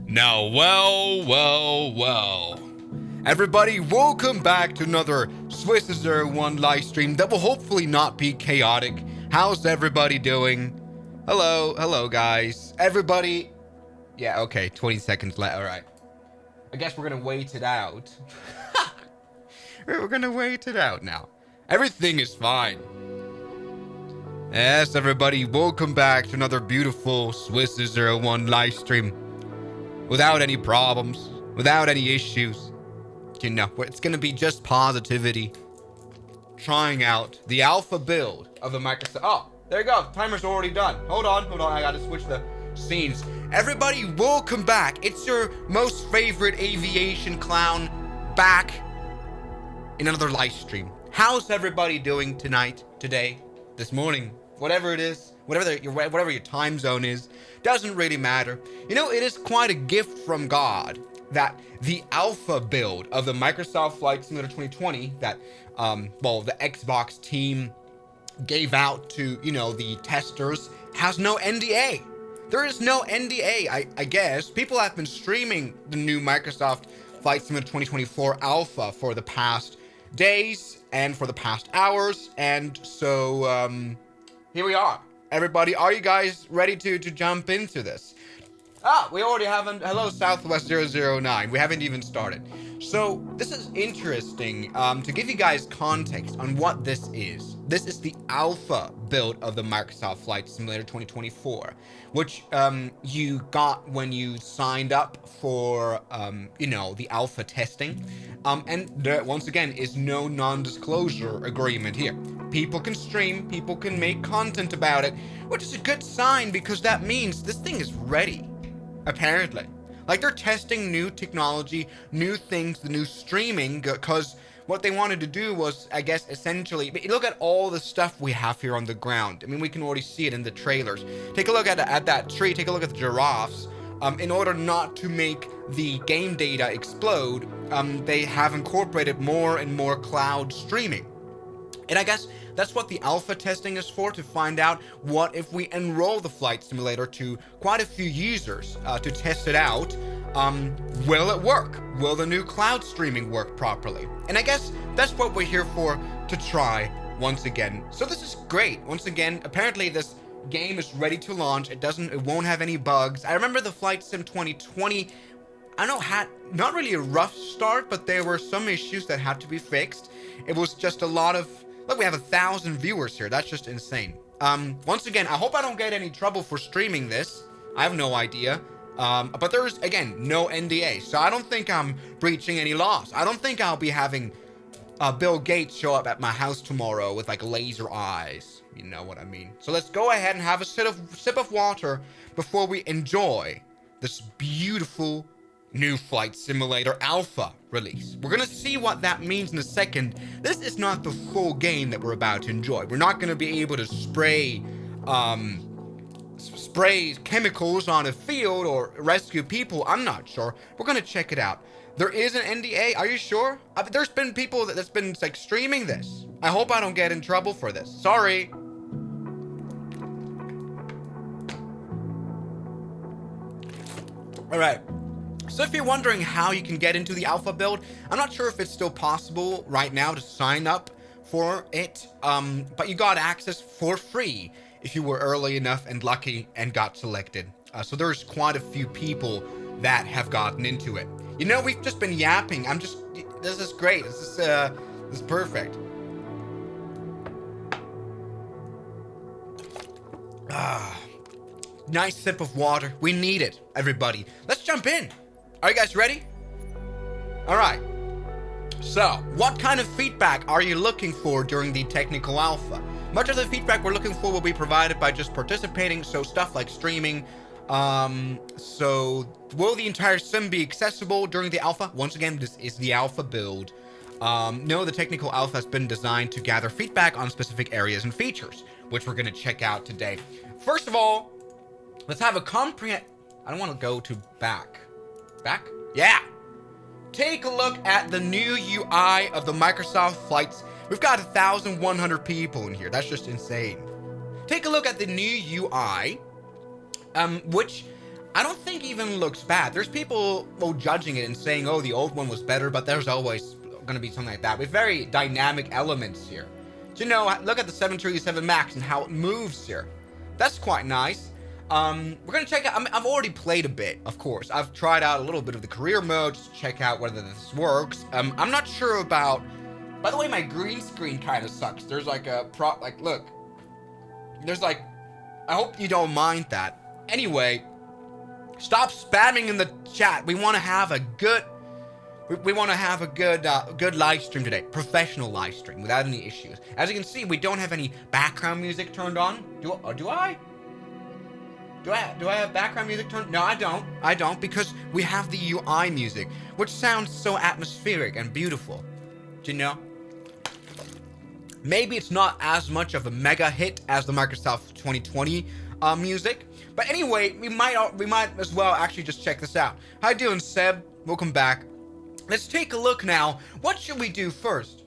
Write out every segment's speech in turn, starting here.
Now, well. Everybody, welcome back to another Swiss001 live stream that will hopefully not be chaotic. How's everybody doing? Hello, guys. Everybody. Yeah, okay, 20 seconds left. All right. I guess we're gonna wait it out. We're gonna wait it out now. Everything is fine. Yes, everybody, welcome back to another beautiful Swiss001 live stream. Without any problems, without any issues. You know, it's gonna be just positivity. Trying out the alpha build of the Microsoft. Oh, there you go. Timer's already done. Hold on. I gotta switch the scenes. Everybody, welcome back. It's your most favorite aviation clown back in another live stream. How's everybody doing tonight, today, this morning, whatever it is, whatever your time zone is, doesn't really matter. You know, it is quite a gift from God that the alpha build of the Microsoft Flight Simulator 2020 that, the Xbox team gave out to, you know, the testers has no NDA. There is no NDA, I guess. People have been streaming the new Microsoft Flight Simulator 2024 alpha for the past days and for the past hours, and so here we are. Everybody, are you guys ready to jump into this? We already haven't. Hello, Southwest009. We haven't even started. So this is interesting. To give you guys context on what this is. This is the alpha build of the Microsoft Flight Simulator 2024, which you got when you signed up for the alpha testing. And there, once again, is no non-disclosure agreement here. People can stream, people can make content about it, which is a good sign because that means this thing is ready. Apparently. Like, they're testing new technology, new things, the new streaming, because what they wanted to do was, I guess, essentially, look at all the stuff we have here on the ground. I mean, we can already see it in the trailers. Take a look at that tree, take a look at the giraffes. In order not to make the game data explode, they have incorporated more and more cloud streaming. And I guess that's what the alpha testing is for, to find out what if we enroll the flight simulator to quite a few users to test it out. Will it work? Will the new cloud streaming work properly? And I guess that's what we're here for, to try once again. So this is great. Once again, apparently this game is ready to launch. It won't have any bugs. I remember the Flight Sim 2020, I don't know, had not really a rough start, but there were some issues that had to be fixed. It was just a lot of, look, we have 1,000 viewers here. That's just insane. Once again, I hope I don't get any trouble for streaming this. I have no idea. But there's, again, no NDA. So I don't think I'm breaching any laws. I don't think I'll be having Bill Gates show up at my house tomorrow with, like, laser eyes. You know what I mean? So let's go ahead and have a sip of water before we enjoy this beautiful new Flight Simulator Alpha release. We're gonna see what that means in a second. This is not the full game that we're about to enjoy. We're not gonna be able to spray chemicals on a field or rescue people. I'm not sure. We're gonna check it out. There is an NDA. Are you sure? There's been people that's been like streaming this. I hope I don't get in trouble for this. Sorry. All right. So if you're wondering how you can get into the alpha build, I'm not sure if it's still possible right now to sign up for it, but you got access for free if you were early enough and lucky and got selected. So there's quite a few people that have gotten into it. You know, we've just been yapping. This is great. This is perfect. Nice sip of water. We need it, everybody. Let's jump in. Are you guys ready? All right. So, what kind of feedback are you looking for during the technical alpha? Much of the feedback we're looking for will be provided by just participating, so stuff like streaming. So, will the entire sim be accessible during the alpha? Once again, this is the alpha build. No, the technical alpha has been designed to gather feedback on specific areas and features, which we're going to check out today. First of all, let's have a I don't want to go to back. Back? Yeah. Take a look at the new UI of the Microsoft Flights. We've got 1,100 people in here. That's just insane. Take a look at the new UI, which I don't think even looks bad. There's people judging it and saying, oh, the old one was better, but there's always going to be something like that with very dynamic elements here. So, you know, look at the 737 Max and how it moves here. That's quite nice. We're going to check out, I've already played a bit, of course. I've tried out a little bit of the career mode just to check out whether this works. I'm not sure about, by the way, my green screen kind of sucks. There's like a look, there's like, I hope you don't mind that. Anyway, stop spamming in the chat. We want to have a good, good live stream today. Professional live stream without any issues. As you can see, we don't have any background music turned on. Do I? Do I have background music turned? No, I don't, because we have the UI music, which sounds so atmospheric and beautiful. Do you know? Maybe it's not as much of a mega hit as the Microsoft 2020 music, but anyway, we might as well actually just check this out. How you doing, Seb? Welcome back. Let's take a look now. What should we do first?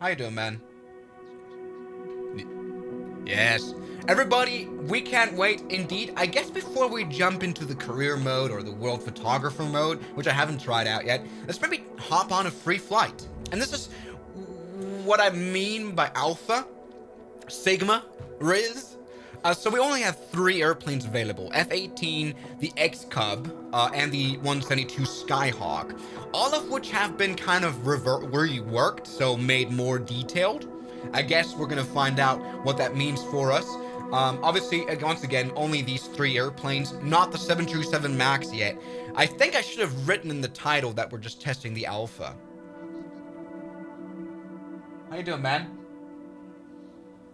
How you doing, man? Yes. Everybody, we can't wait. Indeed, I guess before we jump into the career mode or the world photographer mode, which I haven't tried out yet, let's maybe hop on a free flight. And this is what I mean by Alpha, Sigma, Riz. So we only have 3 airplanes available: F-18, the X-Cub, and the 172 Skyhawk, all of which have been kind of reworked, so made more detailed. I guess we're gonna find out what that means for us. Obviously, once again, only these 3 airplanes, not the 737 Max yet. I think I should have written in the title that we're just testing the Alpha. How you doing, man?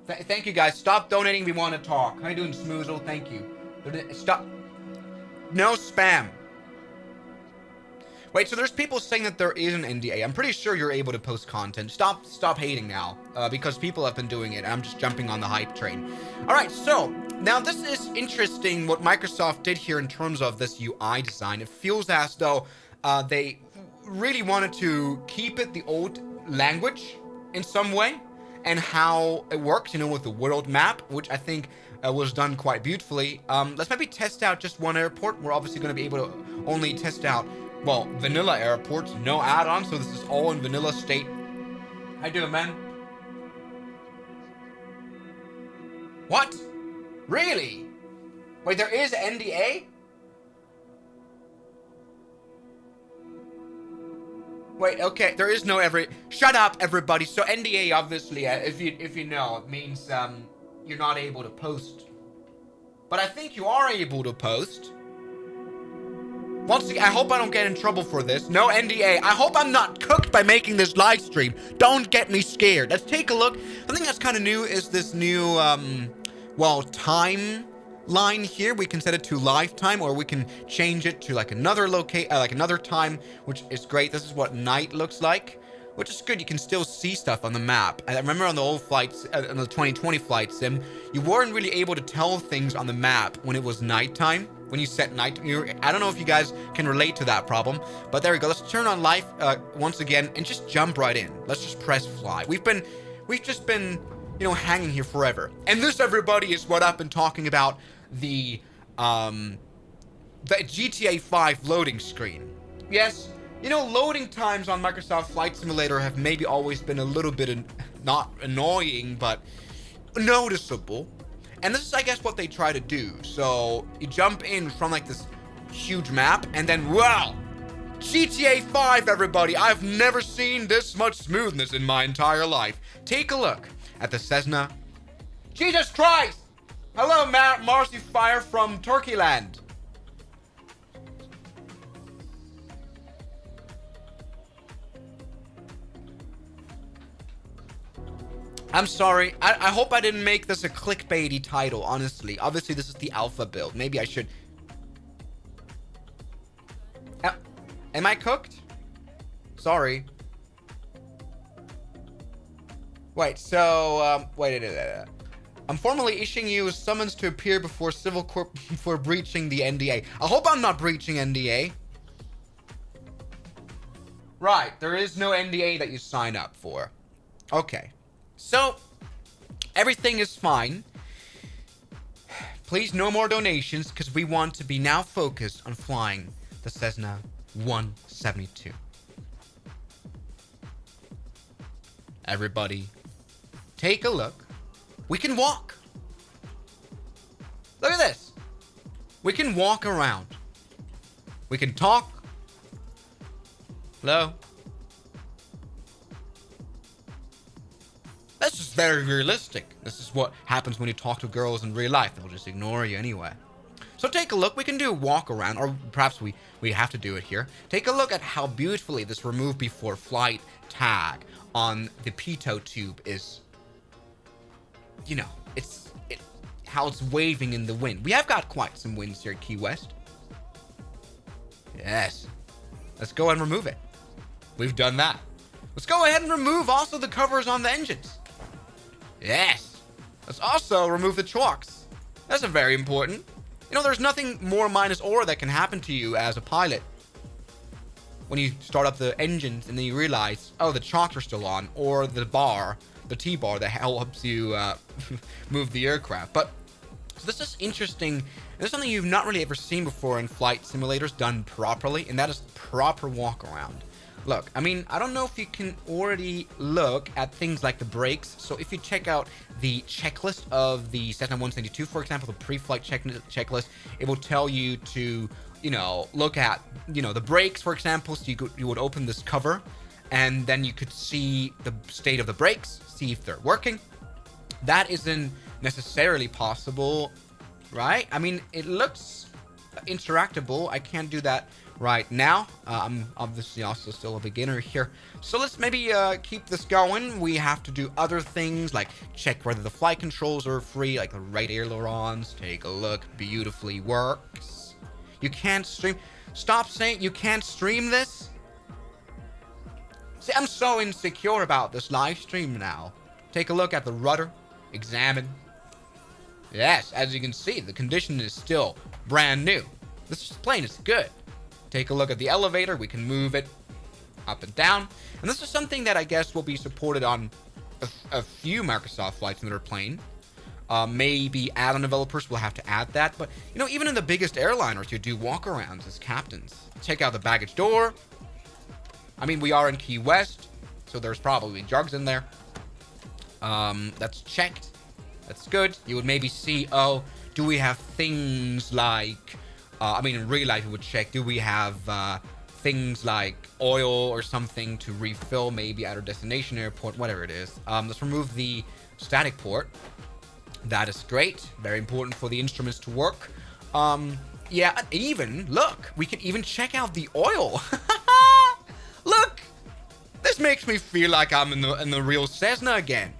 Thank you, guys. Stop donating. We want to talk. How you doing, Smoozle? Thank you. Stop. No spam. Wait, so there's people saying that there is an NDA. I'm pretty sure you're able to post content. Stop hating now, because people have been doing it. I'm just jumping on the hype train. All right, so now this is interesting what Microsoft did here in terms of this UI design. It feels as though they really wanted to keep it the old language in some way, and how it works, you know, with the world map, which I think was done quite beautifully. Let's maybe test out just one airport. We're obviously going to be able to only test out, well, vanilla airports, no add-ons, so this is all in vanilla state. How you doing, man? What? Really? Wait, there is NDA? Wait, okay, there is no shut up, everybody. So NDA, obviously, if you know, it means you're not able to post. But I think you are able to post. Once again, I hope I don't get in trouble for this. No NDA. I hope I'm not cooked by making this live stream. Don't get me scared. Let's take a look. Something that's kind of new is this new, well, time line here. We can set it to lifetime, or we can change it to like another another time, which is great. This is what night looks like, which is good. You can still see stuff on the map. I remember on the old flights, on the 2020 flight sim, you weren't really able to tell things on the map when it was nighttime. When you set night, I don't know if you guys can relate to that problem, but there we go. Let's turn on live once again and just jump right in. Let's just press fly. We've just been, you know, hanging here forever. And this, everybody, is what I've been talking about, the GTA 5 loading screen. Yes, you know, loading times on Microsoft Flight Simulator have maybe always been a little bit not annoying, but noticeable. And this is, I guess, what they try to do. So you jump in from like this huge map, and then, wow, GTA 5, everybody. I've never seen this much smoothness in my entire life. Take a look at the Cessna. Jesus Christ! Hello, Marcy Fire from Turkeyland. I'm sorry. I hope I didn't make this a clickbaity title, honestly. Obviously, this is the alpha build. Maybe I should... Am I cooked? Sorry. Wait, so... wait. I'm formally issuing you a summons to appear before Civil Court for breaching the NDA. I hope I'm not breaching NDA. Right, there is no NDA that you sign up for. Okay. So, everything is fine. Please, no more donations, because we want to be now focused on flying the Cessna 172. Everybody, take a look. We can walk. Look at this. We can walk around. We can talk. Hello? This is very realistic. This is what happens when you talk to girls in real life. They'll just ignore you anyway. So take a look. We can do a walk around, or perhaps we have to do it here. Take a look at how beautifully this remove before flight tag on the pitot tube is, you know, how it's waving in the wind. We have got quite some winds here at Key West. Yes. Let's go and remove it. We've done that. Let's go ahead and remove also the covers on the engines. Yes. Let's also remove the chocks. That's very important. You know, there's nothing more minus aura that can happen to you as a pilot when you start up the engines and then you realize, oh, the chocks are still on, or the bar, the T-bar that helps you move the aircraft. But so this is interesting. This is something you've not really ever seen before in flight simulators done properly, and that is proper walk around. Look, I mean, I don't know if you can already look at things like the brakes. So if you check out the checklist of the Cessna 172, for example, the pre-flight checklist, it will tell you to, you know, look at, you know, the brakes, for example. So you would open this cover, and then you could see the state of the brakes, see if they're working. That isn't necessarily possible, right? I mean, it looks interactable. I can't do that right now. I'm obviously also still a beginner here. So let's maybe keep this going. We have to do other things like check whether the flight controls are free, like the right ailerons. Take a look. Beautifully works. You can't stream. Stop saying you can't stream this. See, I'm so insecure about this live stream now. Take a look at the rudder. Examine. Yes, as you can see, the condition is still brand new. This plane is good. Take a look at the elevator. We can move it up and down. And this is something that I guess will be supported on a few Microsoft flights that are plane. Maybe add-on developers will have to add that. But, you know, even in the biggest airliners, you do walk-arounds as captains. Check out the baggage door. I mean, we are in Key West, so there's probably drugs in there. That's checked. That's good. You would maybe see, oh, do we have things like... I mean, in real life, we would check, do we have things like oil or something to refill maybe at our destination airport, whatever it is. Let's remove the static port. That is great. Very important for the instruments to work. Yeah, even, look, we can even check out the oil. Look, this makes me feel like I'm in the real Cessna again.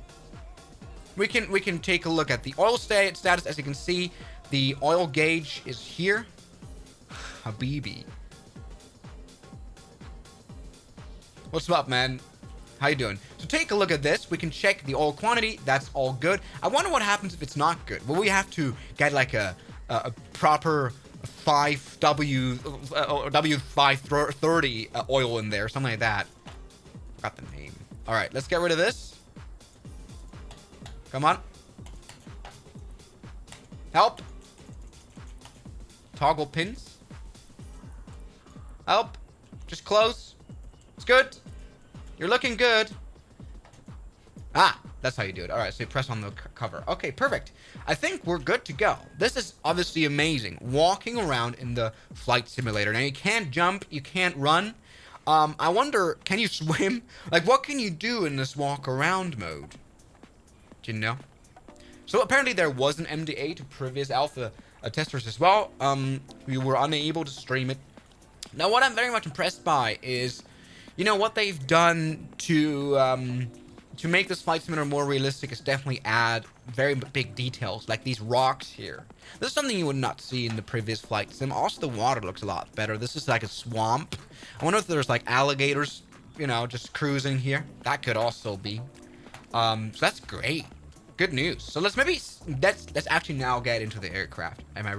We can take a look at the oil status. As you can see, the oil gauge is here. Habibi. What's up, man? How you doing? So take a look at this. We can check the oil quantity. That's all good. I wonder what happens if it's not good. Will we have to get like a proper 530 oil in there, something like that? Forgot the name. All right, let's get rid of this. Come on. Help. Toggle pins. Help. Just close. It's good. You're looking good. Ah, that's how you do it. All right, so you press on the cover. Okay, perfect. I think we're good to go. This is obviously amazing. Walking around in the flight simulator. Now, you can't jump. You can't run. I wonder, can you swim? Like, what can you do in this walk around mode? Do you know? So apparently there was an MDA to previous alpha testers as well. We were unable to stream it. Now, what I'm very much impressed by is, you know, what they've done to make this flight simulator more realistic is definitely add very big details, like these rocks here. This is something you would not see in the previous flight sim. Also, the water looks a lot better. This is like a swamp. I wonder if there's like alligators, you know, just cruising here. That could also be. So that's great. Good news. So let's actually now get into the aircraft. Am I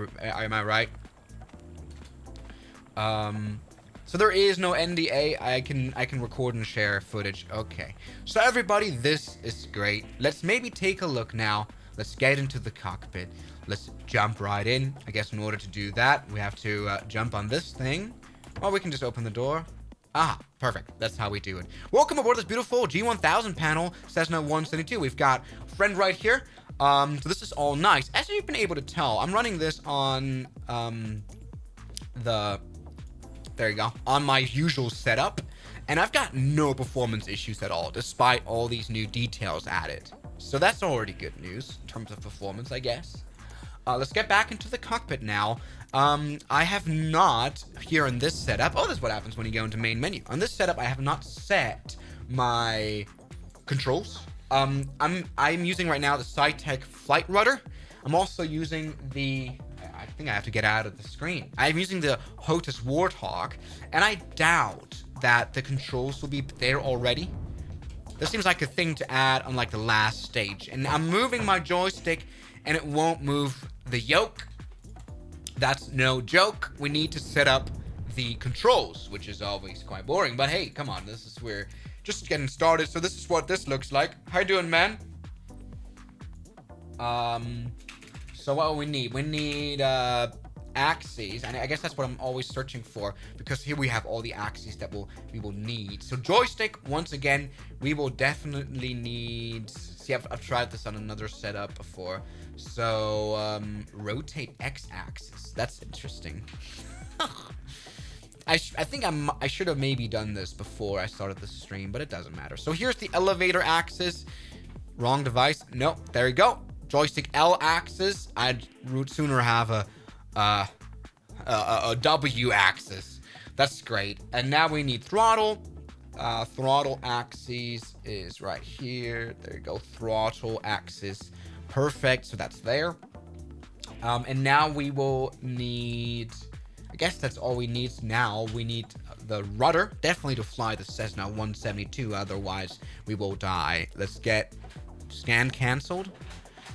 right? So there is no NDA. I can record and share footage. Okay. So everybody, this is great. Let's maybe take a look now. let's get into the cockpit. Let's jump right in. I guess in order to do that, we have to jump on this thing. Or we can just open the door. Ah, perfect. That's how we do it. Welcome aboard this beautiful G1000 panel, Cessna-172. We've got a friend right here. So this is all nice. As you've been able to tell, I'm running this on there you go, on my usual setup. And I've got no performance issues at all, despite all these new details added. So that's already good news in terms of performance, I guess. Let's get back into the cockpit now. I have not, here in this setup, oh, this is what happens when you go into main menu. On this setup, I have not set my controls. I'm using right now the SciTech Flight Rudder. I'm also using the, I think I have to get out of the screen. I'm using the HOTAS Warthog, and I doubt that the controls will be there already. This seems like a thing to add on like the last stage. And I'm moving my joystick, and it won't move the yoke. That's no joke. We need to set up the controls, which is always quite boring. But hey, come on, this is where just getting started. So this is what this looks like. How you doing, man? So what do we need? We need axes, and I guess that's what I'm always searching for, because here we have all the axes that we will need. So joystick, once again, we will definitely need. See, I've tried this on another setup before. So rotate x-axis. That's interesting. I think I should have maybe done this before I started the stream, but it doesn't matter. So here's the elevator axis. Wrong device. No, there you go. Joystick L axis. I'd sooner have a W axis. That's great. And now we need throttle. Throttle axis is right here. There you go. Throttle axis. Perfect. So that's there. And now we will need, I guess that's all we need now. We need the rudder, definitely to fly the Cessna-172. Otherwise, we will die. Let's get scan canceled.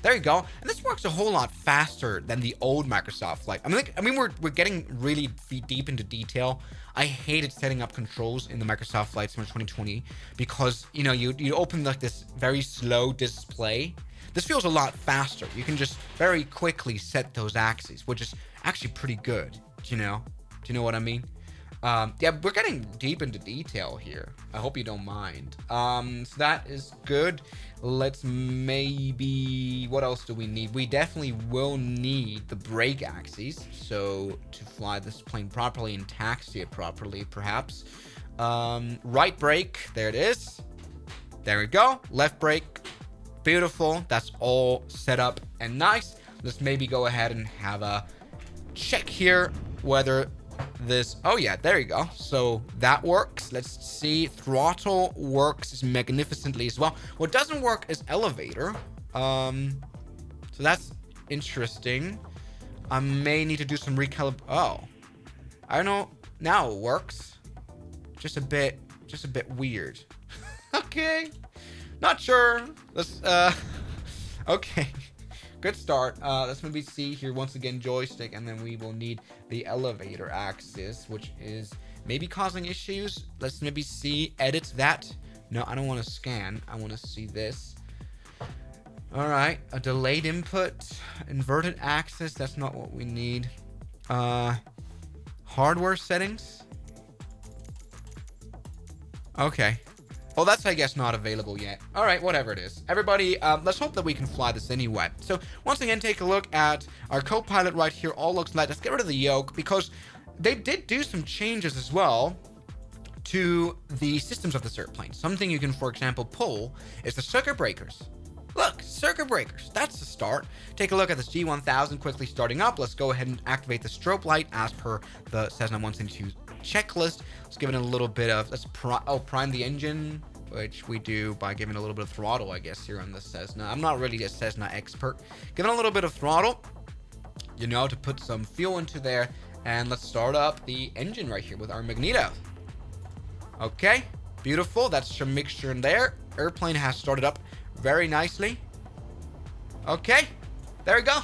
There you go. And this works a whole lot faster than the old Microsoft Flight. I mean, we're getting really deep into detail. I hated setting up controls in the Microsoft Flight Simulator 2020 because, you know, you open like this very slow display. This feels a lot faster. You can just very quickly set those axes, which is actually pretty good. Do you know what I mean? Yeah, we're getting deep into detail here. I hope you don't mind. So that is good. Let's maybe, what else do we need? We definitely will need the brake axes. So to fly this plane properly and taxi it properly, perhaps. Right brake, there it is. There we go. Left brake, beautiful. That's all set up and nice. Let's maybe go ahead and have a check here whether this, oh yeah, there you go. So that works. Let's see. Throttle works magnificently as well. What doesn't work is elevator. So that's interesting. I may need to do some oh, I don't know. Now it works. Just a bit weird. Okay. Not sure. Let's okay. Good start. Let's maybe see here once again joystick, and then we will need the elevator axis, which is maybe causing issues. Let's maybe see, edit that. No, I don't want to scan. I want to see this. All right, a delayed input, inverted axis. That's not what we need. Hardware settings. Okay. Well, that's, I guess, not available yet. All right, whatever it is. Everybody, let's hope that we can fly this anyway. So, once again, take a look at our co-pilot right here. All looks like, let's get rid of the yoke, because they did do some changes as well to the systems of this airplane. Something you can, for example, pull is the circuit breakers. Look, circuit breakers. That's the start. Take a look at this G1000 quickly starting up. Let's go ahead and activate the strobe light as per the Cessna 172 checklist. Let's give it a little bit of, let's prime the engine, which we do by giving a little bit of throttle, I guess, here on the Cessna. I'm not really a Cessna expert. Give it a little bit of throttle, you know, to put some fuel into there. And let's start up the engine right here with our magneto. Okay, beautiful. That's some mixture in there. Airplane has started up very nicely. Okay, there we go.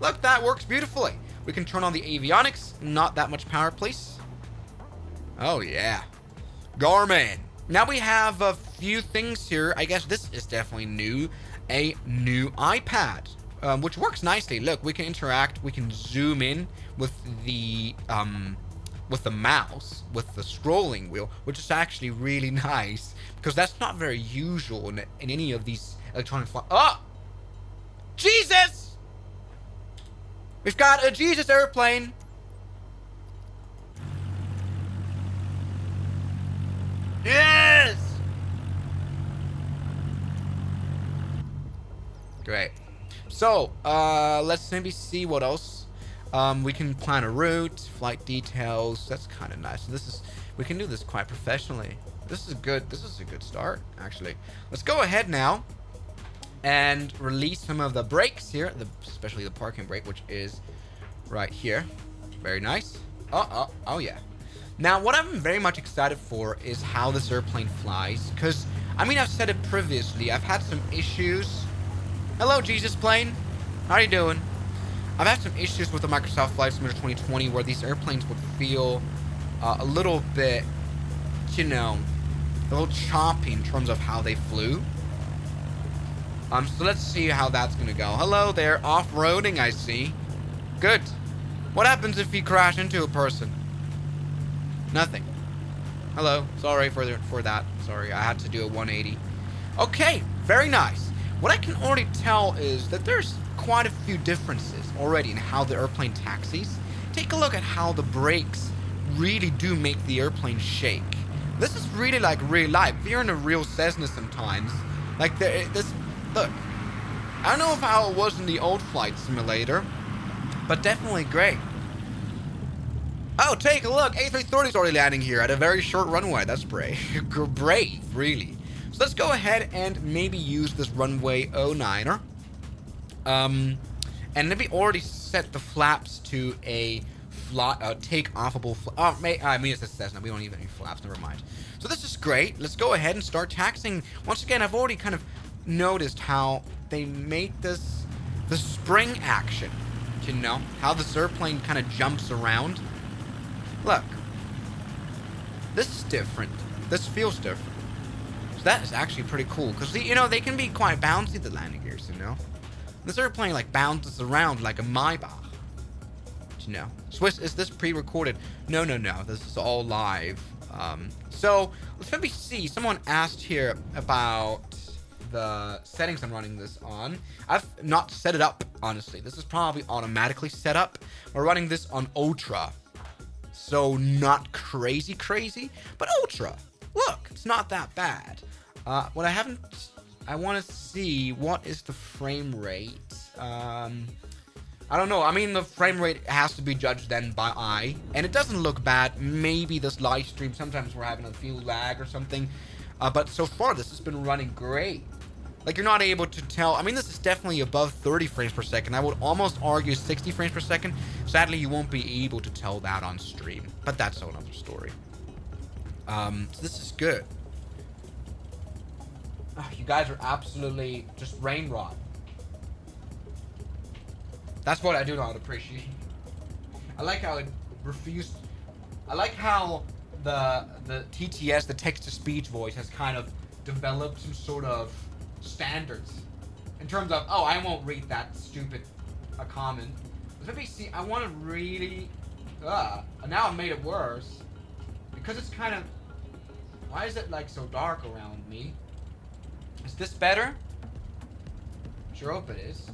Look, that works beautifully. We can turn on the avionics. Not that much power, please. Oh, yeah. Garmin. Now we have a few things here. I guess this is definitely new. A new iPad. which works nicely. Look, we can interact. We can zoom in with the mouse, with the scrolling wheel, which is actually really nice because that's not very usual in any of these electronic flight. Oh, Jesus! We've got a Jesus airplane. Yes! Great. So, let's maybe see what else. We can plan a route, flight details. That's kind of nice. We can do this quite professionally. This is good. This is a good start, actually. Let's go ahead now and release some of the brakes here, especially the parking brake, which is right here. Very nice. Oh yeah. Now, what I'm very much excited for is how this airplane flies, because, I mean, I've said it previously. I've had some issues. Hello, Jesus plane. How are you doing? I've had some issues with the Microsoft Flight Simulator 2020 where these airplanes would feel a little bit, you know, a little choppy in terms of how they flew. So let's see how that's going to go. Hello there, off-roading, I see. Good. What happens if you crash into a person? Nothing. Hello. Sorry for that. Sorry, I had to do a 180. Okay, very nice. What I can already tell is that there's quite a few differences already in how the airplane taxis. Take a look at how the brakes really do make the airplane shake. This is really like real life. If you're in a real Cessna sometimes, like look, I don't know how it was in the old flight simulator, but definitely great. Oh, take a look. A330 is already landing here at a very short runway. That's brave. Brave, really. So let's go ahead and maybe use this runway 09er. And maybe already set the flaps to a take-offable I mean, it's a Cessna. We don't need any flaps. Never mind. So this is great. Let's go ahead and start taxiing. Once again, I've already kind of noticed how they make the spring action. You know, how this airplane kind of jumps around. Look. This is different. This feels different. So that is actually pretty cool. Because, you know, they can be quite bouncy, the landing gears, you know. This airplane, like, bounces around like a Maybach. You know. Swiss, is this pre-recorded? No. This is all live. So, let's maybe see. Someone asked here about the settings I'm running this on. I've not set it up, honestly. This is probably automatically set up. We're running this on Ultra. So, not crazy, but Ultra. Look, it's not that bad. What I want to see, what is the frame rate? I don't know. I mean, the frame rate has to be judged then by eye. And it doesn't look bad. Maybe this live stream, sometimes we're having a few lag or something. But so far, this has been running great. Like, you're not able to tell. I mean, this is definitely above 30 frames per second. I would almost argue 60 frames per second. Sadly, you won't be able to tell that on stream. But that's another story. So this is good. You guys are absolutely just rain rot. That's what I do not appreciate. I like how it refused. I like how the TTS, the text-to-speech voice, has kind of developed some sort of standards in terms of, oh, I won't read that stupid comment. Let me see. I want to really. Now I made it worse because it's kind of. Why is it like so dark around me? Is this better? Sure hope it is.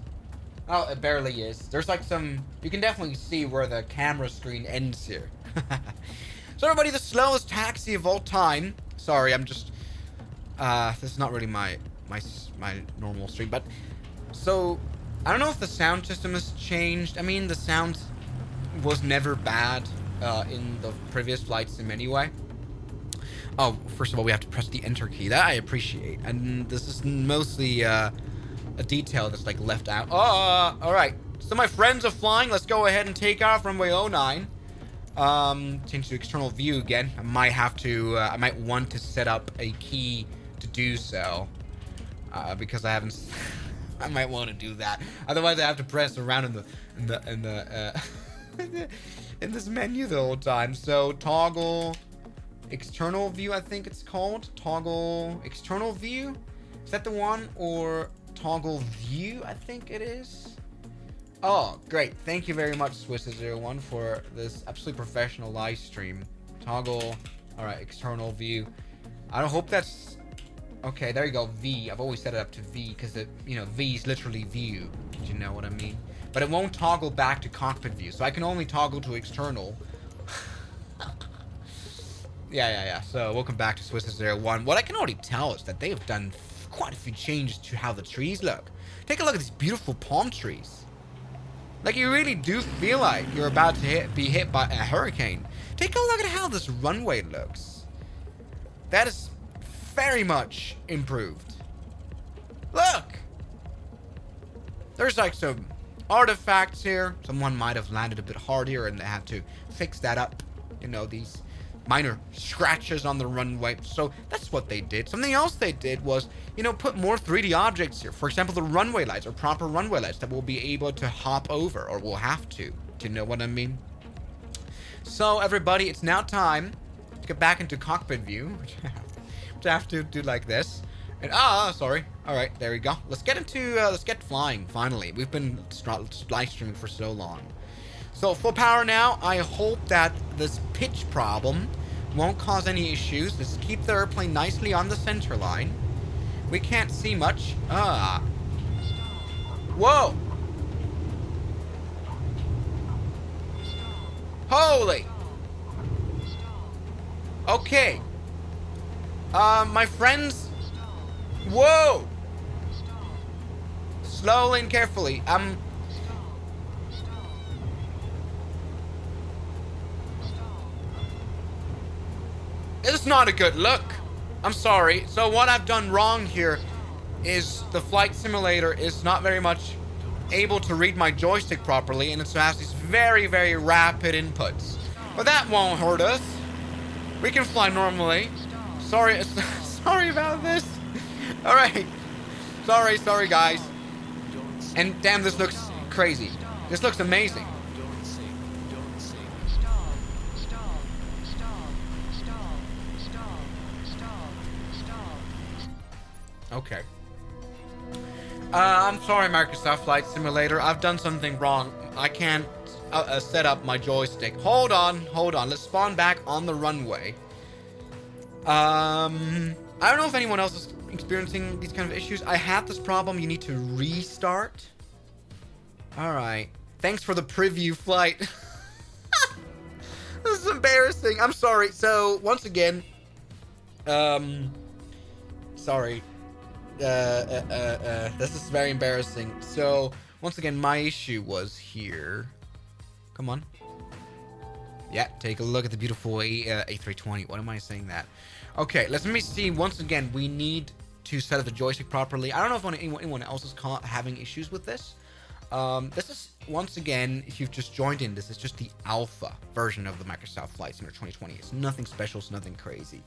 Oh, it barely is. There's like some... You can definitely see where the camera screen ends here. So everybody, the slowest taxi of all time. Sorry, I'm just... this is not really my normal stream, but... So, I don't know if the sound system has changed. I mean, the sound was never bad in the previous flight sim anyway. Oh, first of all, we have to press the enter key. That I appreciate. And this is mostly a detail that's like left out. Oh, all right. So my friends are flying. Let's go ahead and take off runway 09. Change to external view again. I might have to. I might want to set up a key to do so because I haven't. I might want to do that. Otherwise, I have to press around in this menu the whole time. So toggle. External view, I think it's called. Toggle external view. Is that the one? Or toggle view, I think it is. Oh, great. Thank you very much, Swiss001, for this absolutely professional live stream. Toggle. Alright, external view. I don't hope that's... Okay, there you go, V. I've always set it up to V because it, you know, V is literally view. Do you know what I mean? But it won't toggle back to cockpit view, so I can only toggle to external. Yeah. So, welcome back to Swiss001. What I can already tell is that they have done quite a few changes to how the trees look. Take a look at these beautiful palm trees. Like, you really do feel like you're about to be hit by a hurricane. Take a look at how this runway looks. That is very much improved. Look! There's like some artifacts here. Someone might have landed a bit hard here and they had to fix that up. You know, these minor scratches on the runway. So that's what they did. Something else they did was, you know, put more 3D objects here. For example, the runway lights, or proper runway lights that will be able to hop over, or will have to. Do you know what I mean? So everybody, it's now time to get back into cockpit view, which I have to do like this. And sorry. All right, there we go. Let's get flying. Finally, we've been live streaming for so long. So full power now. I hope that this pitch problem won't cause any issues. Let's keep the airplane nicely on the center line. We can't see much. Whoa! Holy! Okay. My friends. Whoa! Slowly and carefully. It's not a good look. I'm sorry. So what I've done wrong here is the flight simulator is not very much able to read my joystick properly, and it has these very, very rapid inputs. But that won't hurt us. We can fly normally. Sorry about this. All right. Sorry, guys. And damn, this looks crazy. This looks amazing. Okay. I'm sorry, Microsoft Flight Simulator. I've done something wrong. I can't set up my joystick. Hold on. Let's spawn back on the runway. I don't know if anyone else is experiencing these kind of issues. I had this problem. You need to restart. All right. Thanks for the preview flight. This is embarrassing. I'm sorry. So, once again, sorry. This is very embarrassing. So, once again, my issue was here. Come on. Yeah, take a look at the beautiful A320. What am I saying that? Okay, let me see. Once again, we need to set up the joystick properly. I don't know if anyone else is having issues with this. This is, once again, if you've just joined in, this is just the alpha version of the Microsoft Flight Simulator 2020. It's nothing special. It's nothing crazy.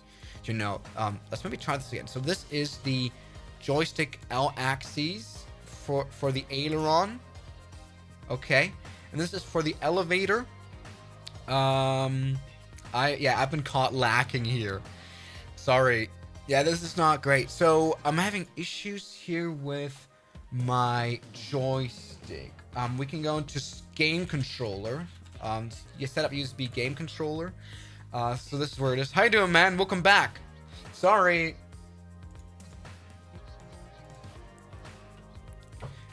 You know, let's maybe try this again. So this is the joystick L axes for the aileron. Okay, and this is for the elevator. I've been caught lacking here. Sorry. Yeah, this is not great. So I'm having issues here with my joystick. We can go into game controller. You set up USB game controller. So this is where it is. How you doing, man? Welcome back. Sorry.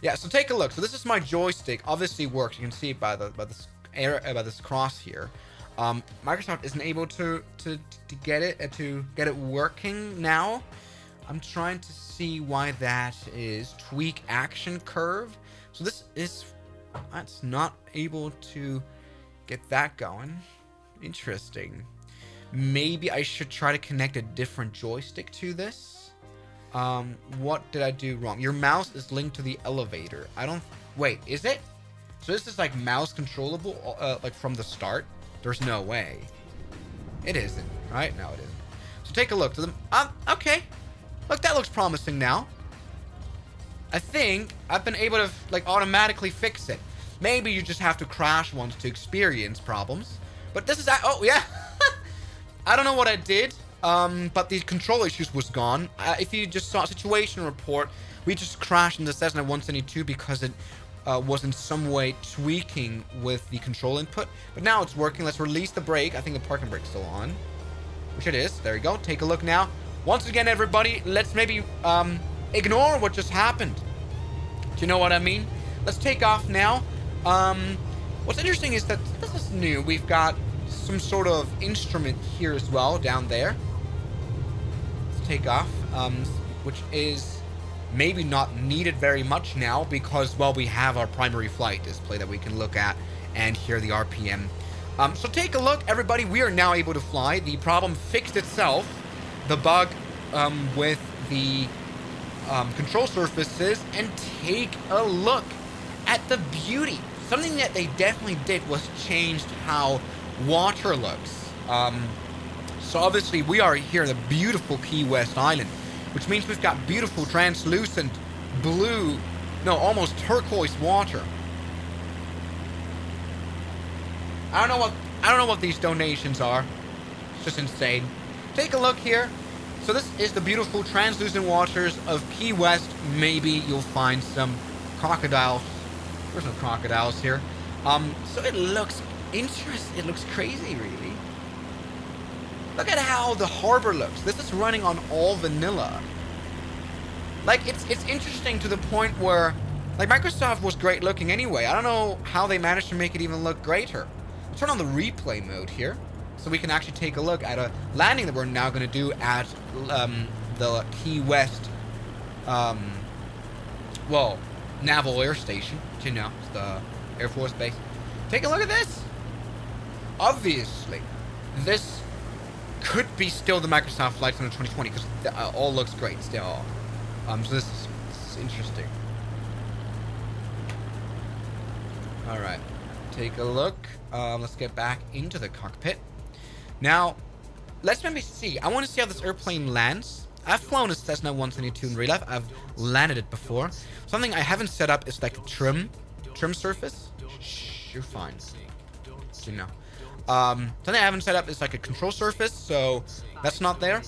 Yeah, so take a look. So this is my joystick. Obviously works. You can see it by this cross here. Microsoft isn't able to get it working now. I'm trying to see why that is. Tweak action curve. So that's not able to get that going. Interesting. Maybe I should try to connect a different joystick to this. What did I do wrong? Your mouse is linked to the elevator. Wait, is it? So this is like mouse controllable, like from the start? There's no way. It isn't, right? No, it isn't. So take a look. Okay. Look, that looks promising now. I think I've been able to like automatically fix it. Maybe you just have to crash once to experience problems. But this is, oh yeah. I don't know what I did. But the control issues was gone. If you just saw situation report, we just crashed in the Cessna 172 because was in some way tweaking with the control input, but now it's working. Let's release the brake. I think the parking brake's still on, which it is. There we go. Take a look now. Once again, everybody, let's maybe ignore what just happened. Do you know what I mean? Let's take off now. What's interesting is that this is new. We've got some sort of instrument here as well down there. Let's take off, which is maybe not needed very much now because, well, we have our primary flight display that we can look at and hear the RPM. So take a look, everybody. We are now able to fly. The problem fixed itself. The bug with the control surfaces, and take a look at the beauty. Something that they definitely did was changed how water looks. So obviously we are here in the beautiful Key West Island, which means we've got beautiful translucent blue, no, almost turquoise water. I don't know what these donations are. It's just insane. Take a look here. So this is the beautiful translucent waters of Key West. Maybe you'll find some crocodiles. There's no crocodiles here. So it looks interesting. It looks crazy, really. Look at how the harbor looks. This is running on all vanilla. Like, it's interesting to the point where, like, Microsoft was great looking anyway. I don't know how they managed to make it even look greater. Let's turn on the replay mode here, so we can actually take a look at a landing that we're now going to do at the Key West, well, Naval Air Station. You know, it's the Air Force Base. Take a look at this. Obviously, this could be still the Microsoft Flight Simulator 2020 because all looks great still. So this is interesting. All right, take a look. Let's get back into the cockpit. Now, let's maybe see. I want to see how this airplane lands. I've flown a Cessna 172 in real life. I've landed it before. Something I haven't set up is like a trim surface. Shh, you're fine. You know. Something I haven't set up is like a control surface, so that's not there.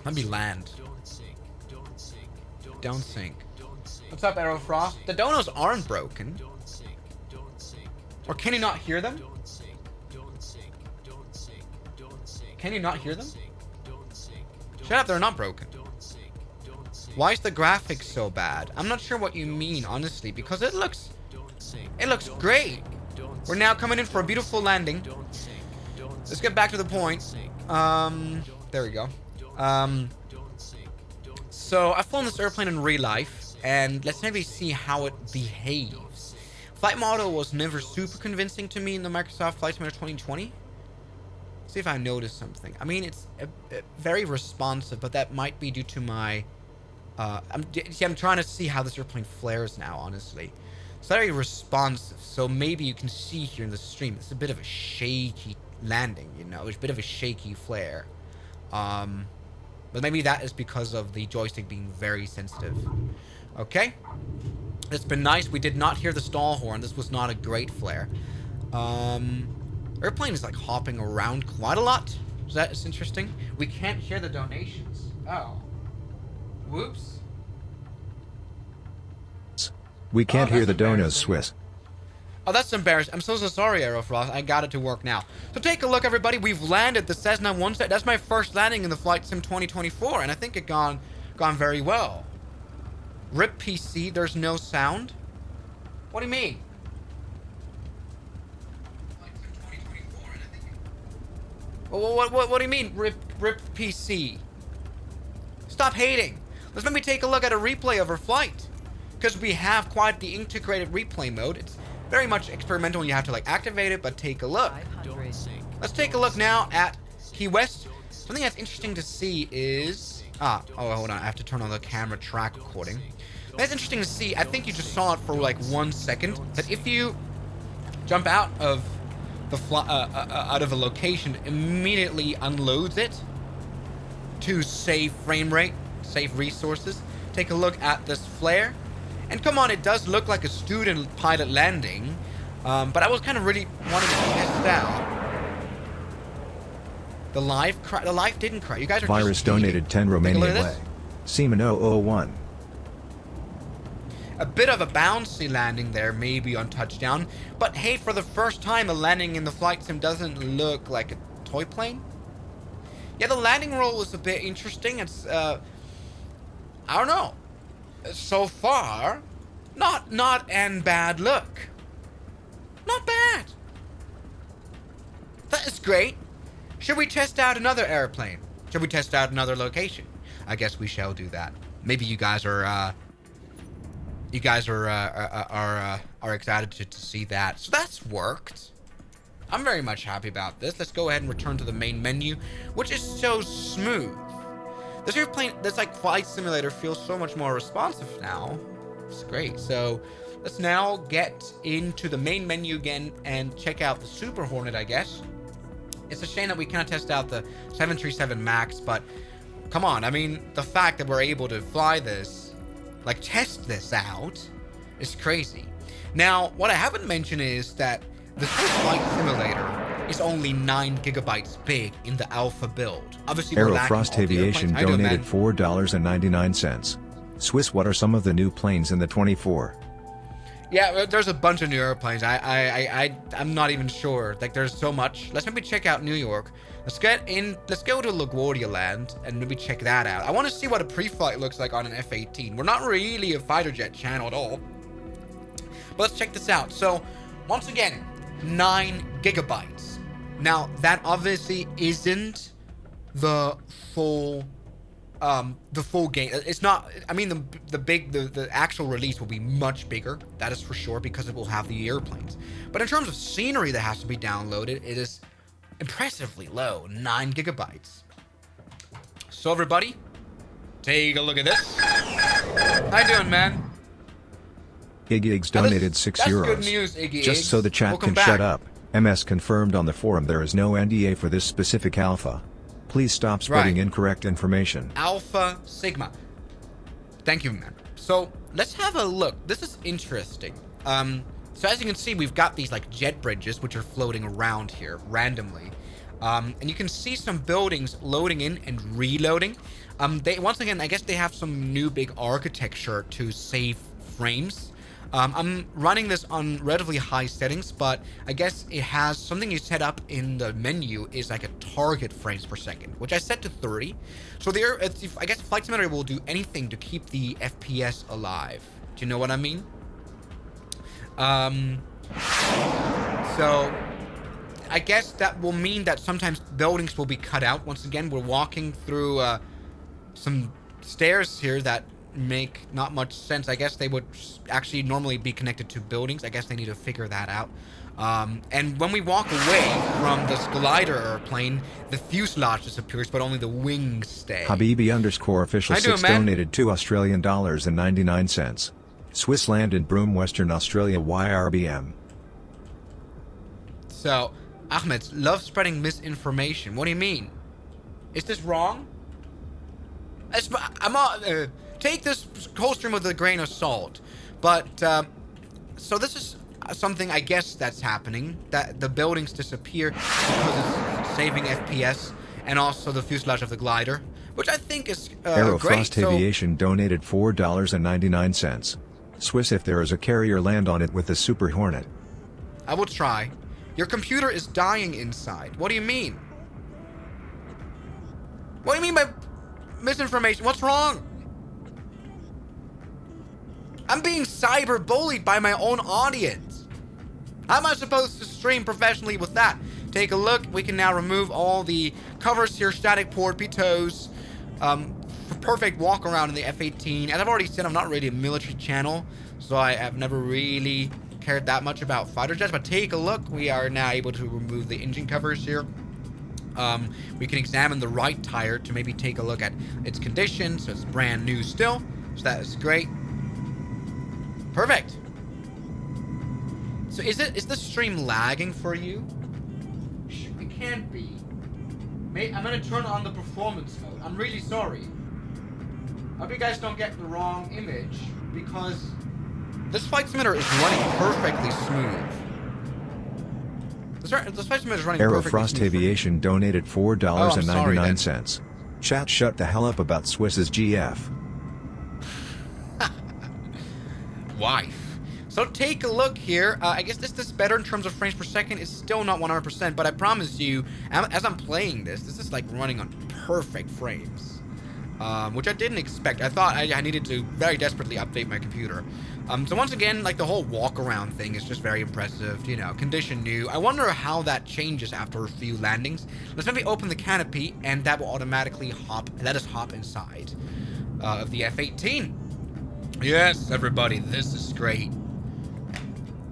Let me land. Don't sink. What's up, Aerofrost? The donos aren't broken. Or can you not hear them? Can you not hear them? Shut up, they're not broken. Why is the graphics so bad? I'm not sure what you mean, honestly, because it looks great. We're now coming in for a beautiful landing. Let's get back to the point. There we go. So I've flown this airplane in real life, and let's maybe see how it behaves. Flight model was never super convincing to me in the Microsoft Flight Simulator 2020. See if I notice something. I mean, it's very responsive, but that might be due to my... I'm trying to see how this airplane flares now, honestly. It's very responsive, so maybe you can see here in the stream, it's a bit of a shaky landing, you know? It's a bit of a shaky flare. But maybe that is because of the joystick being very sensitive. Okay. It's been nice. We did not hear the stall horn. This was not a great flare. Airplane is like hopping around quite a lot. So that is interesting. We can't hear the donations. Oh. Whoops. We can't hear the donos, Swiss. Oh, that's embarrassing. I'm so sorry, Aerofrost. I got it to work now. So take a look, everybody. We've landed the Cessna 1. That's my first landing in the Flight Sim 2024, and I think it gone very well. RIP PC. There's no sound. What do you mean? What do you mean, RIP PC? Stop hating. Let's maybe take a look at a replay of our flight, because we have quite the integrated replay mode. It's very much experimental and you have to like activate it, but take a look. Let's take a look now at Key West. Something that's interesting to see is... oh, hold on. I have to turn on the camera track recording. That's interesting to see. I think you just saw it for like 1 second. That if you jump out of the out of a location, it immediately unloads it to save frame rate, save resources. Take a look at this flare. And come on, it does look like a student pilot landing, but I was kind of really wanting to test out. The live didn't cry. You guys are Virus just donated 10 Romanian lei. Seaman 001. a bit of a bouncy landing there, maybe on touchdown. But hey, for the first time, the landing in the flight sim doesn't look like a toy plane. Yeah, the landing roll is a bit interesting. It's, I don't know. So far, not an bad look. Not bad. That is great. Should we test out another airplane? Should we test out another location? I guess we shall do that. Maybe you guys are excited to see that. So that's worked. I'm very much happy about this. Let's go ahead and return to the main menu, which is so smooth. This airplane, this like flight simulator feels so much more responsive now. It's great. So let's now get into the main menu again and check out the Super Hornet, I guess. It's a shame that we cannot test out the 737 MAX, but come on. I mean, the fact that we're able to fly this, like test this out, is crazy. Now, what I haven't mentioned is that the Swiss flight simulator is only 9 gigabytes big in the alpha build. Obviously, Frost Aviation donated $4.99. Swiss, what are some of the new planes in the 24? Yeah, there's a bunch of new airplanes. I'm not even sure. Like, there's so much. Let's maybe check out New York. Let's go to LaGuardia Land and maybe check that out. I want to see what a pre-flight looks like on an F-18. We're not really a fighter jet channel at all. But let's check this out. So, once again, 9 gigabytes. Now, that obviously isn't the full game. It's not, I mean, the actual release will be much bigger. That is for sure, because it will have the airplanes. But in terms of scenery that has to be downloaded, it is impressively low, 9 gigabytes. So everybody, take a look at this. How you doing, man? Iggy donated €6. That's good news, Iggy. Just so the chat Welcome can shut back. up. MS confirmed on the forum there is no NDA for this specific alpha. Please stop spreading incorrect information. Alpha Sigma. Thank you, man. So let's have a look. This is interesting. So as you can see, we've got these like jet bridges which are floating around here randomly, and you can see some buildings loading in and reloading. They once again, I guess they have some new big architecture to save frames. I'm running this on relatively high settings, but I guess it has something you set up in the menu is like a target frames per second, which I set to 30. So I guess Flight Simulator will do anything to keep the FPS alive. Do you know what I mean? So I guess that will mean that sometimes buildings will be cut out. Once again, we're walking through some stairs here that make not much sense. I guess they would actually normally be connected to buildings. I guess they need to figure that out. And when we walk away from this glider airplane, the fuselage disappears, but only the wings stay. Habibi_official 6 donated $2.99. Swiss land in Broome, Western Australia. YRBM. So, Ahmed, love spreading misinformation. What do you mean? Is this wrong? Take this whole stream with a grain of salt. But, so this is something, I guess, that's happening. That the buildings disappear because it's saving FPS, and also the fuselage of the glider, which I think is great. Frost Aviation donated $4.99. Swiss, if there is a carrier, land on it with the Super Hornet. I will try. Your computer is dying inside. What do you mean? What do you mean by misinformation? What's wrong? I'm being cyber bullied by my own audience. How am I supposed to stream professionally with that? Take a look. We can now remove all the covers here, static port, pitos, perfect walk around in the F-18. As I've already said, I'm not really a military channel, so I have never really cared that much about fighter jets. But take a look. We are now able to remove the engine covers here. We can examine the right tire to maybe take a look at its condition. So it's brand new still. So that is great. Perfect. So is the stream lagging for you? It can't be. I'm gonna turn on the performance mode. I'm really sorry. I hope you guys don't get the wrong image, because this Flight Simulator is running perfectly smooth. This Flight Simulator is running perfectly Frost smooth. Aviation donated $4.99. Chat, shut the hell up about Swiss's GF. wife. So take a look here. I guess this is better in terms of frames per second. It's still not 100%, but I promise you, as I'm playing this is like running on perfect frames, which I didn't expect. I thought I needed to very desperately update my computer. So once again, like the whole walk around thing is just very impressive. You know, condition new. I wonder how that changes after a few landings. Let's maybe open the canopy, and that will automatically let us hop inside of the F-18. Yes, everybody, this is great.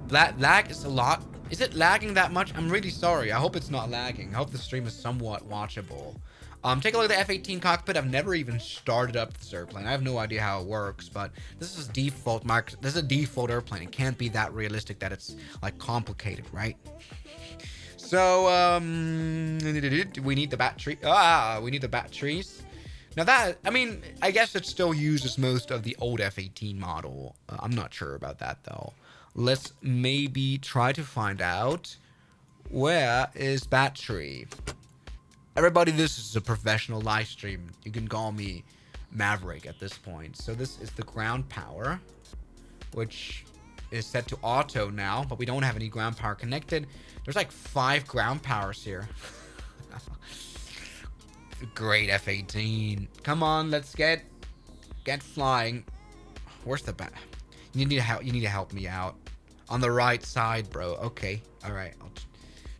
Lag is a lot. Is it lagging that much? I'm really sorry. I hope it's not lagging. I hope the stream is somewhat watchable. Take a look at the F-18 cockpit. I've never even started up this airplane. I have no idea how it works, but this is default. This is a default airplane. It can't be that realistic that it's like complicated, right? So we need the battery. We need the batteries. Now that, I mean, I guess it still uses most of the old F-18 model. I'm not sure about that though. Let's maybe try to find out where is battery. Everybody, this is a professional live stream. You can call me Maverick at this point. So this is the ground power, which is set to auto now, but we don't have any ground power connected. There's like 5 ground powers here. Great F-18. Come on, let's get flying. Where's the bat? You need to help me out. On the right side, bro. Okay. All right. I'll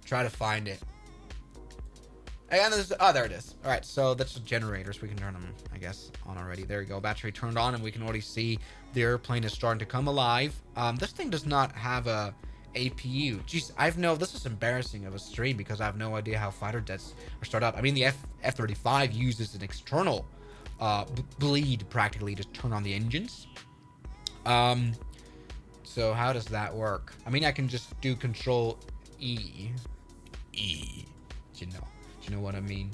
try to find it. And there it is. All right. So that's the generators. We can turn them, I guess, on already. There you go. Battery turned on, and we can already see the airplane is starting to come alive. This thing does not have a APU. Jeez, this is embarrassing of a stream because I have no idea how fighter jets are started up. I mean, the F-35 uses an external bleed practically to turn on the engines. So how does that work? I mean, I can just do Control E. You know what I mean?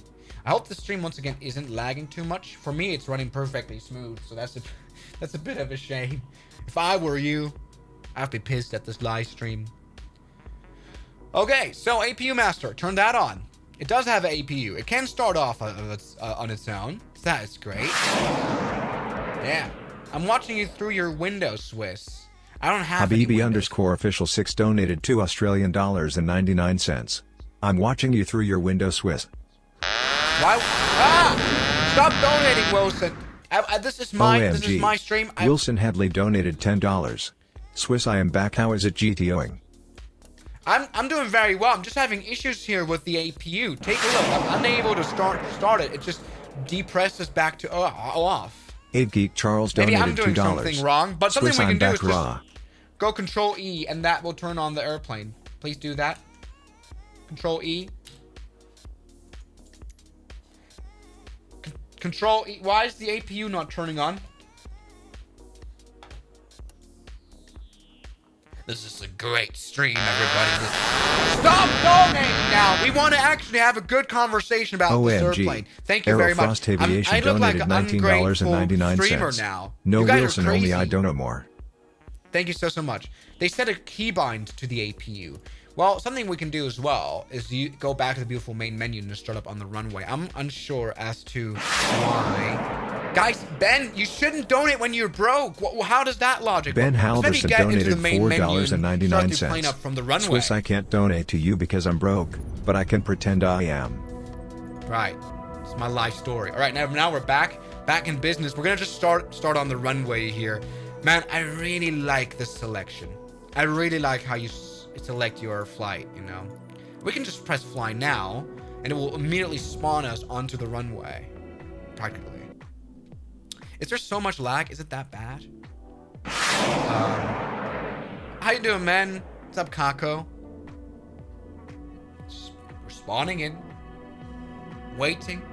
I hope the stream once again isn't lagging too much. For me, it's running perfectly smooth, so that's a bit of a shame. If I were you, I'd be pissed at this live stream. Okay, so APU master, turn that on. It does have an APU. It can start off on its own. That is great. Yeah. I'm watching you through your window, Swiss. I don't have any Habibi_official 6 donated $2.99. I'm watching you through your window, Swiss. Why? Stop donating, Wilson. This is my stream. Wilson Headley donated $10. Swiss, I am back. How is it GTOing? I'm doing very well. I'm just having issues here with the APU. Take a look. I'm unable to start it. It just depresses back to off. 8 Geek Charles donated $2. Maybe I'm doing something wrong, but something Swiss, we can do is raw. just go Control E, and that will turn on the airplane. Please do that. Control E. Control E. Why is the APU not turning on? This is a great stream, everybody. Stop donating now. We want to actually have a good conversation about this airplane. Thank you very much. Aerofrost Aviation I look like an $19.99. streamer now. No you guys Wilson, are crazy. only I don't know more. Thank you so much. They set a keybind to the APU. Well, something we can do as well is you go back to the beautiful main menu and start up on the runway. I'm unsure as to why. Guys, Ben, you shouldn't donate when you're broke. How does that logic work? Ben Halverson donated $4.99. Up from the runway. Swiss, I can't donate to you because I'm broke, but I can pretend I am. Right. It's my life story. All right, now we're back in business. We're going to just start on the runway here. Man, I really like this selection. I really like how you select your flight, you know. We can just press fly now, and it will immediately spawn us onto the runway. Practically. Is there so much lag? Is it that bad? How you doing, man? What's up, Kako? We're spawning in. Waiting.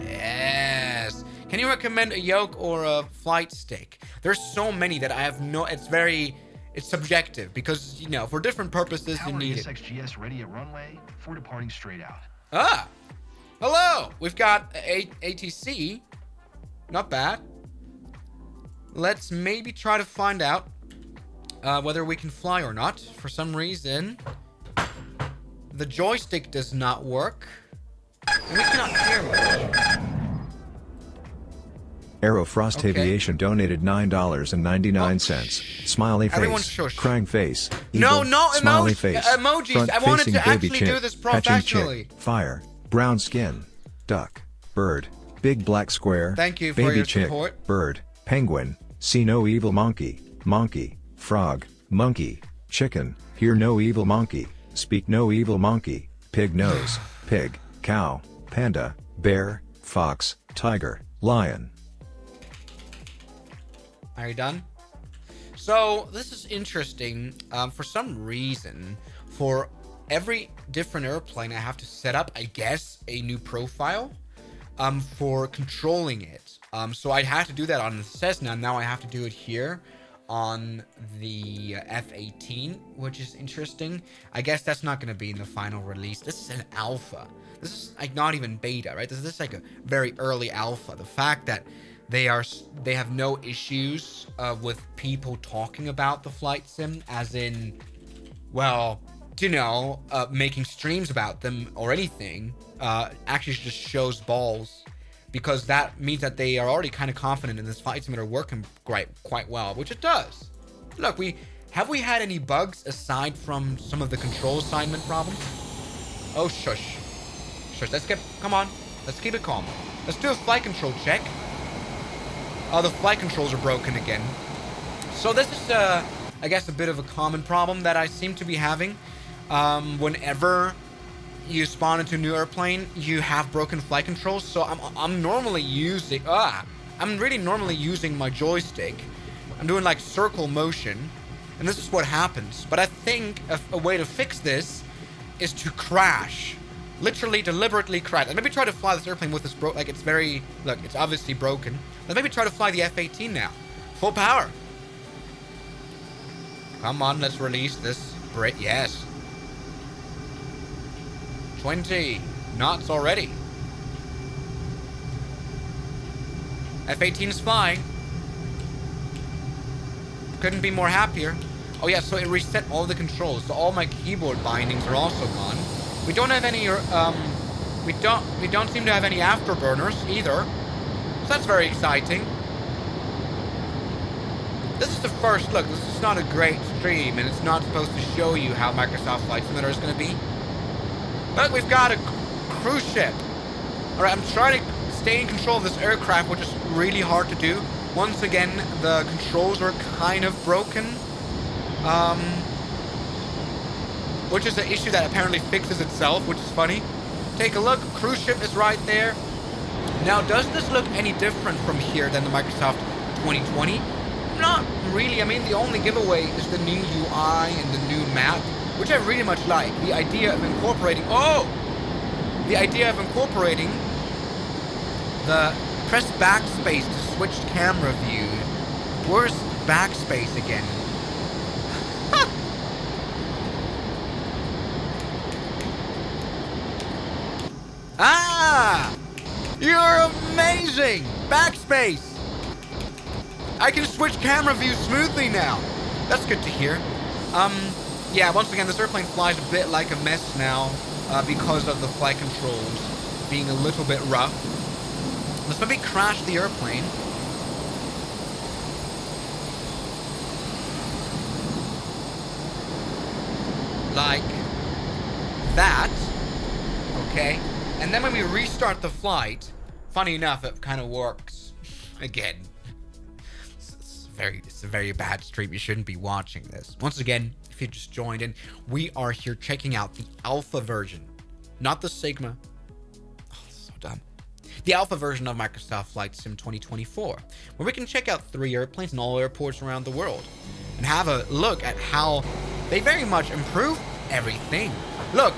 Yes. Can you recommend a yoke or a flight stick? There's so many that I have no... It's subjective because, you know, for different purposes you need it. SXGS ready at runway for departing straight out. Hello. We've got ATC. Not bad. Let's maybe try to find out whether we can fly or not. For some reason, the joystick does not work. And we cannot hear much. Aerofrost Okay. Aviation donated $9.99. Smiley face. Everyone shush. Crying face. No, evil, no smiley emoji- face. emojis. I wanted Front-facing to baby actually chick, do this hatching chick, professionally. Fire. Brown skin. Duck. Bird. Big black square. Thank you for baby your chick, support. Bird. Penguin. See no evil monkey. Monkey. Frog. Monkey. Chicken. Hear no evil monkey. Speak no evil monkey. Pig nose. Pig. Cow. Panda. Bear. Fox. Tiger. Lion. Are you done? So this is interesting. For some reason, for every different airplane, I have to set up, I guess, a new profile for controlling it. So I had to do that on the Cessna. Now I have to do it here on the F-18, which is interesting. I guess that's not going to be in the final release. This is an alpha. This is like not even beta, right? This is like a very early alpha. The fact that they have no issues with people talking about the flight sim, as in, well, you know, making streams about them or anything, actually just shows balls, because that means that they are already kind of confident in this flight simulator working quite well, which it does. Look, have we had any bugs aside from some of the control assignment problems? Oh, shush. Shush, come on. Let's keep it calm. Let's do a flight control check. Oh, the flight controls are broken again. So this is, I guess, a bit of a common problem that I seem to be having. Whenever you spawn into a new airplane, you have broken flight controls. So I'm normally using, I'm really normally using my joystick. I'm doing like circle motion, and this is what happens. But I think a way to fix this is to crash. Literally, deliberately crash. Let's maybe try to fly this airplane with this like it's very, look, it's obviously broken. Let's maybe try to fly the F-18 now. Full power. Come on, let's release this brake. Yes. 20 knots already. F-18 is flying. Couldn't be more happier. Oh yeah, so it reset all the controls. So all my keyboard bindings are also gone. We don't have any, we don't seem to have any afterburners either. So that's very exciting. This is the first look. This is not a great stream, and it's not supposed to show you how Microsoft Flight Simulator is going to be. But we've got a cruise ship. Alright, I'm trying to stay in control of this aircraft, which is really hard to do. Once again, the controls are kind of broken. Which is an issue that apparently fixes itself, which is funny. Take a look. Cruise ship is right there. Now, does this look any different from here than the Microsoft 2020? Not really. I mean, the only giveaway is the new UI and the new map, which I really much like. The idea of incorporating... Oh! The idea of incorporating the press backspace to switch camera view. Where's backspace again? Ah! You're amazing! Backspace! I can switch camera views smoothly now. That's good to hear. Yeah, once again, this airplane flies a bit like a mess now because of the flight controls being a little bit rough. Let's maybe crash the airplane. Like that. Okay. And then when we restart the flight, funny enough, it kind of works again. It's a very bad stream. You shouldn't be watching this. Once again, if you just joined in, we are here checking out the alpha version, not the Sigma. Oh, this is so dumb. The alpha version of Microsoft Flight Sim 2024, where we can check out 3 airplanes in all airports around the world and have a look at how they very much improve everything. Look,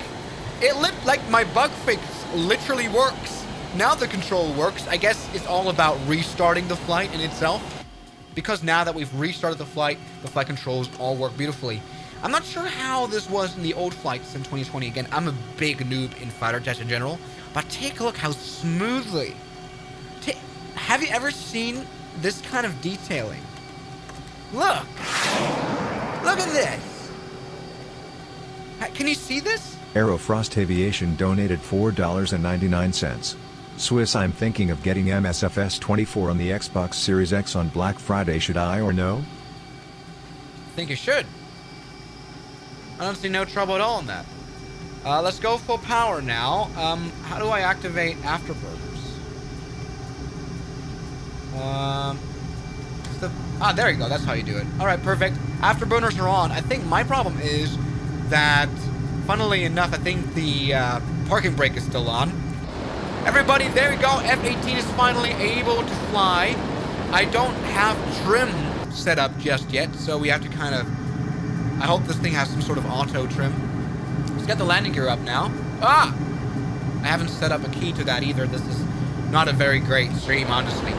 it looked like my bug fix literally works. Now the control works. I guess it's all about restarting the flight in itself. Because now that we've restarted the flight controls all work beautifully. I'm not sure how this was in the old Flight Sim 2020. Again, I'm a big noob in fighter jets in general. But take a look how smoothly. Have you ever seen this kind of detailing? Look. Look at this. Can you see this? Aerofrost Aviation donated $4.99. Swiss, I'm thinking of getting MSFS2024 on the Xbox Series X on Black Friday. Should I or no? I think you should. I don't see no trouble at all in that. Let's go full power now. How do I activate afterburners? There you go. That's how you do it. All right, perfect. Afterburners are on. I think my problem is that, funnily enough, I think the parking brake is still on. Everybody, there we go. F-18 is finally able to fly. I don't have trim set up just yet, so we have to kind of... I hope this thing has some sort of auto trim. Let's get the landing gear up now. I haven't set up a key to that either. This is not a very great stream, honestly.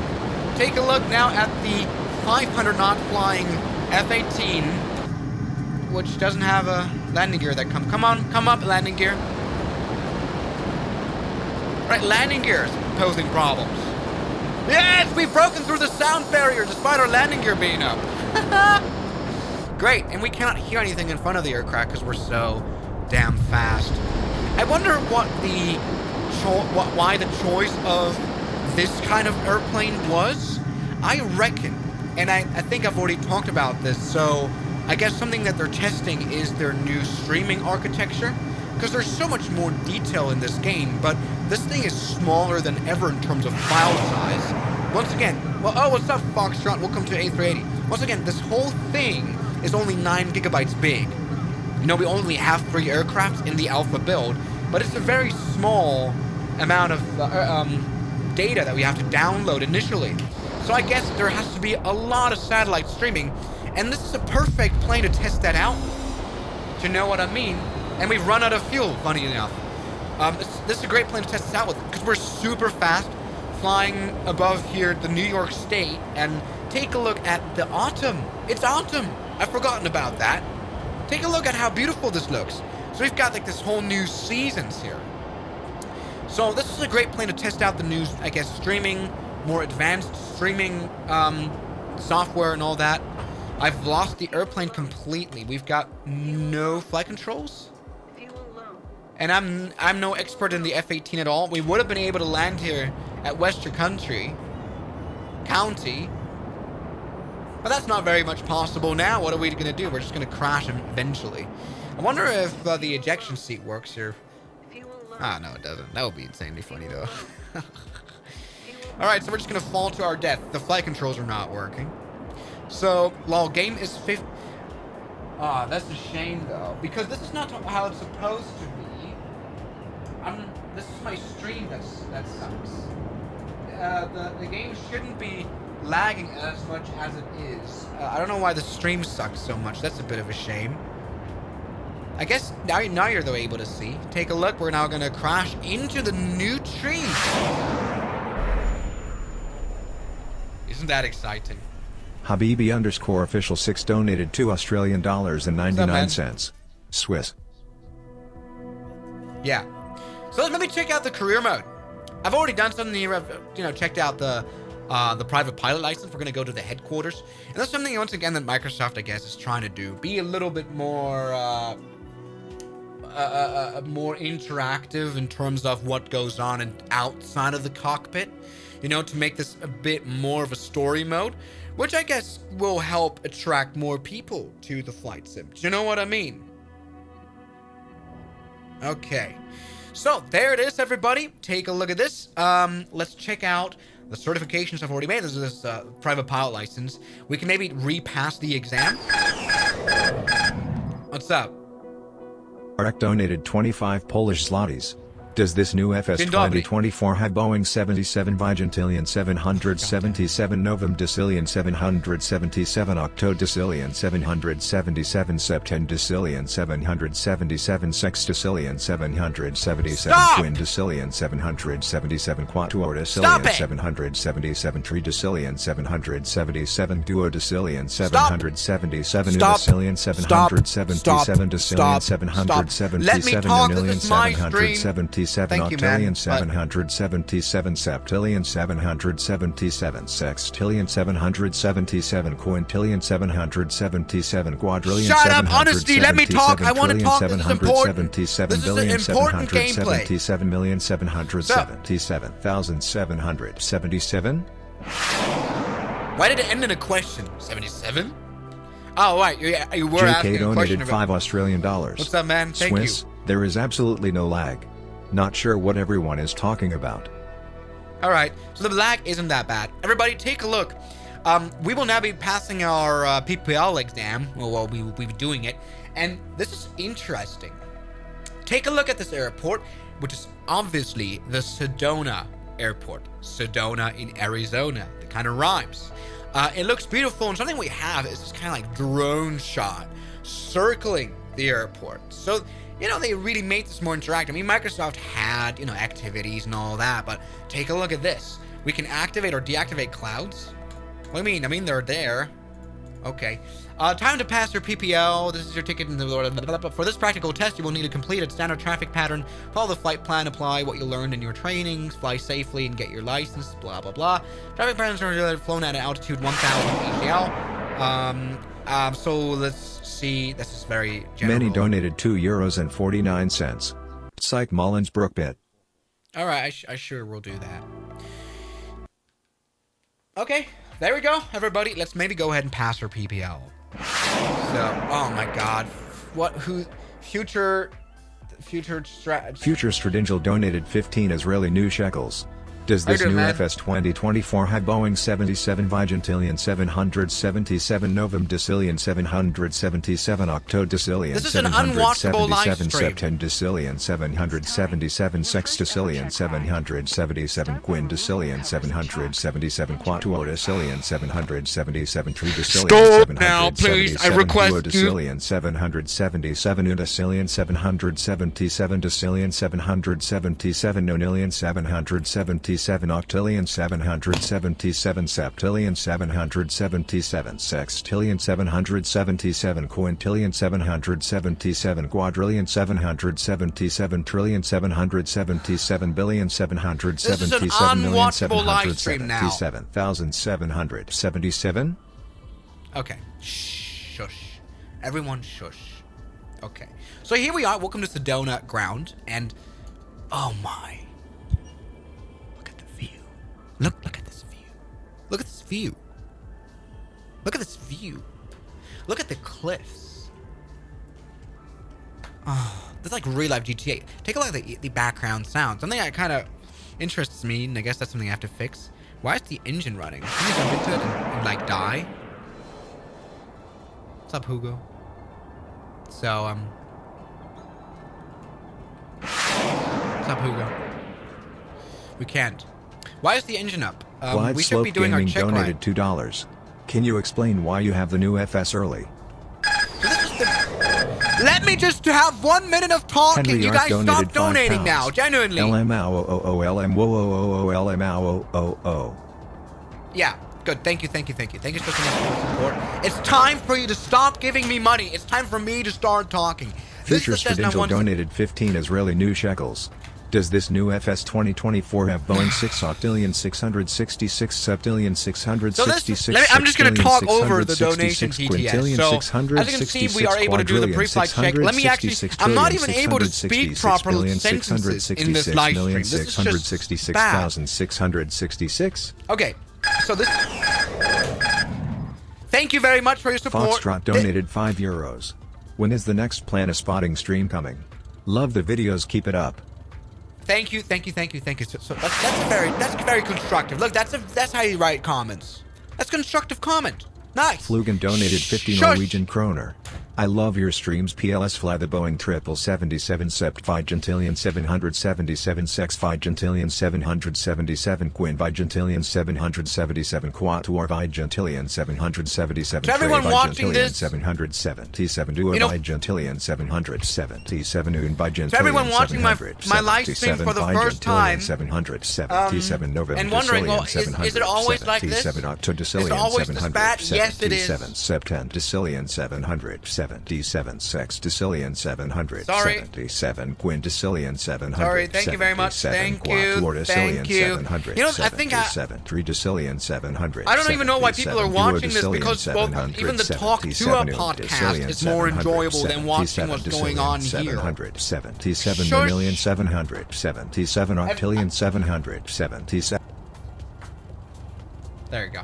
Take a look now at the 500 knot flying F-18, which doesn't have a landing gear that come up, landing gear. Right, landing gears posing problems. Yes, we've broken through the sound barrier despite our landing gear being up. Great, and we cannot hear anything in front of the aircraft because we're so damn fast. I wonder what why the choice of this kind of airplane was. I reckon, and I think I've already talked about this, so I guess something that they're testing is their new streaming architecture, because there's so much more detail in this game, but this thing is smaller than ever in terms of file size. Once again, what's up, Foxtrot? Welcome to A380. Once again, this whole thing is only 9 gigabytes big. You know, we only have 3 aircrafts in the alpha build, but it's a very small amount of data that we have to download initially. So I guess there has to be a lot of satellite streaming, and this is a perfect plane to test that out, to know what I mean. And we've run out of fuel, funny enough. This is a great plane to test this out with, because we're super fast, flying above here, the New York State, and take a look at the autumn. It's autumn. I've forgotten about that. Take a look at how beautiful this looks. So we've got like this whole new seasons here. So this is a great plane to test out the new, I guess, streaming, more advanced streaming software and all that. I've lost the airplane completely. We've got no flight controls. And I'm no expert in the F-18 at all. We would have been able to land here at Western County. But that's not very much possible now. What are we going to do? We're just going to crash eventually. I wonder if the ejection seat works here. No, it doesn't. That would be insanely funny, though. Alright, so we're just going to fall to our death. The flight controls are not working. So, lol, game is 50... that's a shame, though. Because this is not how it's supposed to be. This is my stream that sucks. The game shouldn't be lagging as much as it is. I don't know why the stream sucks so much. That's a bit of a shame. I guess now you're though able to see. Take a look. We're now going to crash into the new tree. Isn't that exciting? Habibi _ official 6 donated $2 Australian and 99 cents. Swiss. Yeah. So let me check out the career mode. I've already done something here. Checked out the private pilot license. We're going to go to the headquarters. And that's something, once again, that Microsoft, I guess, is trying to do. Be a little bit more more interactive in terms of what goes on outside of the cockpit. To make this a bit more of a story mode, which I guess will help attract more people to the flight sim. Do you know what I mean? Okay. So, there it is, everybody. Take a look at this. Let's check out the certifications I've already made. This is this private pilot license. We can maybe repass the exam. What's up? Arek donated 25 Polish zlotys. Does this new FS2024 have Boeing 77 Vigintillion 777 Novum Decillion 777 Octo Decillion 777 Septen Decillion 777 Sex Decillion 777 Twin Decillion 777 Quatuor Decillion 777 Tri Decillion 777 Duo Decillion 777 Udecillion 777 Decillion 777 Nonillion 777 77 Thank you, man, octillion but- 777 septillion 777 sextillion 777 quintillion 777 quadrillion. Shut up! Honestly, let me talk. I want to talk. This is important. 777 This is billion an important gameplay. 777,777,777. Why did it end in a question? 77? Oh, right. You were JK asking a question donated about... 5 Australian dollars. What's up, man? Thank Swiss, you. there is absolutely no lag. Not sure what everyone is talking about. All right. So the lag isn't that bad. Everybody, take a look. We will now be passing our PPL exam. Well, we will be doing it. And this is interesting. Take a look at this airport, which is obviously the Sedona Airport. Sedona in Arizona. That kind of rhymes. It looks beautiful, and something we have is this kind of like drone shot circling the airport. So, you know, they really made this more interactive. I mean, Microsoft had, you know, activities and all that, but take a look at this. We can activate or deactivate clouds. What do you mean? I mean, they're there. Okay. Time to pass your PPL. This is your ticket. For this practical test, you will need to complete a standard traffic pattern, follow the flight plan, apply what you learned in your trainings, fly safely, and get your license, blah, blah, blah. Traffic patterns are flown at an altitude 1,000 ATL. So let's see. This is very general. Many donated €2.49. Psych Mullins Brookbit. All right, I sure will do that. Okay, there we go, everybody. Let's maybe go ahead and pass our PPL. So, oh my God, Future Stradingel donated 15 Israeli new shekels. Does this new FS2024 have Boeing 77 Vigintillion 777 Novum Decillion 777 Octo Decillion 777 Septen Decillion 777 Sex Decillion 777 Quin Decillion 777 Quatuo Decillion 777 True Decillion 777 Decillion 777 Udecillion 777 Decillion 777 Nonillion 777 octillion 777 septillion 777 sextillion 777 quintillion 777 quadrillion 777 trillion 777 billion 777 million 777,777. Okay, shush. Everyone shush. Okay, so here we are. Welcome to Sedona ground, and oh my. Look at this view. Look at this view. Look at this view. Look at the cliffs. Oh, that's like real life GTA. Take a look at the background sound. Something that kind of interests me, and I guess that's something I have to fix. Why is the engine running? Can you jump into it and like die? What's up, Hugo? So, what's up, Hugo? We can't. Why is the engine up? We should be doing our check donated $2. Can you explain why you have the new FS early? Let me just have 1 minute of talking. Henry You guys donated stop donating £5. now, genuinely. Yeah, good. Thank you so much for your support. It's time for you to stop giving me money. It's time for me to start talking. Future Stradingel donated 15 Israeli new shekels. Does this new FS2024 have Boeing 6 octillion 666 septillion 666 I'm just going to talk over the donation TTS. So, as you can see, we are able to do the pre-flight check. Let me actually, I'm not even able to speak proper sentences in this live stream. This is just bad. 666. Okay, so this... Thank you very much for your support. Foxtrot donated €5. When is the next Planet Spotting stream coming? Love the videos, keep it up. Thank you. So that's very constructive. Look, that's how you write comments. That's constructive comment. Nice. Flugen donated 50 Norwegian kroner. I love your streams. PLS fly the Boeing 777 Sept Vigintillion 777 Sex Vigintillion 777 Quin Vigintillion 777 Quatuor Vigintillion 777 To everyone watching this, 777 Duo Vigintillion 777 Un Vigintillion. To everyone watching my live stream for the first time, 777 November and wondering, well, is it always like this? Is it always this bad? Yes, it is. Septen Decillion 777 77 sextillion 777 quintillion 700. Sorry, thank you very much. Thank you. Thank you. You know, I think trillion 700. I don't even know why people are watching this, because, well, even the talk to a podcast is more enjoyable than watching what's going on here. 777 million 777 octillion 777. There you go.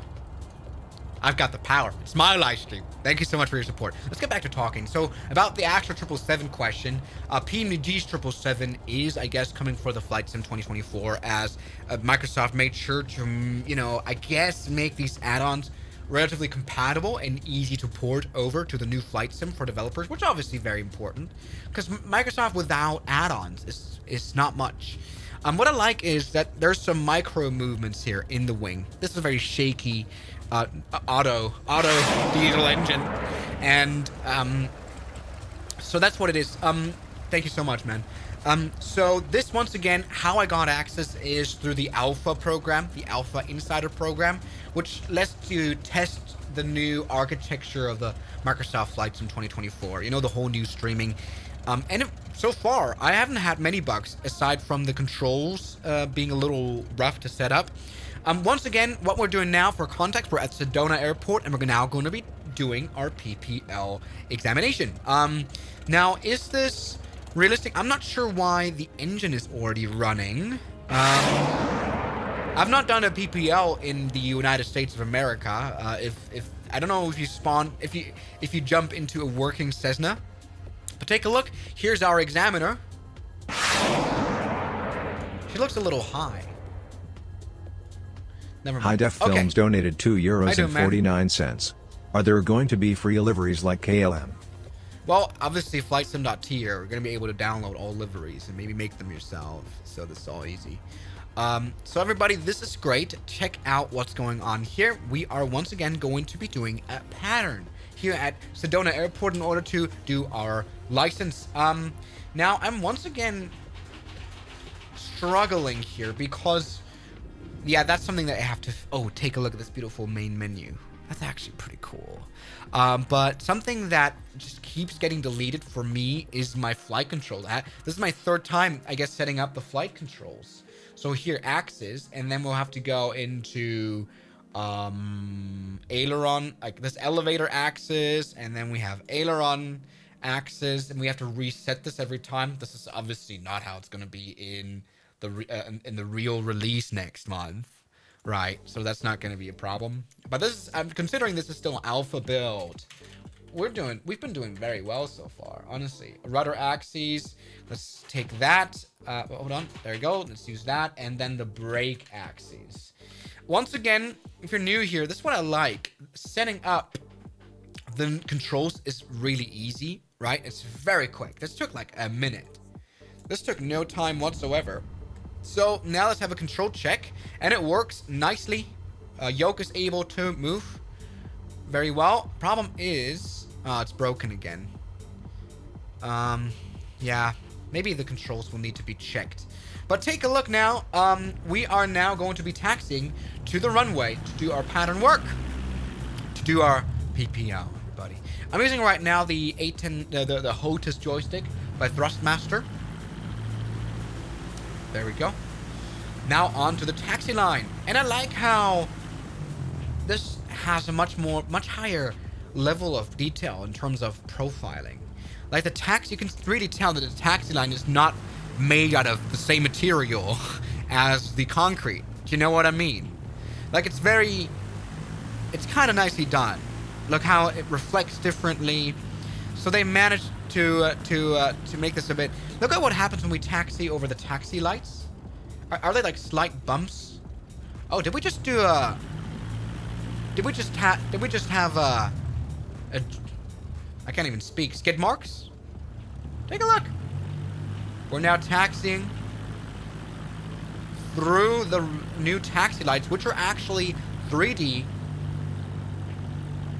I've got the power. It's my live stream. Thank you so much for your support. Let's get back to talking. So, about the actual 777 question, PMG's 777 is, I guess, coming for the Flight Sim 2024, as Microsoft made sure to, you know, I guess, make these add-ons relatively compatible and easy to port over to the new Flight Sim for developers, which is obviously very important, because Microsoft without add-ons is not much. What I like is that there's some micro movements here in the wing. This is a very shaky auto diesel engine, and so that's what it is. Thank you so much, man. So this, once again, how I got access is through the Alpha program, the Alpha Insider program, which lets you test the new architecture of the Microsoft Flight Sim 2024. You know, the whole new streaming. So far, I haven't had many bugs, aside from the controls being a little rough to set up. Once again, what we're doing now, for context, we're at Sedona Airport, and we're now going to be doing our PPL examination. Now, is this realistic? I'm not sure why the engine is already running. I've not done a PPL in the United States of America. If I don't know if you spawn, if you jump into a working Cessna. But take a look. Here's our examiner. She looks a little high. Never mind. High Def Films donated €2.49. Are there going to be free liveries like KLM? Well, obviously, FlightSim.t, you're going to be able to download all liveries and maybe make them yourself. So this is all easy. So everybody, this is great. Check out what's going on here. We are once again going to be doing a pattern here at Sedona Airport in order to do our license. Now, I'm once again struggling here because, yeah, that's something that I have to... Oh, take a look at this beautiful main menu. That's actually pretty cool. But something that just keeps getting deleted for me is my flight control. This is my third time, I guess, setting up the flight controls. So here, axis, and then we'll have to go into aileron, like this elevator axis, and then we have aileron axis, and we have to reset this every time. This is obviously not how it's going to be in the real release next month. Right, so that's not going to be a problem. But this is, I'm considering this is still an alpha build. We've been doing very well so far, honestly. Rudder axes, let's take that. Hold on, there we go. Let's use that, and then the brake axes. Once again, if you're new here, this is what I like. Setting up the controls is really easy, right? It's very quick. This took like a minute. This took no time whatsoever. So now let's have a control check, and it works nicely. Yoke is able to move very well. Problem is, it's broken again. Yeah, maybe the controls will need to be checked. But take a look now. We are now going to be taxiing to the runway to do our pattern work, to do our PPL, everybody. I'm using right now the 810, the HOTAS joystick by Thrustmaster. There we go. Now on to the taxi line. And I like how this has a much higher level of detail in terms of profiling. Like the taxi, you can really tell that the taxi line is not made out of the same material as the concrete. Do you know what I mean? Like it's kind of nicely done. Look how it reflects differently. So they managed to make this a bit. Look at what happens when we taxi over the taxi lights. Are they like slight bumps? Oh, did we just do a? Did we just have a? I can't even speak. Skid marks? Take a look. We're now taxiing through the new taxi lights, which are actually 3D.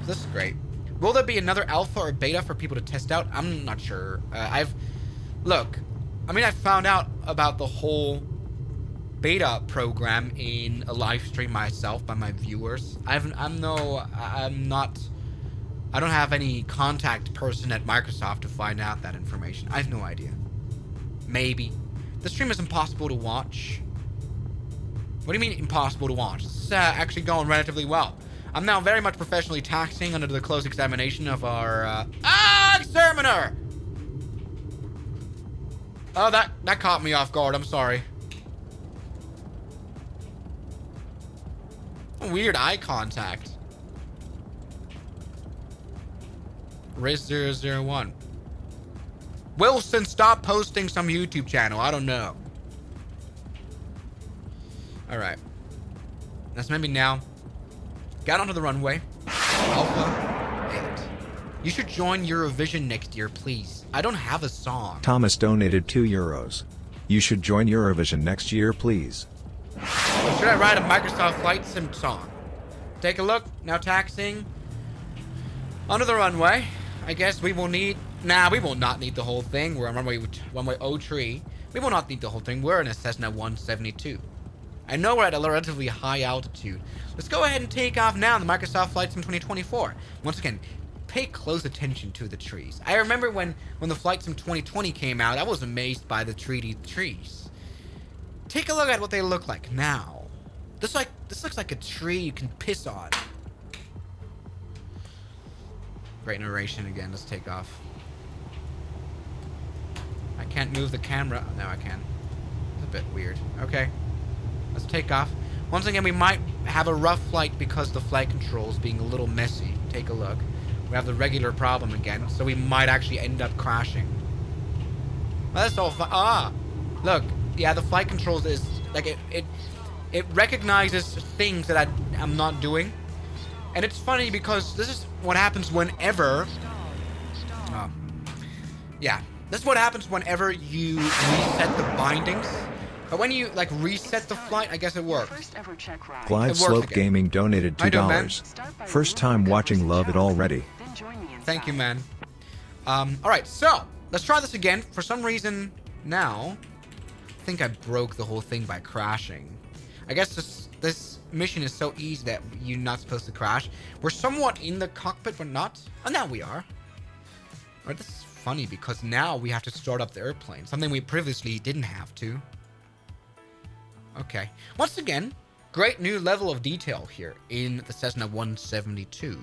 This is great. Will there be another alpha or beta for people to test out? I'm not sure. I found out about the whole beta program in a live stream myself by my viewers. I I don't have any contact person at Microsoft to find out that information. I have no idea. Maybe. The stream is impossible to watch. What do you mean impossible to watch? It's actually going relatively well. I'm now very much professionally taxing under the close examination of our exterminator! Oh, that caught me off guard. I'm sorry. Weird eye contact. Riz001. Wilson, stop posting some YouTube channel. I don't know. Alright. That's maybe now. Got onto the runway. Alpha 8. You should join Eurovision next year, please. I don't have a song. Thomas donated €2. You should join Eurovision next year, please. Or should I write a Microsoft Flight Sim song? Take a look. Now taxiing. Onto the runway. I guess we will need... Nah, we will not need the whole thing. We're on runway 03. We will not need the whole thing. We're in a Cessna 172. I know we're at a relatively high altitude. Let's go ahead and take off now in the Microsoft Flight Sim 2024. Once again, pay close attention to the trees. I remember when the Flight Sim 2020 came out, I was amazed by the 3D trees. Take a look at what they look like now. This looks like a tree you can piss on. Great narration again. Let's take off. I can't move the camera. No, I can. It's a bit weird. Okay. Let's take off. Once again, we might have a rough flight because the flight controls being a little messy. Take a look. We have the regular problem again, so we might actually end up crashing. Well, that's all fine. Ah! Look. Yeah, the flight controls is... Like, it recognizes things that I'm not doing. And it's funny because this is what happens whenever... yeah. This is what happens whenever you reset the bindings. But when you, like, reset the flight, I guess it works. Glide Slope Gaming donated $2. First time watching, love it already. Thank you, man. Alright, so, let's try this again. For some reason, now, I think I broke the whole thing by crashing. I guess this mission is so easy that you're not supposed to crash. We're somewhat in the cockpit, but not. Oh, now we are. Alright, this is funny because now we have to start up the airplane. Something we previously didn't have to. Okay. Once again, great new level of detail here in the Cessna 172.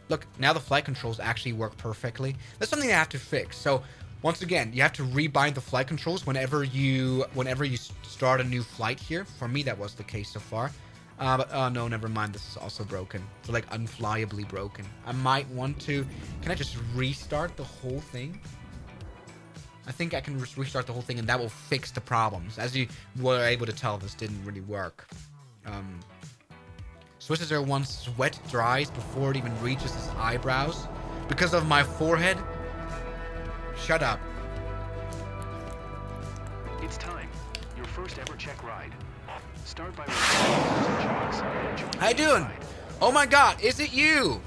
Look, now the flight controls actually work perfectly. That's something I have to fix. So, once again, you have to rebind the flight controls whenever you start a new flight here. For me, that was the case so far. But, oh no, never mind. This is also broken. It's like unflyably broken. I might want to... Can I just restart the whole thing? I think I can restart the whole thing and that will fix the problems. As you were able to tell, this didn't really work. Swiss001 sweat dries before it even reaches his eyebrows. Because of my forehead. Shut up. It's time. Your first ever check ride. Start by... How you doing? Oh my god, is it you?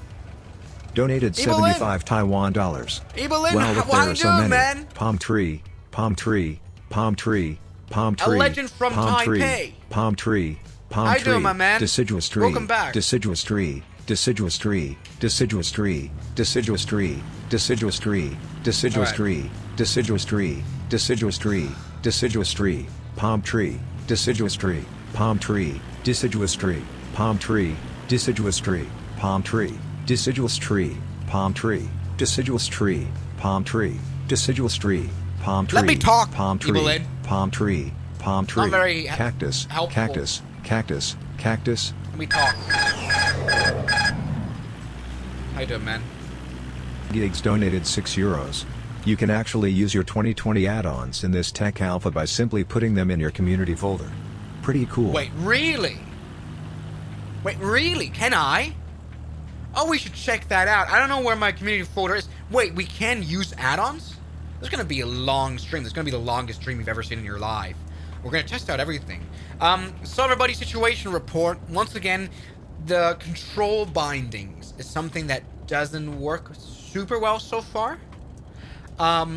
Donated Evelyn? 75 Taiwan dollars. Evelyn, Well, if how there you are so doing, many. man? Palm tree, palm tree, palm tree, palm tree. A legend from palm tree, Taipei. palm tree, palm How tree. you doing, my man? Deciduous tree. Welcome back. Deciduous tree. Deciduous tree. Deciduous tree. Deciduous tree. Deciduous tree. Deciduous Alright. tree. Deciduous tree. Deciduous tree. Deciduous tree. Palm tree. Deciduous tree. Palm tree. Deciduous tree. Palm tree. Deciduous tree. Palm tree. Deciduous tree. Palm tree. Deciduous tree. Palm tree. Deciduous tree. Palm tree. Let me talk, Palm tree. Evelyn. Palm tree. Palm tree. Not very Cactus. helpful. Cactus. Cactus. Cactus. Let me talk. How you doing, man? Gigs donated €6. You can actually use your 2020 add-ons in this tech alpha by simply putting them in your community folder. Pretty cool. Wait, really? Wait, really? Can I? Oh, we should check that out. I don't know where my community folder is. Wait, we can use add-ons? There's going to be a long stream. There's going to be the longest stream you've ever seen in your life. We're going to test out everything. So everybody, situation report. Once again, the control bindings is something that doesn't work super well so far. But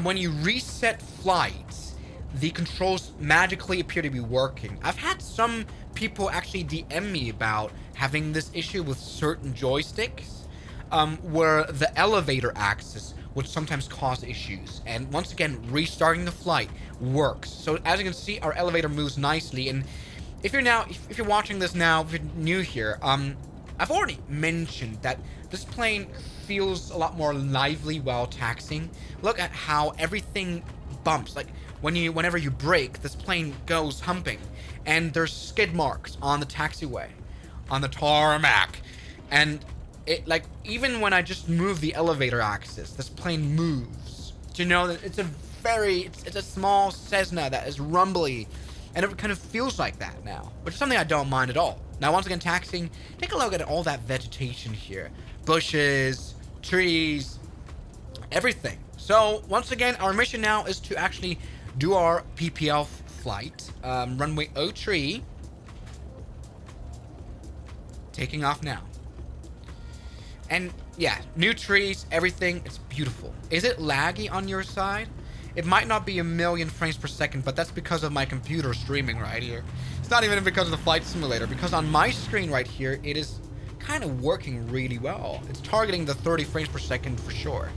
when you reset flights, the controls magically appear to be working. I've had some people actually DM me about having this issue with certain joysticks, where the elevator axis would sometimes cause issues. And once again, restarting the flight works. So as you can see, our elevator moves nicely. And if you're watching this now, if you're new here, I've already mentioned that this plane feels a lot more lively while taxiing. Look at how everything bumps. Like whenever you brake, this plane goes humping, and there's skid marks on the taxiway, on the tarmac, and it, like, even when I just move the elevator axis, this plane moves. Do you know that it's a small Cessna that is rumbly, and it kind of feels like that now, which is something I don't mind at all. Now, once again, taxiing, take a look at all that vegetation here. Bushes, trees, everything. So, once again, our mission now is to actually do our PPL flight. Runway 03. Taking off now. And, yeah, new trees, everything, it's beautiful. Is it laggy on your side? It might not be 1,000,000 frames per second, but that's because of my computer streaming right here. It's not even because of the flight simulator, because on my screen right here, it is kind of working really well. It's targeting the 30 frames per second for sure.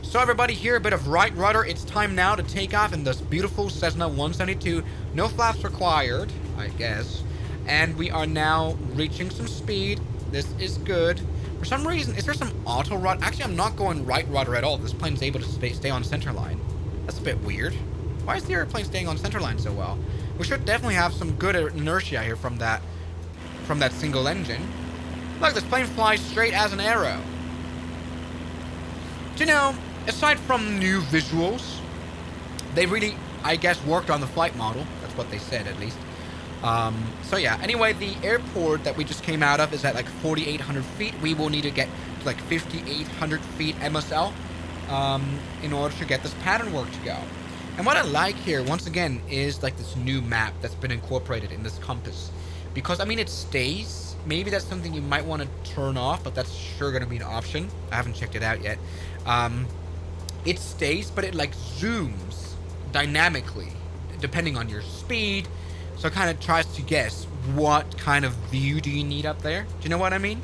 So everybody here, a bit of right rudder. It's time now to take off in this beautiful Cessna 172. No flaps required, I guess. And we are now reaching some speed. This is good. For some reason, is there some auto rudder? Actually, I'm not going right rudder at all. This plane's able to stay on center line. That's a bit weird. Why is the airplane staying on center line so well? We should definitely have some good inertia here from that single engine. Look, this plane flies straight as an arrow. Do you know, aside from new visuals, they really, I guess, worked on the flight model. That's what they said, at least. So yeah, anyway, the airport that we just came out of is at like 4,800 feet. We will need to get to like 5,800 feet MSL in order to get this pattern work to go. And what I like here, once again, is like this new map that's been incorporated in this compass. Because, I mean, it stays. Maybe that's something you might want to turn off, but that's sure going to be an option. I haven't checked it out yet. It stays, but it like zooms dynamically, depending on your speed. So it kind of tries to guess what kind of view do you need up there. Do you know what I mean?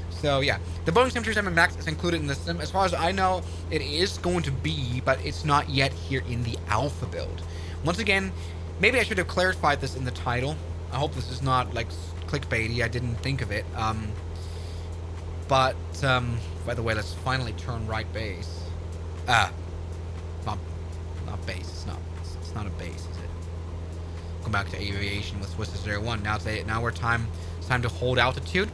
So yeah, the Boeing 737 MAX is included in the sim. As far as I know, it is going to be, but it's not yet here in the alpha build. Once again, maybe I should have clarified this in the title. I hope this is not like clickbaity. I didn't think of it. But by the way, let's finally turn right base. Not base. It's not a base, is it? Go back to aviation with Swiss001. Now it's time to hold altitude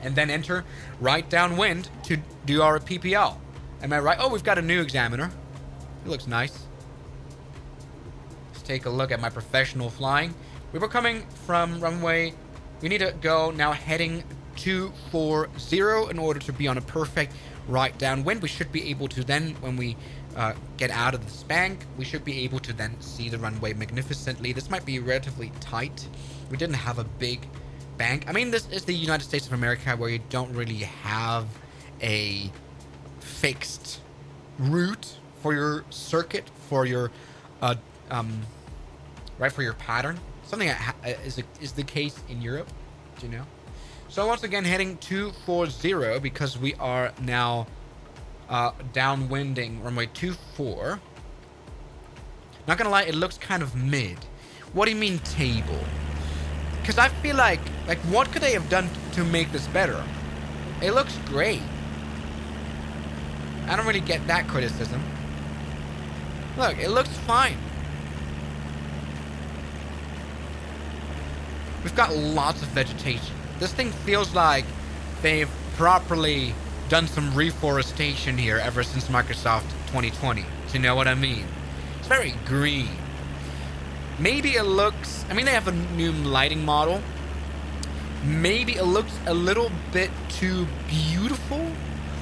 and then enter right downwind to do our PPL. Am I right? Oh, we've got a new examiner. It looks nice. Let's take a look at my professional flying. We were coming from runway. We need to go now heading 240 in order to be on a perfect right downwind. We should be able to then, when we get out of the spank, we should be able to then see the runway magnificently. This might be relatively tight. We didn't have a big bank. I mean, this is the United States of America, where you don't really have a fixed route for your circuit, for your for your pattern. Something that is the case in Europe. Do you know? So once again, heading 240 because we are now downwinding runway 24. Not gonna lie, it looks kind of mid. What do you mean table? Because I feel like what could they have done to make this better? It looks great. I don't really get that criticism. Look, it looks fine. We've got lots of vegetation. This thing feels like they've properly done some reforestation here ever since Microsoft 2020. Do you know what I mean? It's very green. Maybe it looks... I mean, they have a new lighting model. Maybe it looks a little bit too beautiful.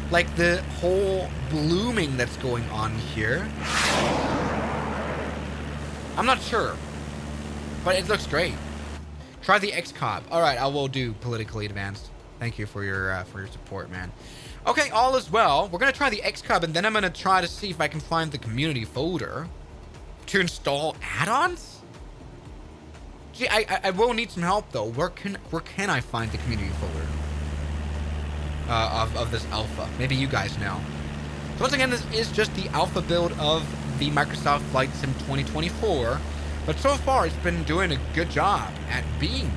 Like the whole blooming that's going on here. I'm not sure. But it looks great. Try the X-Cub. Alright, I will do politically advanced. Thank you for your support, man. Okay, all is well. We're going to try the X-Cub, and then I'm going to try to see if I can find the community folder to install add-ons? Actually, I will need some help though. Where can I find the community folder of this alpha? Maybe you guys know. So once again, this is just the alpha build of the Microsoft Flight Sim 2024, but so far it's been doing a good job at being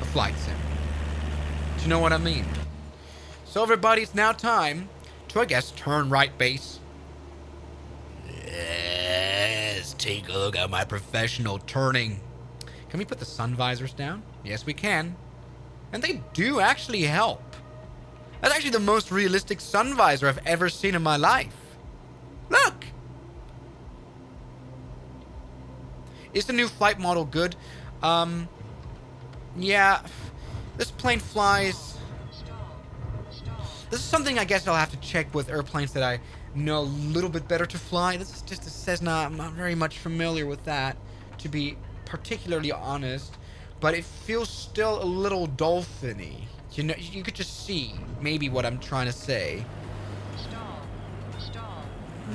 a flight sim. Do you know what I mean? So everybody, it's now time to, I guess, turn right base. Yes, take a look at my professional turning. Can we put the sun visors down? Yes, we can. And they do actually help. That's actually the most realistic sun visor I've ever seen in my life. Look! Is the new flight model good? Yeah. This plane flies. This is something I guess I'll have to check with airplanes that I know a little bit better to fly. This is just a Cessna. I'm not very much familiar with that, to be particularly honest. But it feels still a little dolphin-y. You know, you could just see maybe what I'm trying to say.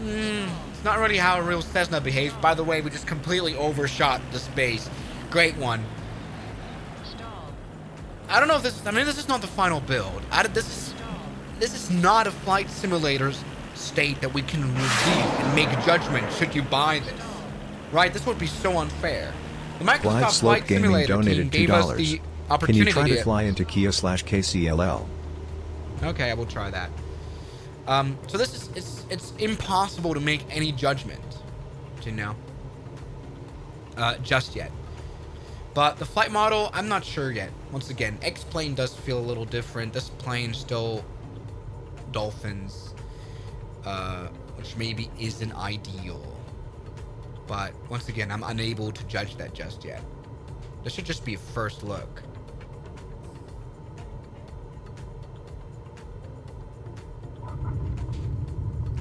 It's not really how a real Cessna behaves. By the way, we just completely overshot the space. Great one. I don't know if this is, I mean, this is not the final build. This is not a flight simulator's state that we can review and make a judgment should you buy this. Right? This would be so unfair. The Microsoft Flight Simulator team gave us the opportunity. Can you try to fly into Kia/KCLL? Okay, I will try that. So this is, it's impossible to make any judgment, you know, just yet. But the flight model, I'm not sure yet. Once again, X-plane does feel a little different. This plane still dolphins, which maybe isn't ideal. But once again, I'm unable to judge that just yet. This should just be a first look.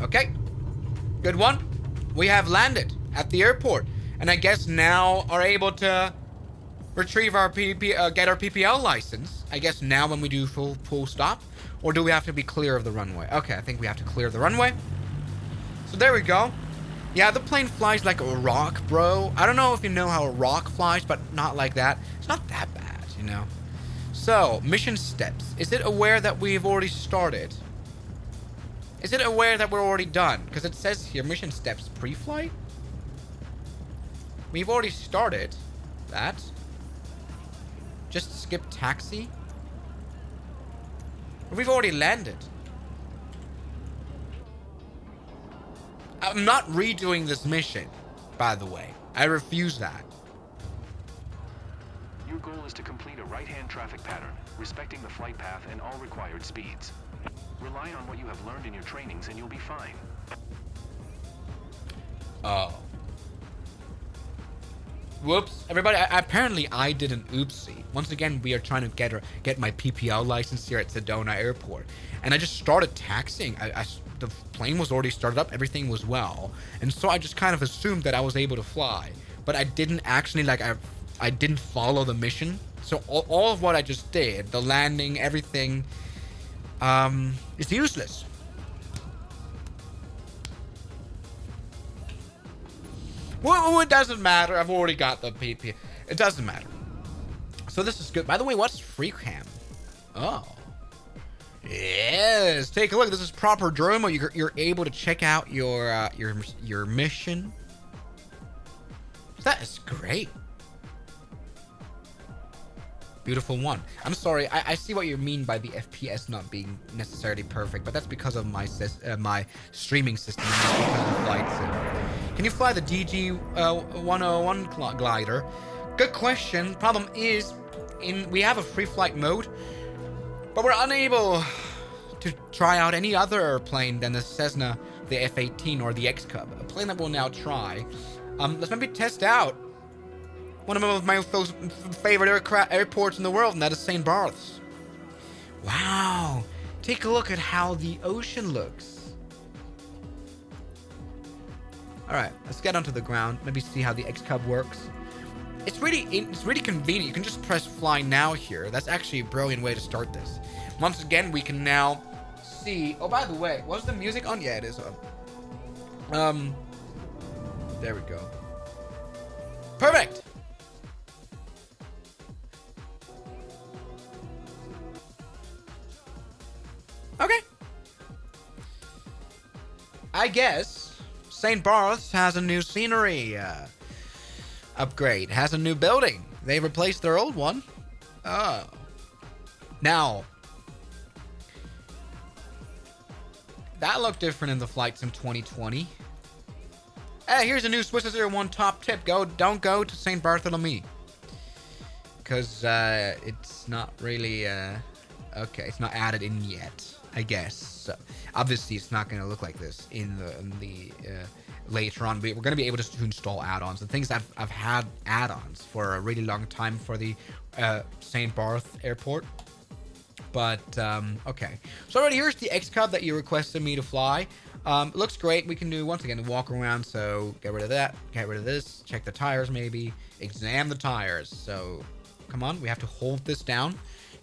Okay, good one. We have landed at the airport, and I guess now are able to retrieve our get our PPL license. I guess now when we do full stop, or do we have to be clear of the runway? Okay, I think we have to clear the runway. So there we go. Yeah, the plane flies like a rock, bro. I don't know if you know how a rock flies, but not like that. It's not that bad, you know. So, mission steps. Is it aware that we've already started? Is it aware that we're already done? Because it says here, mission steps pre-flight. We've already started that. Just skip taxi. We've already landed. I'm not redoing this mission, by the way. I refuse that. Your goal is to complete a right-hand traffic pattern, respecting the flight path and all required speeds. Rely on what you have learned in your trainings and you'll be fine. Oh. Whoops. Everybody, apparently I did an oopsie. Once again, we are trying to get my PPL license here at Sedona Airport. And I just started taxiing. The plane was already started up. Everything was well. And so I just kind of assumed that I was able to fly. But I didn't actually, like, I didn't follow the mission. So all of what I just did, the landing, everything, is useless. Well, it doesn't matter. I've already got the PP. It doesn't matter. So this is good. By the way, what's free cam? Oh. Yes. Take a look. This is proper drone mode. You're able to check out your mission. That is great. Beautiful one. I'm sorry. I see what you mean by the FPS not being necessarily perfect, but that's because of my streaming system. Not because of the flight sim. Can you fly the DG101 glider? Good question. Problem is, we have a free flight mode, but we're unable to try out any other airplane than the Cessna, the F-18, or the X-Cub. A plane that we'll now try. Let's maybe test out one of my favorite airports in the world, and that is St. Barth's. Wow. Take a look at how the ocean looks. Alright, let's get onto the ground. Maybe see how the X-Cub works. It's really convenient. You can just press fly now here. That's actually a brilliant way to start this. Once again, we can now see... Oh, by the way, was the music on? Yeah, it is on. There we go. Perfect! I guess St. Barth's has a new scenery upgrade. Has a new building. They replaced their old one. Oh. Now, that looked different in the flight sim 2020. Hey, here's a new Swiss001 top tip. Don't go to St. Bartholomew. Because it's not really... okay, it's not added in yet, I guess. So, obviously, it's not going to look like this in the later on. But we're going to be able to install add-ons. The things that I've had add-ons for a really long time for the St. Barth Airport. But, okay. So already here's the X-Cub that you requested me to fly. It looks great. We can do, once again, the walk around. So get rid of that. Get rid of this. Check the tires, maybe. Examine the tires. So, come on. We have to hold this down.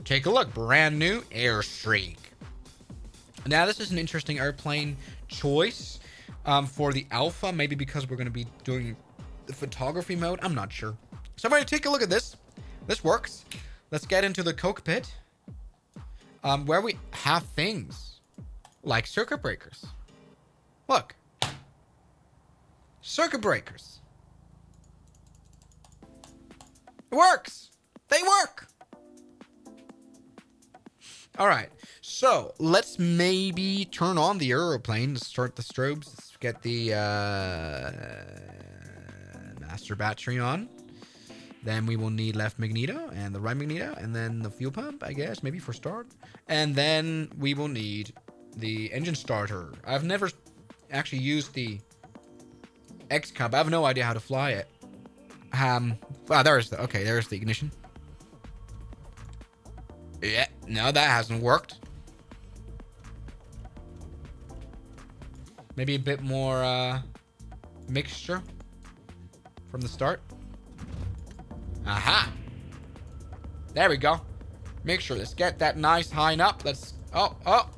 Take a look. Brand new Airstreak. Now, this is an interesting airplane choice for the Alpha. Maybe because we're going to be doing the photography mode. I'm not sure. So I'm going to take a look at this. This works. Let's get into the cockpit. Where we have things like circuit breakers. Look. Circuit breakers. It works. They work. All right. So let's maybe turn on the aeroplane. Let's start the strobes. Let's get the master battery on. Then we will need left magneto and the right magneto, and then the fuel pump, I guess, maybe for start. And then we will need the engine starter. I've never actually used the X-Cub. I have no idea how to fly it. Wow, there's the ignition. Yeah, no, that hasn't worked. Maybe a bit more mixture from the start. Aha! There we go. Make sure, let's get that nice high and up. Let's, oh.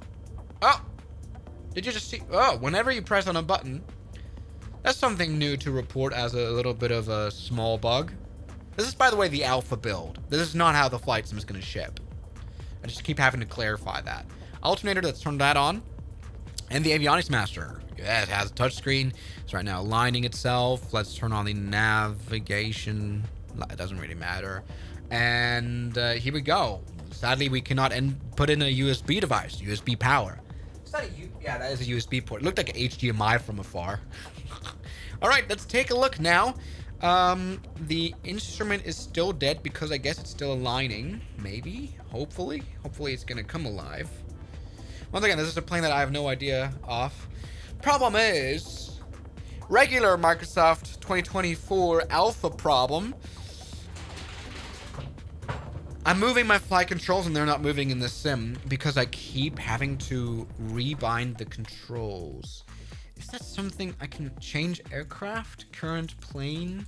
Did you just see, whenever you press on a button, that's something new to report as a little bit of a small bug. This is, by the way, the alpha build. This is not how the flight sim is going to ship. I just keep having to clarify that. Alternator, let's turn that on. And the avionics master. Yeah, it has a touchscreen. It's right now aligning itself. Let's turn on the navigation. It doesn't really matter. And here we go. Sadly, we cannot put in a USB device. USB power. Yeah, that is a USB port. It looked like an HDMI from afar. All right, let's take a look now. The instrument is still dead because I guess it's still aligning. Maybe. Hopefully it's going to come alive. Once again, this is a plane that I have no idea of. Problem is, regular Microsoft 2024 alpha problem. I'm moving my flight controls and they're not moving in the sim because I keep having to rebind the controls. Is that something I can change? Aircraft, current plane?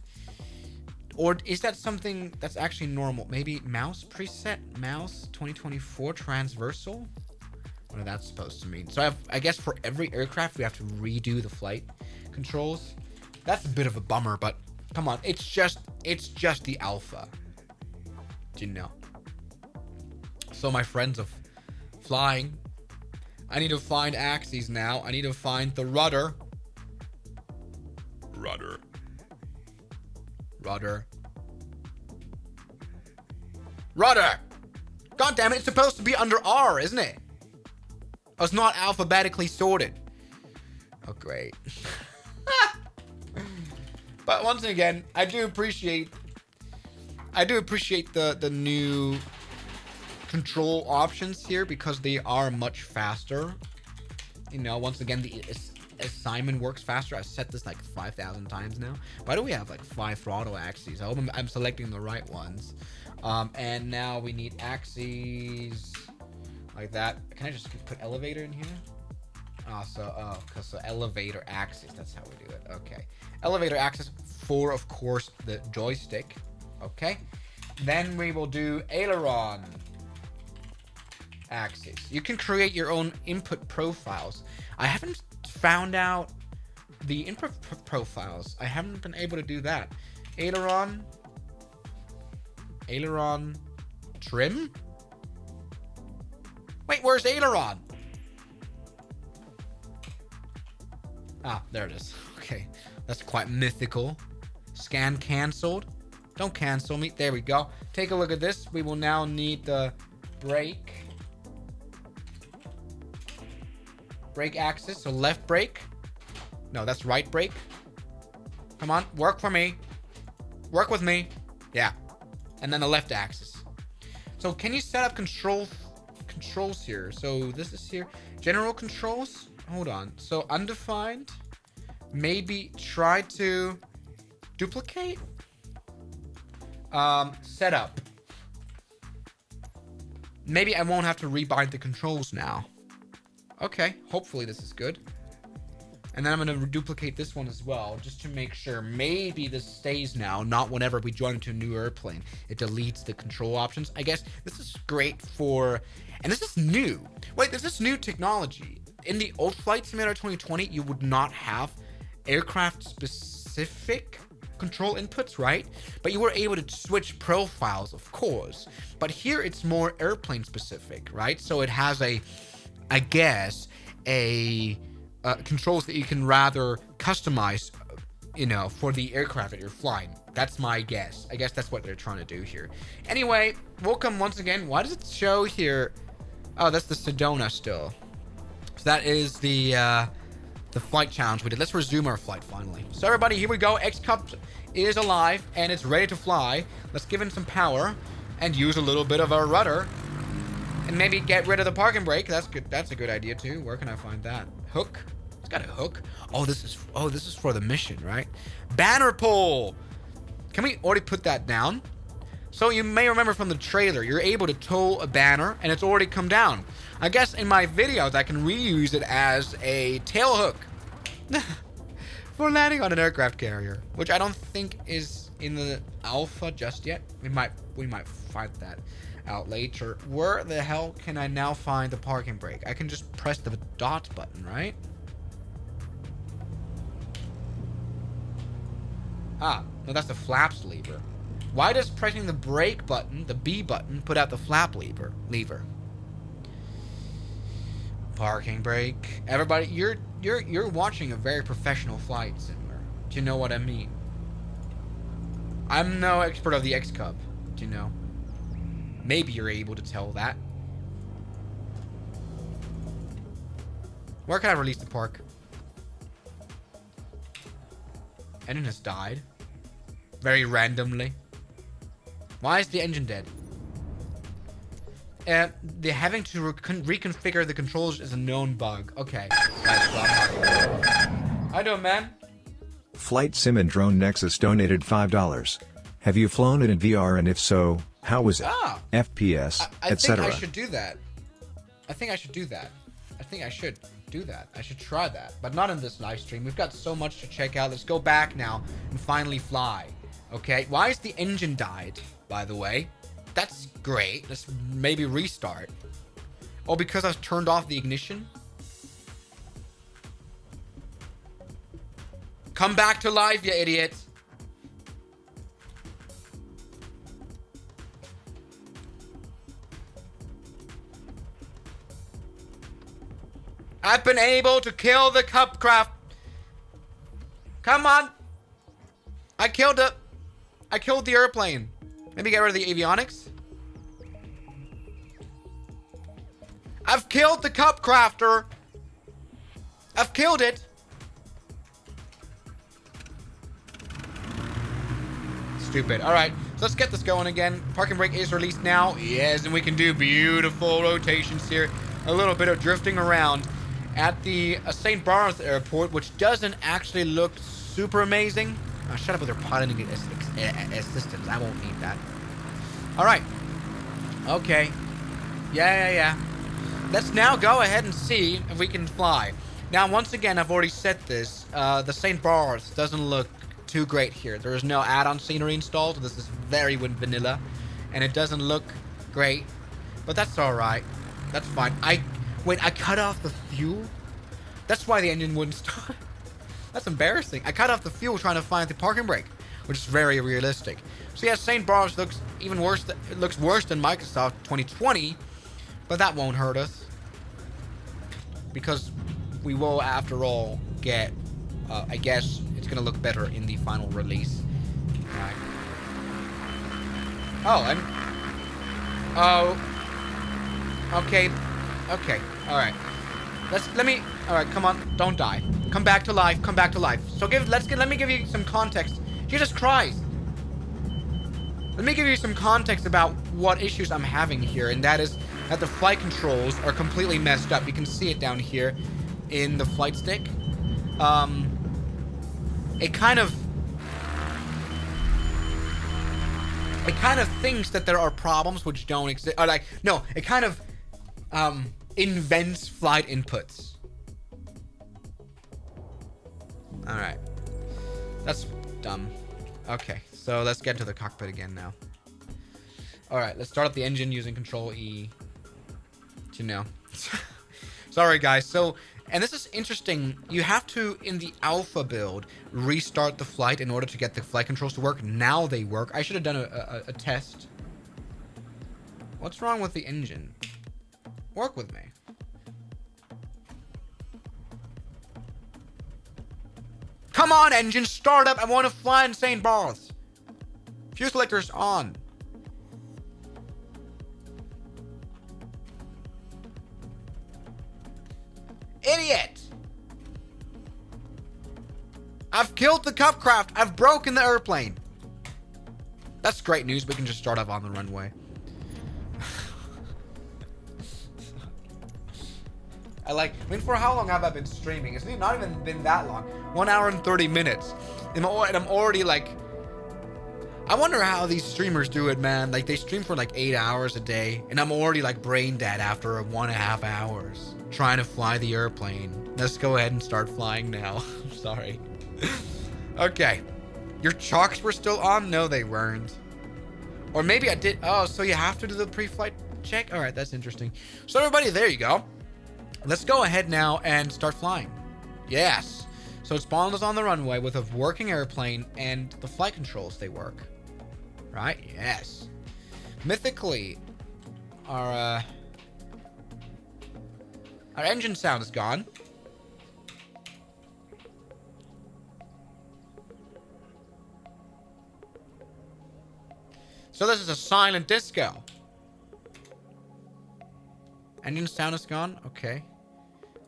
Or is that something that's actually normal? Maybe mouse preset, mouse 2024 transversal? What is that supposed to mean? So I guess for every aircraft we have to redo the flight controls. That's a bit of a bummer, but come on, it's just the alpha. Do you know? So my friends of flying, I need to find axes now. I need to find the rudder. Rudder. God damn it, it's supposed to be under R, isn't it? Oh, it's not alphabetically sorted. Oh, great. But once again, I do appreciate the new control options here because they are much faster. You know, once again, the assignment works faster. I've set this like 5,000 times now. Why do we have like 5 throttle axes? I hope I'm selecting the right ones. And now we need axes like that. Can I just put elevator in here? So elevator axis. That's how we do it. Okay. Elevator axis for, of course, the joystick. Okay. Then we will do aileron axis. You can create your own input profiles. I haven't found out the input profiles. I haven't been able to do that. Aileron trim. Wait, where's aileron? Ah, there it is. Okay, that's quite mythical. Scan canceled. Don't cancel me. There we go. Take a look at this. We will now need the brake axis. So left brake. No, that's right brake. Come on, work for me. Work with me. Yeah. And then the left axis. So can you set up controls here? So this is here. General controls. Hold on. So undefined. Maybe try to duplicate. Setup. Maybe I won't have to rebind the controls now. Okay. Hopefully this is good. And then I'm going to duplicate this one as well, just to make sure. Maybe this stays now, not whenever we join into a new airplane. It deletes the control options. I guess this is great for... And this is new. Wait, this is new technology. In the old Flight Simulator 2020, you would not have aircraft-specific control inputs, right? But you were able to switch profiles, of course. But here it's more airplane-specific, right? So it has controls that you can rather customize, for the aircraft that you're flying. That's my guess. I guess that's what they're trying to do here. Anyway, welcome once again. Why does it show here? Oh, that's the Sedona still. So that is the flight challenge we did. Let's resume our flight finally. So everybody, here we go. X-Cub is alive and it's ready to fly. Let's give it some power and use a little bit of our rudder. And maybe get rid of the parking brake. That's good. That's a good idea too. Where can I find that? Hook. It's got a hook. Oh, this is for the mission, right? Banner pole. Can we already put that down? So you may remember from the trailer, you're able to tow a banner and it's already come down. I guess in my videos, I can reuse it as a tail hook for landing on an aircraft carrier, which I don't think is in the alpha just yet. We might find that out later. Where the hell can I now find the parking brake? I can just press the dot button, right? Ah, no, that's the flaps lever. Why does pressing the brake button, the B button, put out the flap lever? Parking brake. Everybody, you're watching a very professional flight simulator. Do you know what I mean? I'm no expert of the X-Cub. Do you know? Maybe you're able to tell that. Where can I release the park? Engine has died. Very randomly. Why is the engine dead? The having to reconfigure the controls is a known bug. Okay. How you doing, man? Flight Sim and Drone Nexus donated $5. Have you flown it in VR, and if so, how was it? FPS, etc. I think I should do that. I should try that, but not in this live stream. We've got so much to check out. Let's go back now and finally fly. Okay, why is the engine died, by the way? That's great. Let's maybe restart. Oh, because I've turned off the ignition? Come back to life, you idiot. I've been able to kill the Cub craft. Come on. I killed the airplane. Maybe get rid of the avionics. I've killed the Cub crafter. I've killed it. Stupid. All right, so let's get this going again. Parking brake is released now. Yes, and we can do beautiful rotations here. A little bit of drifting around at the St. Barnes Airport, which doesn't actually look super amazing. Oh, shut up with your piloting assistance. I won't need that. All right. Okay. Yeah. Let's now go ahead and see if we can fly. Now, once again, I've already said this. The St. Barnes doesn't look too great here. There is no add-on scenery installed. This is very vanilla, and it doesn't look great. But that's all right. That's fine. Wait, I cut off the fuel? That's why the engine wouldn't start. That's embarrassing. I cut off the fuel trying to find the parking brake, which is very realistic. So yeah, St. Barnes looks even worse. It looks worse than Microsoft 2020, but that won't hurt us because we will, after all, get I guess it's gonna look better in the final release. Right. Oh, and okay, all right. All right, come on, don't die. Come back to life. So let me give you some context. Jesus Christ. Let me give you some context about what issues I'm having here, and that is that the flight controls are completely messed up. You can see it down here in the flight stick. It kind of thinks that there are problems which don't exist. Or like, no, it kind of invents flight inputs. All right, that's dumb. Okay, so let's get to the cockpit again now. All right, let's start up the engine using Control E. Sorry guys. So, and this is interesting. You have to, in the alpha build, restart the flight in order to get the flight controls to work. Now they work. I should have done a test. What's wrong with the engine? Work with me. Come on, engine, start up. I want to fly in St. Barths. Fuel selector's on. Idiot! I've killed the Cubcraft. I've broken the airplane. That's great news. We can just start up on the runway. I mean, for how long have I been streaming? It's not even been that long. 1 hour and 30 minutes. And I'm already like... I wonder how these streamers do it, man. Like, they stream for like 8 hours a day. And I'm already like brain dead after 1.5 hours. Trying to fly the airplane. Let's go ahead and start flying now. I'm sorry. Okay. Your chalks were still on? No, they weren't. Or maybe I did. Oh, so you have to do the pre-flight check? All right, that's interesting. So everybody, there you go. Let's go ahead now and start flying. Yes. So it spawns us on the runway with a working airplane and the flight controls, they work. Right? Yes. Mythically, our engine sound is gone. So this is a silent disco. Engine sound is gone? Okay.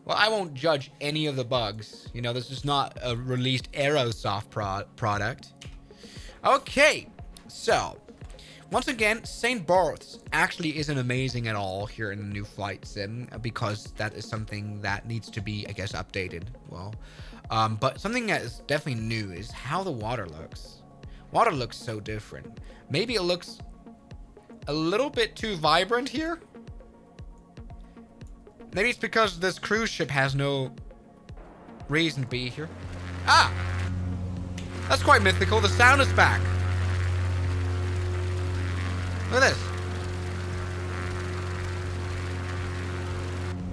Well, I won't judge any of the bugs. You know, this is not a released Aerosoft product. Okay. So, once again, St. Barths actually isn't amazing at all here in the new flight sim, because that is something that needs to be, I guess, updated. Well, but something that is definitely new is how the water looks. Water looks so different. Maybe it looks a little bit too vibrant here. Maybe it's because this cruise ship has no reason to be here. Ah! That's quite mythical. The sound is back. Look at this.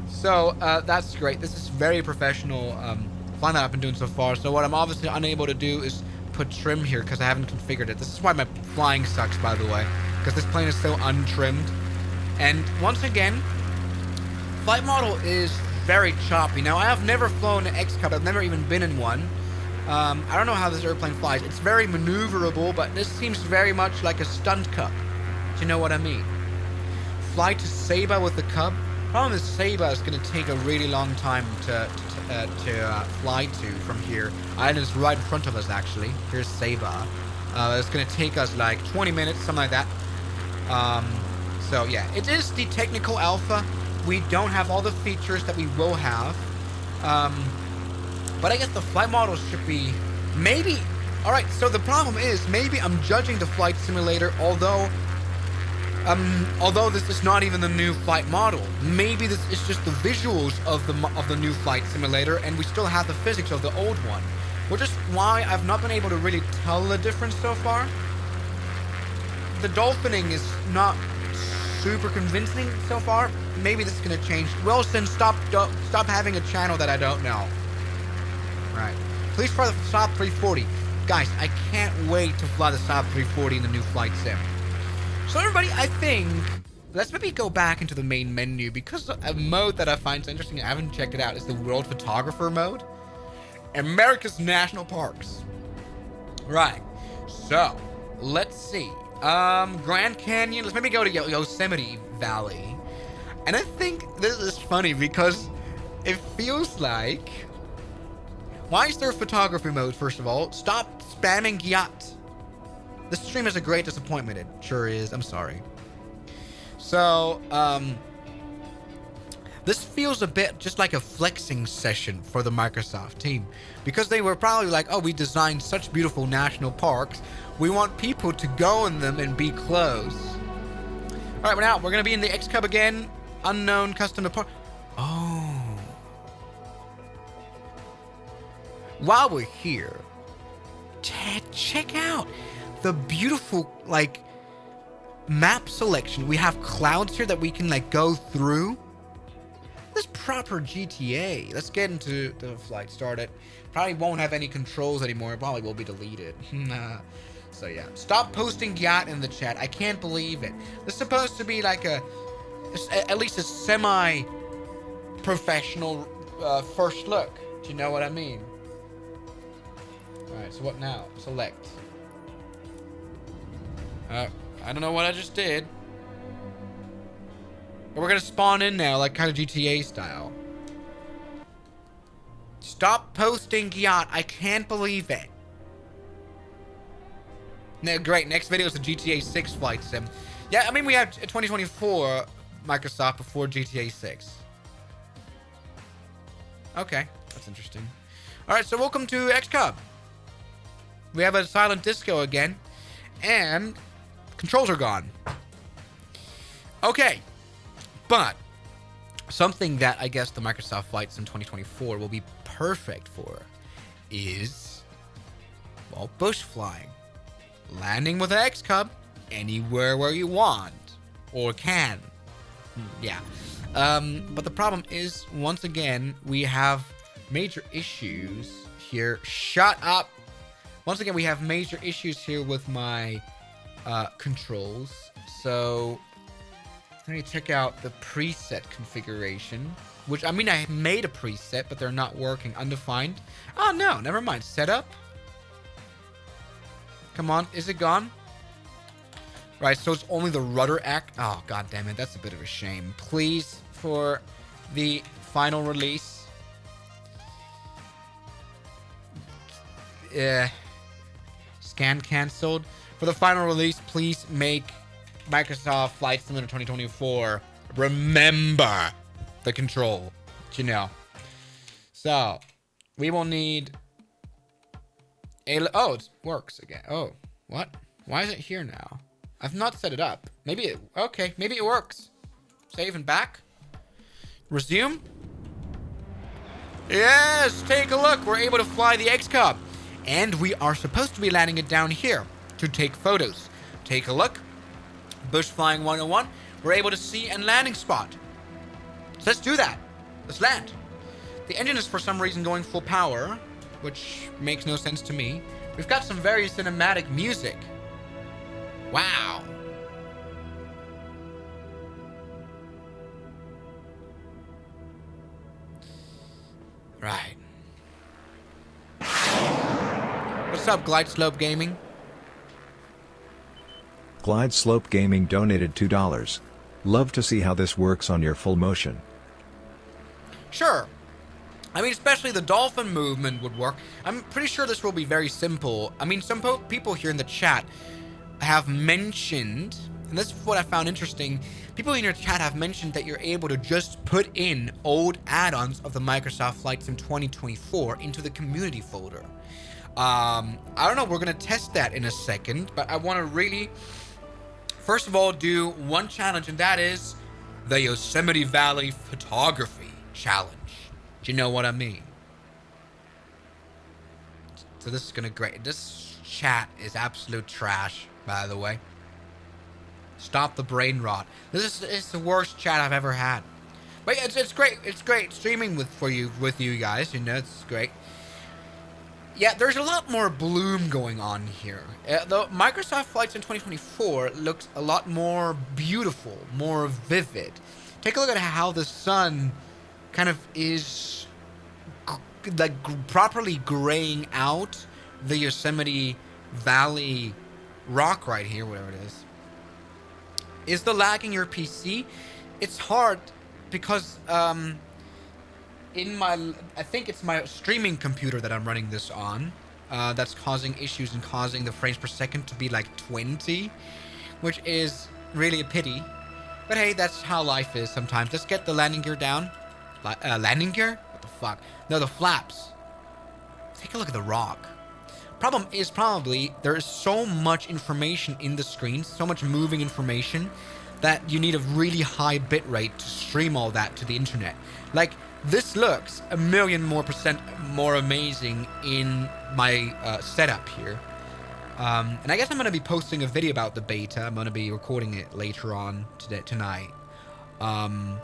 So, that's great. This is very professional flying that I've been doing so far. So what I'm obviously unable to do is put trim here because I haven't configured it. This is why my flying sucks, by the way. Because this plane is so untrimmed. And once again, flight model is very choppy. Now, I have never flown an X-Cub. I've never even been in one. I don't know how this airplane flies. It's very maneuverable, but this seems very much like a stunt Cub. Do you know what I mean? Fly to Saba with the Cub. Problem is, Saba is going to take a really long time to fly to from here. Island is right in front of us, actually. Here's Saba. It's going to take us like 20 minutes, something like that. So yeah, it is the technical alpha. We don't have all the features that we will have. But I guess the flight models should be maybe. All right. So the problem is maybe I'm judging the flight simulator, although this is not even the new flight model. Maybe this is just the visuals of the new flight simulator, and we still have the physics of the old one, which is why I've not been able to really tell the difference so far. The dolphining is not super convincing so far. Maybe this is gonna change. Wilson, stop having a channel that I don't know. Right. Please fly the Saab 340. Guys, I can't wait to fly the Saab 340 in the new flight sim. So everybody, I think, let's maybe go back into the main menu, because a mode that I find so interesting, I haven't checked it out, is the World Photographer mode. America's national parks. Right. So, let's see. Grand Canyon. Let's maybe go to Yosemite Valley. And I think this is funny because it feels like... Why is there photography mode, first of all? Stop spamming Gyat. This stream is a great disappointment. It sure is. I'm sorry. So, this feels a bit just like a flexing session for the Microsoft team. Because they were probably like, oh, we designed such beautiful national parks. We want people to go in them and be close. Alright, we're now. We're going to be in the X-Cub again. Unknown custom park. Oh. While we're here, check out the beautiful, like, map selection. We have clouds here that we can, like, go through. This proper GTA. Let's get into the flight. Start it. Probably won't have any controls anymore. It probably will be deleted. So, yeah. Stop posting Gyat in the chat. I can't believe it. This is supposed to be like at least a semi-professional first look. Do you know what I mean? Alright, so what now? Select. I don't know what I just did. But we're gonna spawn in now, like kind of GTA style. Stop posting Gyat. I can't believe it. No, great. Next video is the GTA 6 flight sim. Yeah, I mean, we have 2024 Microsoft before GTA 6. Okay, that's interesting. Alright, so welcome to X-Cub. We have a silent disco again. And controls are gone. Okay. But something that I guess the Microsoft Flight Sim 2024 will be perfect for is, well, bush flying. Landing with an X-Cub anywhere where you want. Or can. Yeah. But the problem is, once again, we have major issues here. Shut up! Once again, we have major issues here with my controls. So, let me check out the preset configuration. Which, I mean, I made a preset, but they're not working. Undefined. Oh, no. Never mind. Setup. Come on. Is it gone? Right, so it's only the rudder act. Oh, god damn it. That's a bit of a shame. Please, for the final release. Scan canceled. For the final release, please make Microsoft Flight Simulator 2024 remember the control. You know. So, we will need a... Oh, it works again. Oh, what? Why is it here now? I've not set it up. Maybe it... Okay, maybe it works. Save and back. Resume. Yes, take a look. We're able to fly the X-Cub. And we are supposed to be landing it down here to take photos. Take a look. Bush Flying 101. We're able to see a landing spot. So let's do that. Let's land. The engine is for some reason going full power, which makes no sense to me. We've got some very cinematic music. Wow. Right. What's up, Glide Slope Gaming? Glide Slope Gaming donated $2. Love to see how this works on your full motion. Sure. I mean, especially the dolphin movement would work. I'm pretty sure this will be very simple. I mean, some people here in the chat have mentioned, and this is what I found interesting, people in your chat have mentioned that you're able to just put in old add-ons of the Microsoft Flight Sim 2024 into the community folder. I don't know, we're going to test that in a second, but I want to really, first of all, do one challenge, and that is the Yosemite Valley Photography Challenge. Do you know what I mean? So this is going to great. This chat is absolute trash, by the way. Stop the brain rot. This is the worst chat I've ever had. But it's great. It's great streaming with you guys. You know, it's great. Yeah, there's a lot more bloom going on here. The Microsoft Flight Sim 2024 looks a lot more beautiful, more vivid. Take a look at how the sun kind of is properly graying out the Yosemite Valley rock right here, whatever it is. Is the lagging your PC? It's hard because I think it's my streaming computer that I'm running this on that's causing issues and causing the frames per second to be like 20, which is really a pity. But hey, that's how life is sometimes. Let's get the landing gear down. Landing gear? What the fuck? No, the flaps. Take a look at the rock. Problem is probably there is so much information in the screen, so much moving information, that you need a really high bit rate to stream all that to the internet. Like, this looks a million more percent more amazing in my setup here. And I guess I'm going to be posting a video about the beta. I'm going to be recording it later on tonight. But,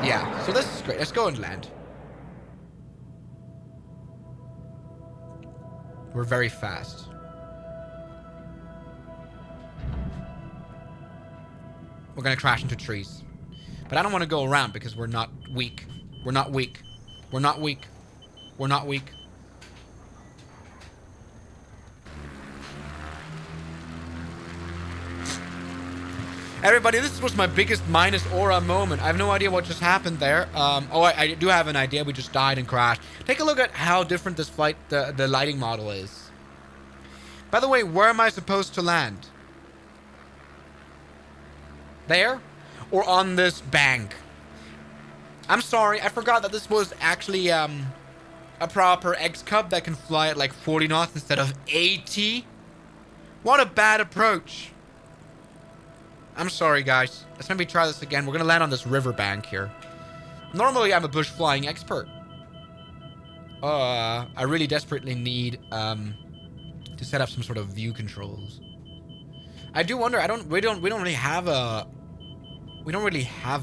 yeah. So this is great. Let's go and land. We're very fast. We're going to crash into trees. But I don't want to go around because we're not weak. We're not weak. We're not weak. We're not weak. Everybody, this was my biggest minus aura moment. I have no idea what just happened there. Oh, I do have an idea. We just died and crashed. Take a look at how different this flight, the lighting model is. By the way, where am I supposed to land? There? Or on this bank? I'm sorry, I forgot that this was actually a proper X-Cub that can fly at like 40 knots instead of 80. What a bad approach. I'm sorry, guys. Let's maybe try this again. We're going to land on this riverbank here. Normally, I'm a bush flying expert. I really desperately need to set up some sort of view controls. I do wonder. We don't really have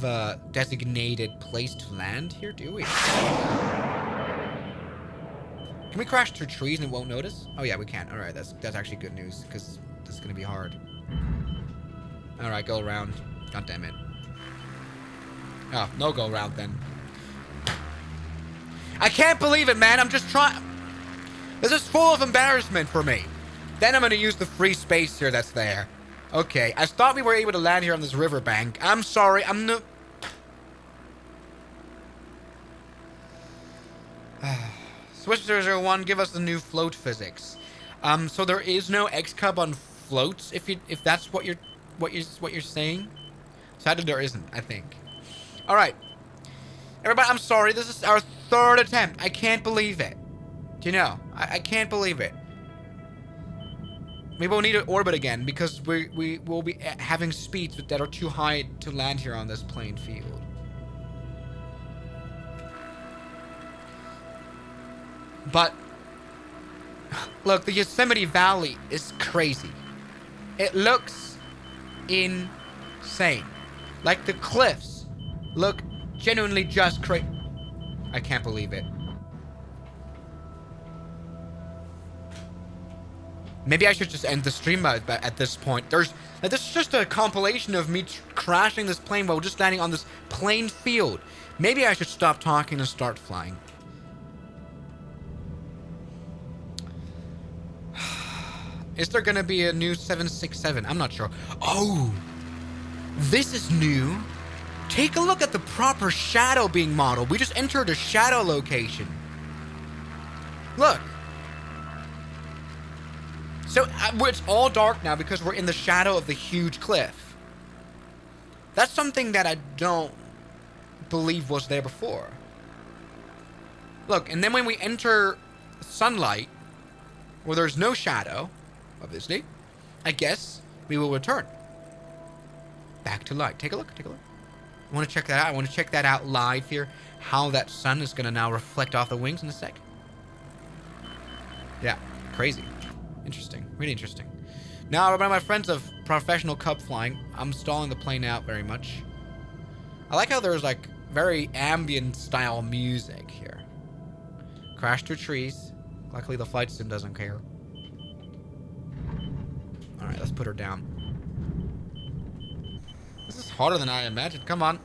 a designated place to land here, do we? Can we crash through trees and it won't notice? Oh yeah, we can. All right, that's actually good news because this is going to be hard. All right, go around. God damn it. Oh, no go around then. I can't believe it, man. I'm just trying. This is full of embarrassment for me. Then I'm going to use the free space here that's there. Okay, I thought we were able to land here on this riverbank. I'm sorry, I'm no... Swiss001, give us the new float physics. So there is no X-Cub on floats, if that's what you're saying. Sadly, there isn't, I think. All right, everybody, I'm sorry. This is our third attempt. I can't believe it. Do you know? I can't believe it. Maybe we'll need to orbit again because we will be having speeds that are too high to land here on this plain field. But look, the Yosemite Valley is crazy. It looks insane. Like the cliffs look genuinely just crazy. I can't believe it. Maybe I should just end the stream at this point. This is just a compilation of me crashing this plane while just landing on this plain field. Maybe I should stop talking and start flying. Is there gonna be a new 767? I'm not sure. Oh, this is new. Take a look at the proper shadow being modeled. We just entered a shadow location. Look. So it's all dark now because we're in the shadow of the huge cliff. That's something that I don't believe was there before. Look, and then when we enter sunlight, where there's no shadow, obviously, I guess we will return back to light. Take a look, take a look. I want to check that out. I want to check that out live here, how that sun is going to now reflect off the wings in a sec. Yeah, crazy. Interesting, really interesting. Now, about my friends of professional cub flying, I'm stalling the plane out very much. I like how there's like very ambient style music here. Crash through trees. Luckily, the flight sim doesn't care. All right, let's put her down. This is harder than I imagined. Come on.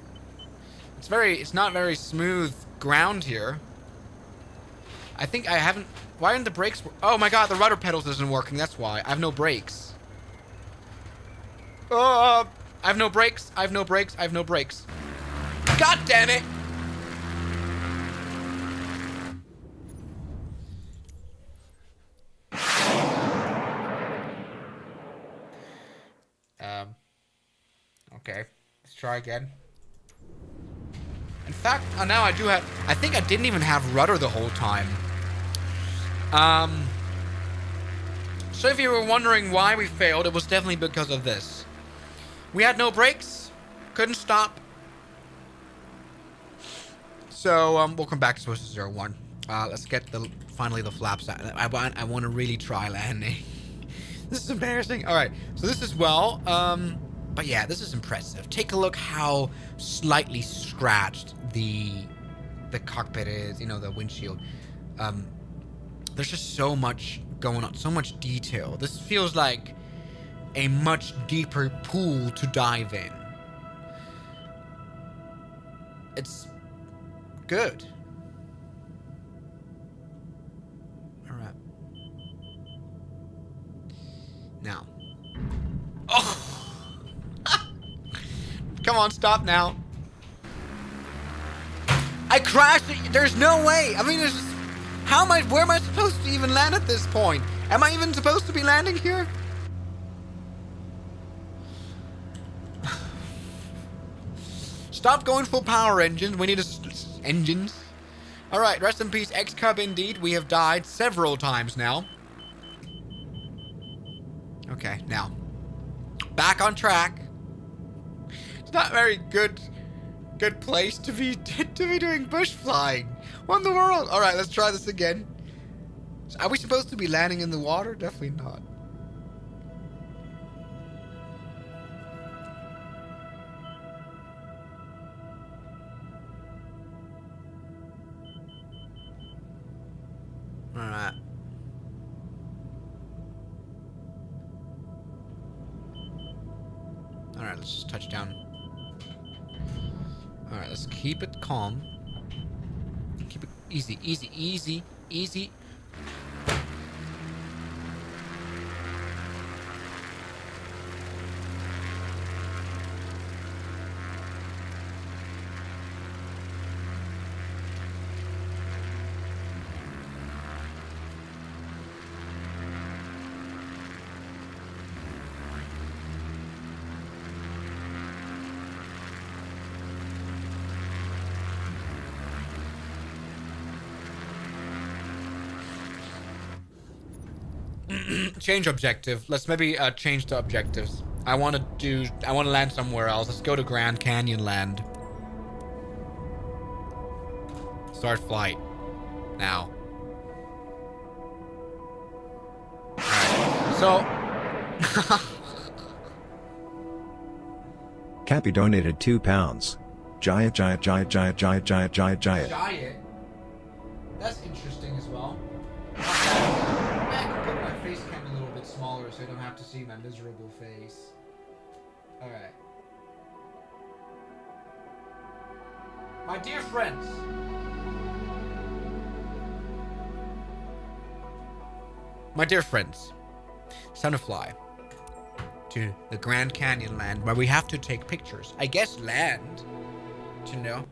It's not very smooth ground here. I think I haven't... Why aren't the brakes... Oh my god, the rudder pedals isn't working. That's why. I have no brakes. I have no brakes. I have no brakes. I have no brakes. God damn it! Okay. Let's try again. In fact, now I do have... I think I didn't even have rudder the whole time. So if you were wondering why we failed, it was definitely because of this. We had no brakes. Couldn't stop. So, we'll come back to Swiss001. Let's get finally the flaps out. I want to really try landing. This is embarrassing. Alright, so this is well. But yeah, this is impressive. Take a look how slightly scratched the cockpit is, you know, the windshield. There's just so much going on, so much detail. This feels like a much deeper pool to dive in. It's good. All right. Now. Oh! Come on, stop now. I crashed it. There's no way. I mean, there's just, where am I supposed to even land at this point? Am I even supposed to be landing here? Stop going full power engines. We need engines. All right, rest in peace, X-Cub indeed. We have died several times now. Okay, now. Back on track. It's not very good place to be doing bush flying. What in the world? All right, let's try this again. Are we supposed to be landing in the water? Definitely not. All right. All right, let's just touch down. All right, let's keep it calm. Keep it easy, easy, easy, easy. Change objective. Let's maybe change the objectives. I want to land somewhere else. Let's go to Grand Canyon land. Start flight. Now. Alright. So. Cappy donated £2. Giant. Giant? That's interesting as well. I can put my face cam a little bit smaller so I don't have to see my miserable face. Alright. My dear friends. My dear friends. It's time to fly to the Grand Canyon land where we have to take pictures. I guess land. To know.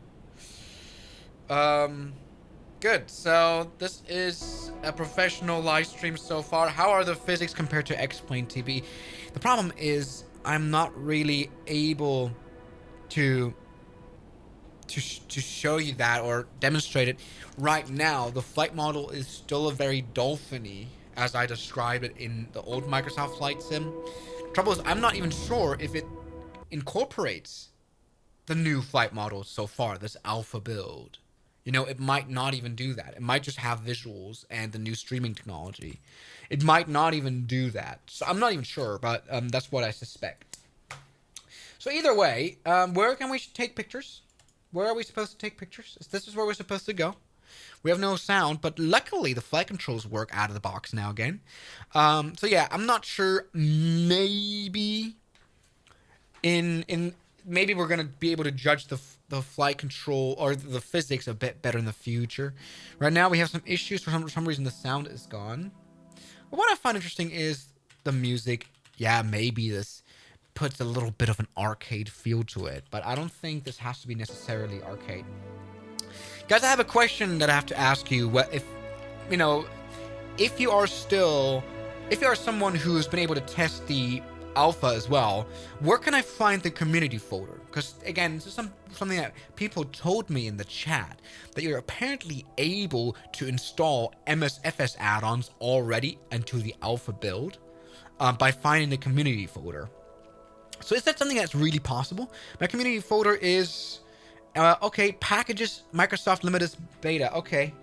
Good. So this is a professional live stream so far. How are the physics compared to X-Plane TV? The problem is I'm not really able to show you that or demonstrate it right now. The flight model is still a very dolphin-y as I described it in the old Microsoft Flight Sim. Trouble is I'm not even sure if it incorporates the new flight model so far, this alpha build. You know, it might not even do that. It might just have visuals and the new streaming technology. It might not even do that. So I'm not even sure, but that's what I suspect. So either way, where can we take pictures? Where are we supposed to take pictures? This is where we're supposed to go. We have no sound, but luckily the flight controls work out of the box now again. So yeah, I'm not sure. Maybe maybe we're gonna be able to judge the flight control or the physics a bit better in the future. Right now we have some issues. For some reason the sound is gone. But what I find interesting is the music. Yeah, maybe this puts a little bit of an arcade feel to it, but I don't think this has to be necessarily arcade. Guys, I have a question that I have to ask you. What if, you know, if you are someone who's been able to test the alpha as well, where can I find the community folder? Because again, this is something that people told me in the chat, that you're apparently able to install MSFS add-ons already into the alpha build by finding the community folder. So is that something that's really possible? My community folder is okay, packages, Microsoft Limited Beta. Okay,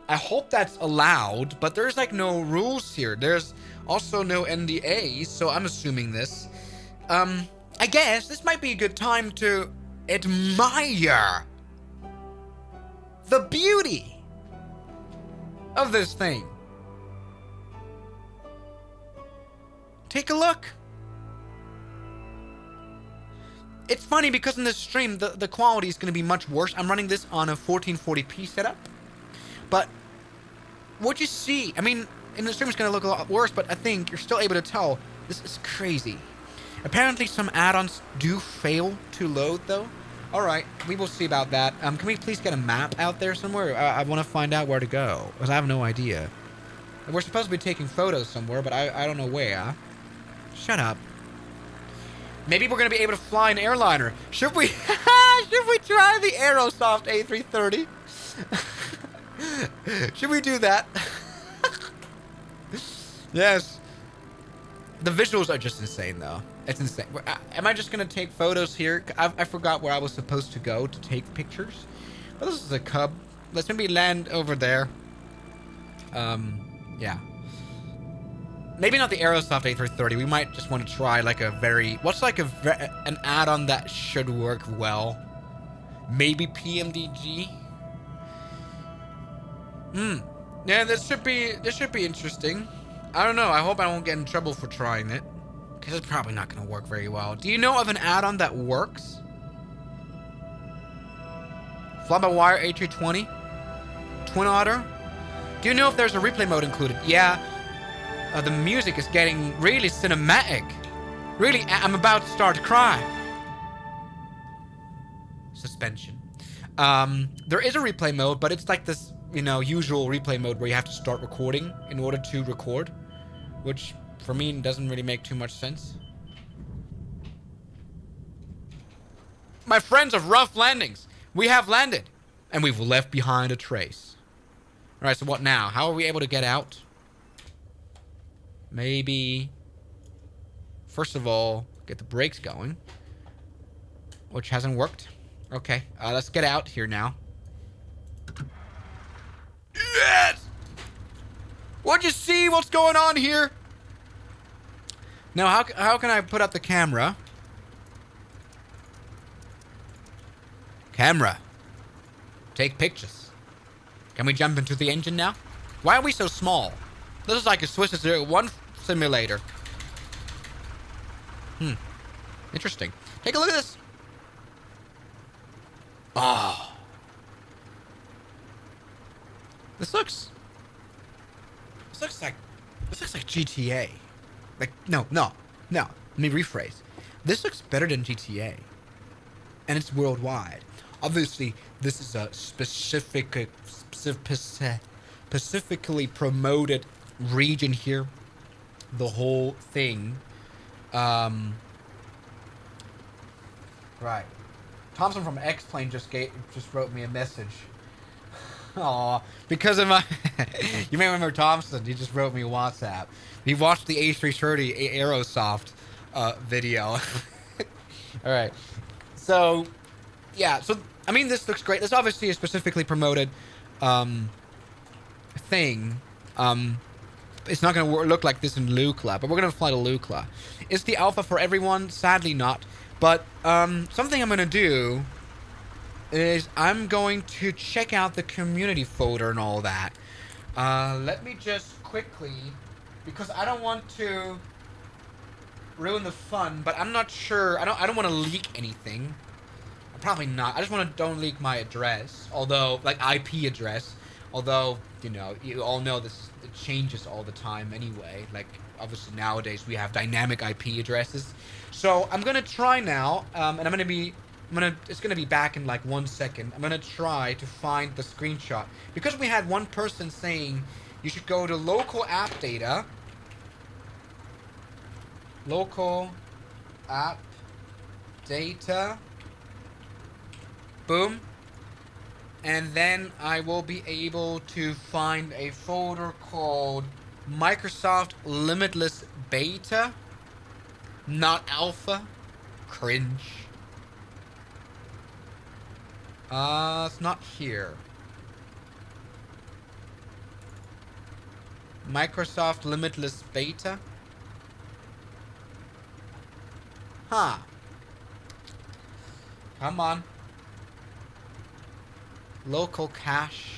I hope that's allowed, but there's like no rules here. There's also no NDA, so I'm assuming this. I guess this might be a good time to admire the beauty of this thing. Take a look. It's funny because in this stream, the quality is going to be much worse. I'm running this on a 1440p setup. But what you see, I mean, in the stream it's going to look a lot worse, but I think you're still able to tell this is crazy. Apparently some add-ons do fail to load, though. Alright, we will see about that. Can we please get a map out there somewhere? I want to find out where to go, because I have no idea. We're supposed to be taking photos somewhere, but I don't know where. Shut up. Maybe we're going to be able to fly an airliner. Should we should we try the Aerosoft A330? Should we do that? Yes. The visuals are just insane, though. It's insane. Am I just going to take photos here? I forgot where I was supposed to go to take pictures. But this is a Cub. Let's maybe land over there. Yeah. Maybe not the Aerosoft A330. We might just want to try like a very... What's like an add-on that should work well? Maybe PMDG? Yeah, this should be interesting. I don't know. I hope I won't get in trouble for trying it, because it's probably not going to work very well. Do you know of an add-on that works? Fly-by-wire A320? Twin Otter? Do you know if there's a replay mode included? Yeah. The music is getting really cinematic. Really, I'm about to start to cry. Suspension. There is a replay mode, but it's like this, you know, usual replay mode where you have to start recording in order to record, which for me doesn't really make too much sense. My friends of Rough Landings, we have landed, and we've left behind a trace. All right, so what now? How are we able to get out? Maybe, first of all, get the brakes going, which hasn't worked. Okay, let's get out here now. Yes! What'd you see? What's going on here? Now, how can I put up the camera? Camera. Take pictures. Can we jump into the engine now? Why are we so small? This is like a Swiss001 simulator. Interesting. Take a look at this. Oh. This looks like GTA. Like, no. Let me rephrase. This looks better than GTA. And it's worldwide. Obviously, this is a specifically promoted region here. The whole thing. Right. Thompson from X-Plane just wrote me a message. Aw, because of my... You may remember Thompson. He just wrote me a WhatsApp. He watched the A330 Aerosoft video. Alright. So, yeah. So, I mean, this looks great. This obviously is specifically promoted thing. It's not going to look like this in Lukla, but we're going to fly to Lukla. Is the alpha for everyone? Sadly not. But something I'm going to do is I'm going to check out the community folder and all that. Let me just quickly, because I don't want to ruin the fun, but I'm not sure. I don't want to leak anything. Probably not. I just want to don't leak my address. Although, like, IP address. Although, you know, you all know this, it changes all the time anyway. Like, obviously nowadays we have dynamic IP addresses. So I'm gonna try now, and it's gonna be back in like 1 second. I'm gonna try to find the screenshot. Because we had one person saying you should go to local app data. Local app data. Boom. And then I will be able to find a folder called Microsoft Limitless Beta. Not Alpha. Cringe. It's not here. Microsoft Limitless Beta. Huh. Come on. Local cache.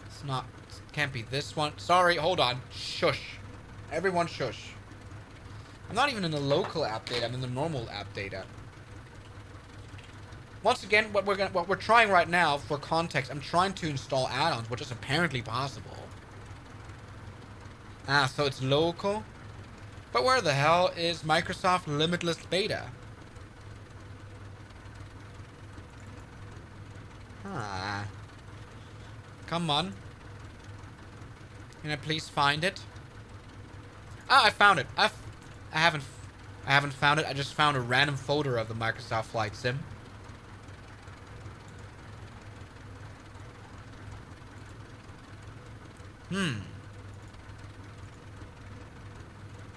It's not. It can't be this one. Sorry, hold on. Shush. Everyone shush. I'm not even in the local app data. I'm in the normal app data. Once again, what we're trying right now, for context, I'm trying to install add-ons, which is apparently possible. Ah, so it's local. But where the hell is Microsoft Limitless Beta? Ah. Come on. Can I please find it? Ah, I found it. I haven't found it. I just found a random folder of the Microsoft Flight Sim.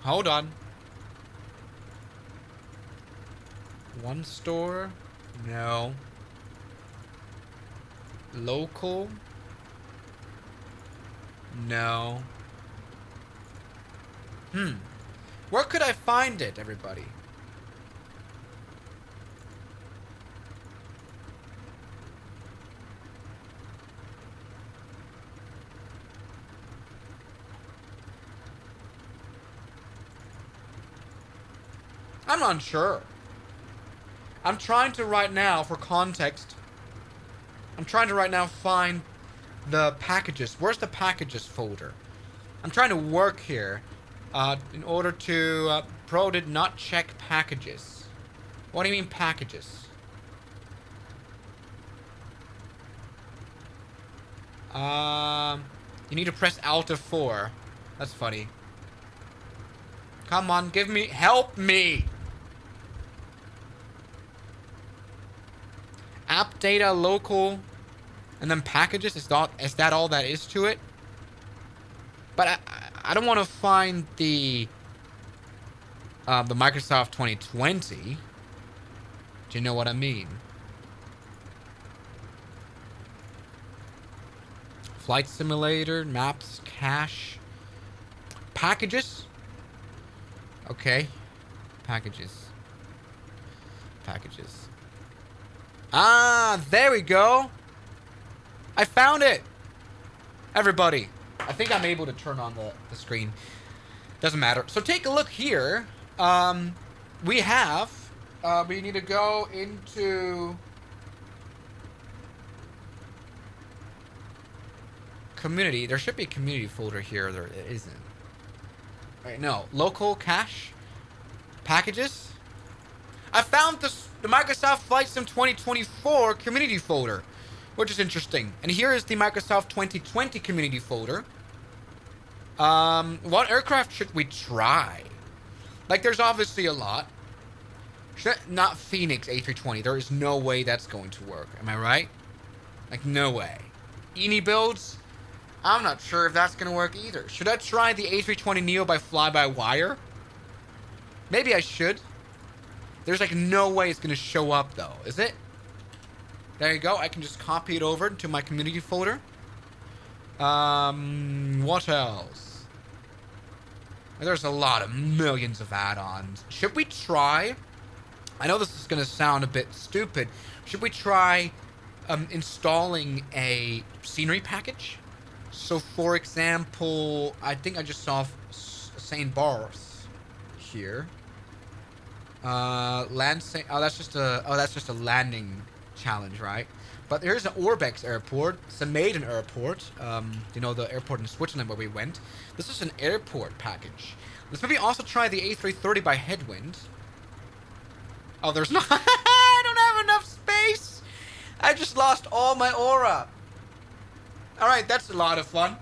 Hold on. One store? No. Local? No. Where could I find it, everybody? I'm not sure. I'm trying to right now, for context, I'm trying to right now find the packages. Where's the packages folder? I'm trying to work here in order to... Pro did not check packages. What do you mean packages? You need to press Alt F4. That's funny. Come on, give me... Help me! App data, local, and then packages. Is that all that is to it? But I don't want to find the Microsoft 2020. Do you know what I mean? Flight simulator, maps, cache, packages. Okay, packages. Ah, there we go. I found it. Everybody, I think I'm able to turn on the screen. Doesn't matter. So take a look here. We need to go into community. There should be a community folder here. There isn't. Right, no. Local cache. Packages. I found the Microsoft Flight Sim 2024 community folder, which is interesting. And here is the Microsoft 2020 community folder. What aircraft should we try? Like, there's obviously a lot. Not Phoenix A320. There is no way that's going to work. Am I right? Like, no way. Eni builds? I'm not sure if that's going to work either. Should I try the A320neo by fly-by-wire? Maybe I should. There's like no way it's going to show up though, is it? There you go. I can just copy it over to my community folder. What else? There's a lot of millions of add-ons. Should we try? I know this is going to sound a bit stupid. Should we try installing a scenery package? So, for example, I think I just saw St. Barth here. Land St. Oh, that's just a landing challenge, right? But here's an Orbex airport. It's a maiden airport. You know, the airport in Switzerland where we went. This is an airport package. Let's maybe also try the A330 by Headwind. Oh, there's not. I don't have enough space. I just lost all my aura. All right, that's a lot of fun.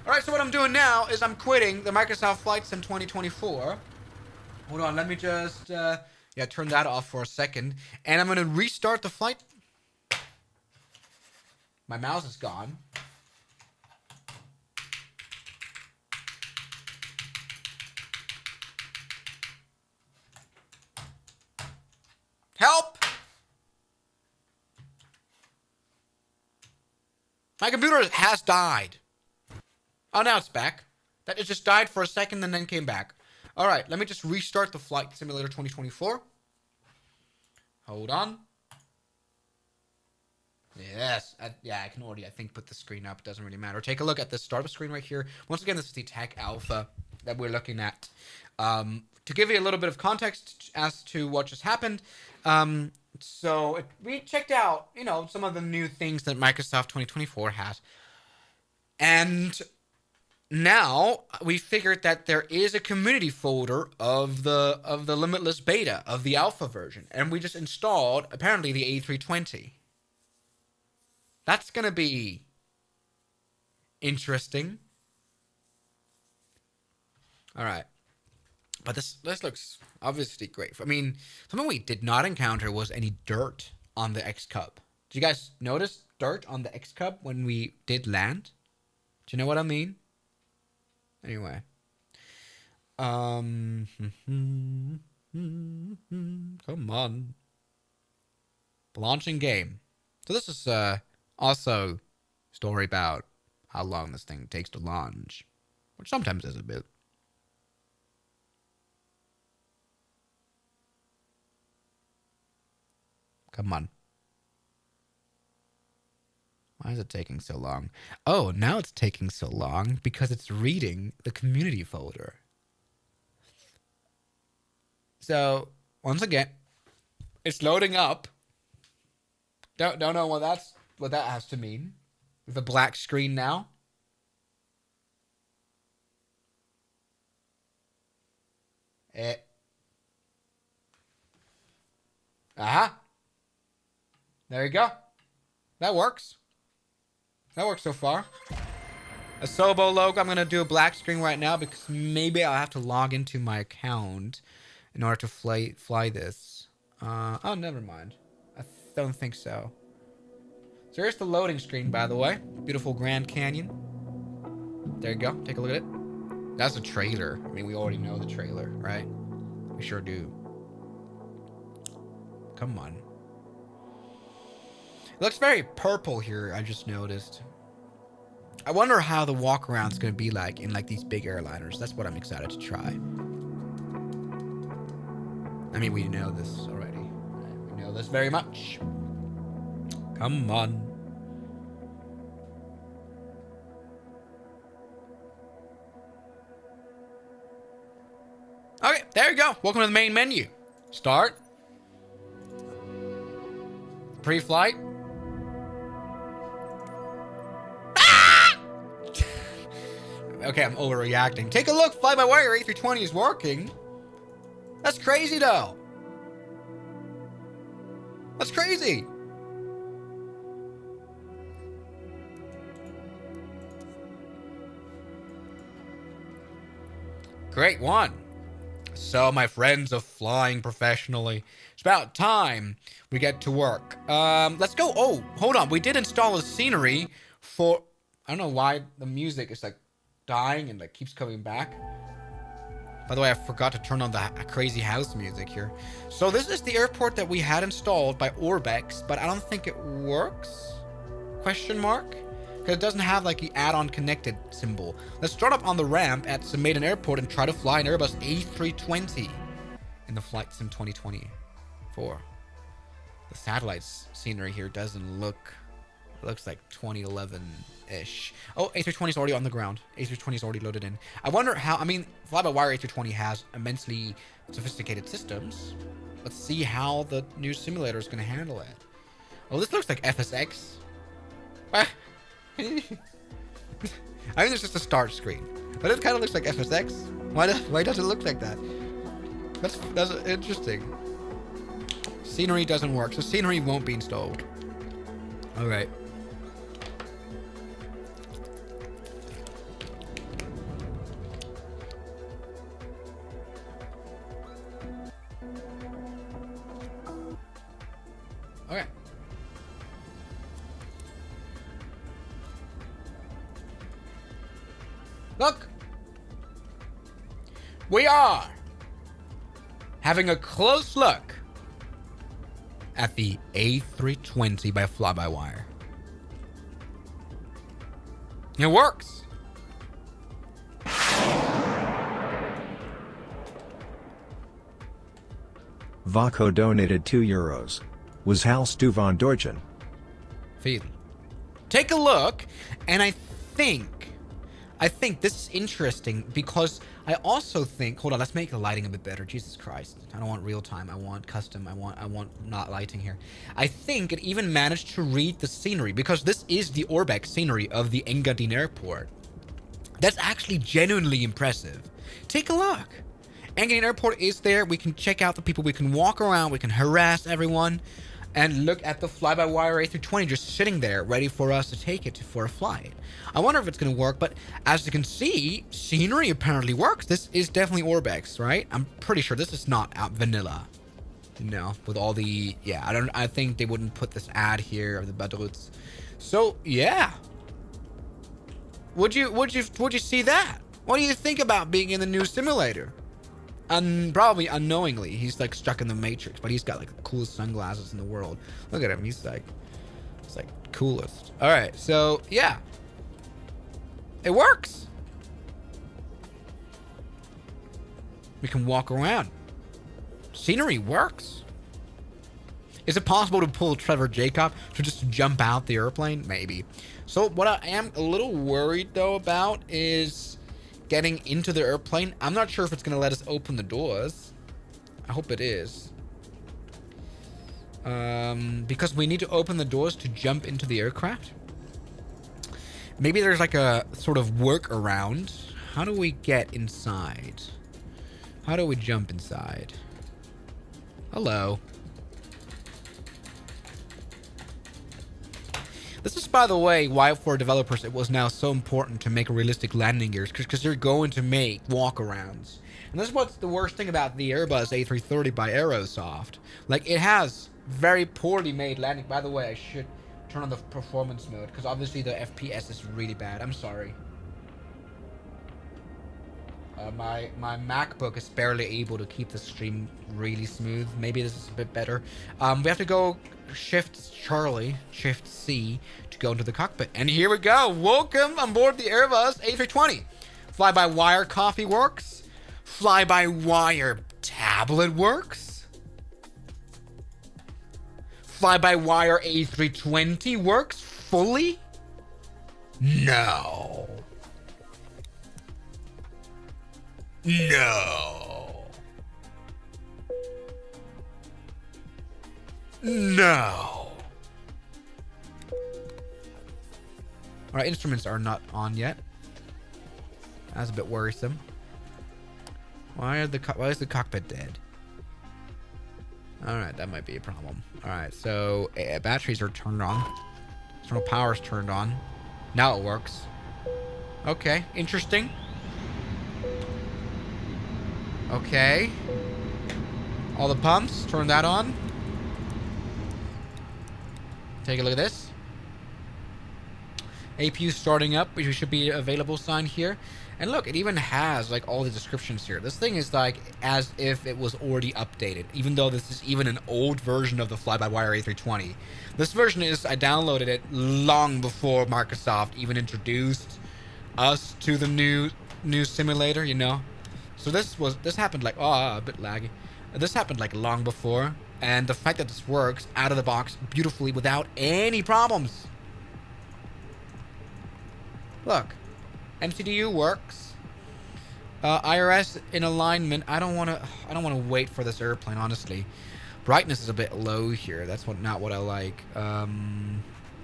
All right, so what I'm doing now is I'm quitting the Microsoft Flight Sim 2024. Hold on, let me just turn that off for a second, and I'm gonna restart the flight. My mouse is gone. Help! My computer has died. Oh, now it's back. It just died for a second and then came back. All right, let me just restart the Flight Simulator 2024. Hold on. Yes. I can already, I think, put the screen up. It doesn't really matter. Take a look at the startup screen right here. Once again, this is the Tech Alpha that we're looking at. To give you a little bit of context as to what just happened, we checked out, some of the new things that Microsoft 2024 has. And now we figured that there is a community folder of the Limitless beta, of the alpha version. And we just installed, apparently, the A320. That's going to be interesting. All right. But this looks obviously great. I mean, something we did not encounter was any dirt on the X-Cub. Did you guys notice dirt on the X-Cub when we did land? Do you know what I mean? Anyway. Come on. Launching game. So this is also a story about how long this thing takes to launch. Which sometimes is a bit. Come on. Why is it taking so long? Oh, now it's taking so long because it's reading the community folder. So, once again, it's loading up. Don't know what that has to mean. With a black screen now. Aha. There you go. That works. That works so far. A Sobo logo. I'm going to do a black screen right now because maybe I'll have to log into my account in order to fly this. Oh, never mind. I don't think so. So here's the loading screen, by the way. Beautiful Grand Canyon. There you go. Take a look at it. That's a trailer. I mean, we already know the trailer, right? We sure do. Come on. It looks very purple here, I just noticed. I wonder how the walk around's gonna be like in like these big airliners. That's what I'm excited to try. I mean, we know this already. We know this very much. Come on. Okay, there you go. Welcome to the main menu. Start. Pre-flight. Okay, I'm overreacting. Take a look. Fly-by-wire A320 is working. That's crazy, though. That's crazy. Great one. So, my friends of flying professionally, it's about time we get to work. Let's go. Oh, hold on. We did install a scenery for... I don't know why the music is like dying and like keeps coming back. By the way, I forgot to turn on the crazy house music here. So this is the airport that we had installed by Orbex, but I don't think it works? Question mark? Because it doesn't have like the add-on connected symbol. Let's start up on the ramp at Maiden Airport and try to fly an Airbus A320 in the Flight Sim 2024. The satellite scenery here doesn't look looks like 2011-ish. Oh, A320 is already on the ground. A320 is already loaded in. I wonder how, I mean, fly-by-wire A320 has immensely sophisticated systems. Let's see how the new simulator is going to handle it. Well, this looks like FSX. I think it's just a start screen. But it kind of looks like FSX. Why does it look like that? That's interesting. Scenery doesn't work, so scenery won't be installed. Alright. Okay. Look! We are having a close look at the A320 by fly-by-wire. It works! Vaco donated €2. Was Hals du von Deutschen? Vielen. Take a look, and I think this is interesting because I also think, hold on, let's make the lighting a bit better. Jesus Christ. I don't want real time. I want custom. I want not lighting here. I think it even managed to read the scenery because this is the Orbeck scenery of the Engadin Airport. That's actually genuinely impressive. Take a look. Engadin Airport is there. We can check out the people. We can walk around. We can harass everyone. And look at the fly-by-wire A320 just sitting there ready for us to take it for a flight. I wonder if it's going to work, but as you can see, scenery apparently works. This is definitely Orbex, right? I'm pretty sure this is not out vanilla. No, with all the, yeah, I think they wouldn't put this ad here of the Badruts. So, yeah. Would you see that? What do you think about being in the new simulator? And probably unknowingly, he's like stuck in the Matrix, but he's got like the coolest sunglasses in the world. Look at him, he's like coolest. All right, so yeah, it works. We can walk around. Scenery works. Is it possible to pull Trevor Jacob to just jump out the airplane? Maybe. So what I am a little worried though about is getting into the airplane. I'm not sure if it's going to let us open the doors. I hope it is. Because we need to open the doors to jump into the aircraft. Maybe there's like a sort of workaround. How do we get inside? How do we jump inside? Hello. This is, by the way, why for developers it was now so important to make realistic landing gears, because you're going to make walk-arounds. And this is what's the worst thing about the Airbus A330 by Aerosoft. Like, it has very poorly made landing. By the way, I should turn on the performance mode, because obviously the FPS is really bad. I'm sorry. My MacBook is barely able to keep the stream really smooth. Maybe this is a bit better. We have to go Shift C to go into the cockpit. And here we go. Welcome on board the Airbus A320. Fly-by-wire coffee works. Fly-by-wire tablet works. Fly-by-wire A320 works fully? No. No. No. Our instruments are not on yet. That's a bit worrisome. Why is the cockpit dead? Alright, that might be a problem. Alright, so batteries are turned on. External power is turned on. Now it works. Okay, interesting. Okay. All the pumps, turn that on. Take a look at this. APU starting up, which should be available sign here. And look, it even has like all the descriptions here. This thing is like as if it was already updated, even though this is even an old version of the fly-by-wire A320. This version is, I downloaded it long before Microsoft even introduced us to the new simulator, you know. So this happened like, a bit laggy. This happened like long before, and the fact that this works out of the box beautifully without any problems. Look, MCDU works. IRS in alignment. I don't want to wait for this airplane, honestly. Brightness is a bit low here. That's not what I like.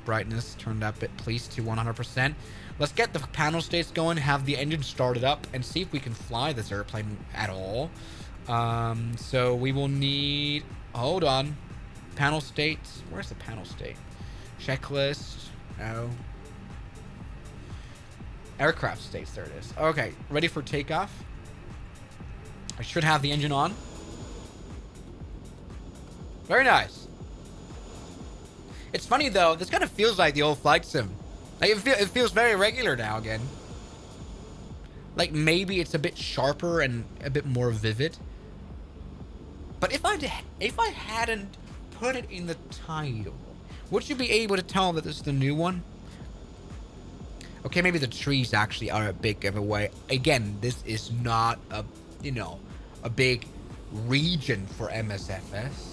Brightness, turn that bit please to 100%. Let's get the panel states going, have the engine started up, and see if we can fly this airplane at all. So we will need... Hold on. Panel states. Where's the panel state? Checklist. No. Aircraft states. There it is. Okay, ready for takeoff. I should have the engine on. Very nice. It's funny though, this kind of feels like the old flight sim. Like it feels very regular now again. Like maybe it's a bit sharper and a bit more vivid. But if I hadn't put it in the title, would you be able to tell that this is the new one? Okay, maybe the trees actually are a big giveaway. Again, this is not a, a big region for MSFS.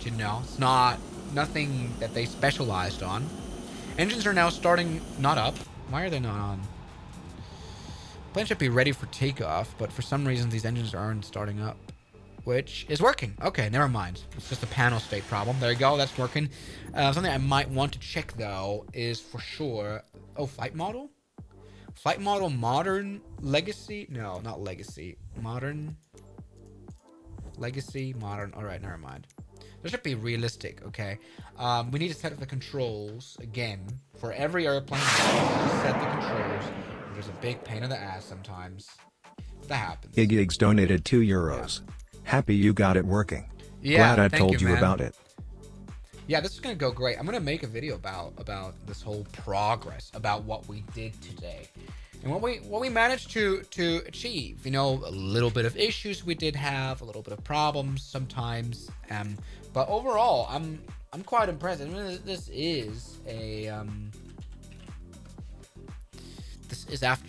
It's nothing that they specialized on. Engines are now starting, not up. Why are they not on? Plane should be ready for takeoff, but for some reason these engines aren't starting up, which is working. Okay, never mind. It's just a panel state problem. There you go, that's working. Something I might want to check though is for sure. Oh, flight model? Flight model modern legacy? No, not legacy. Modern. Legacy, modern. All right, never mind. There should be realistic, okay? We need to set up the controls again for every airplane. Set the controls, which is a big pain in the ass sometimes. That happens. Iggy's donated €2. Yeah. Happy you got it working. Yeah, glad I told you about it. Yeah, this is gonna go great. I'm gonna make a video about this whole progress, about what we did today. And what we managed to achieve, a little bit of issues we did have, a little bit of problems sometimes, but overall, I'm quite impressed. I mean, this is a this is after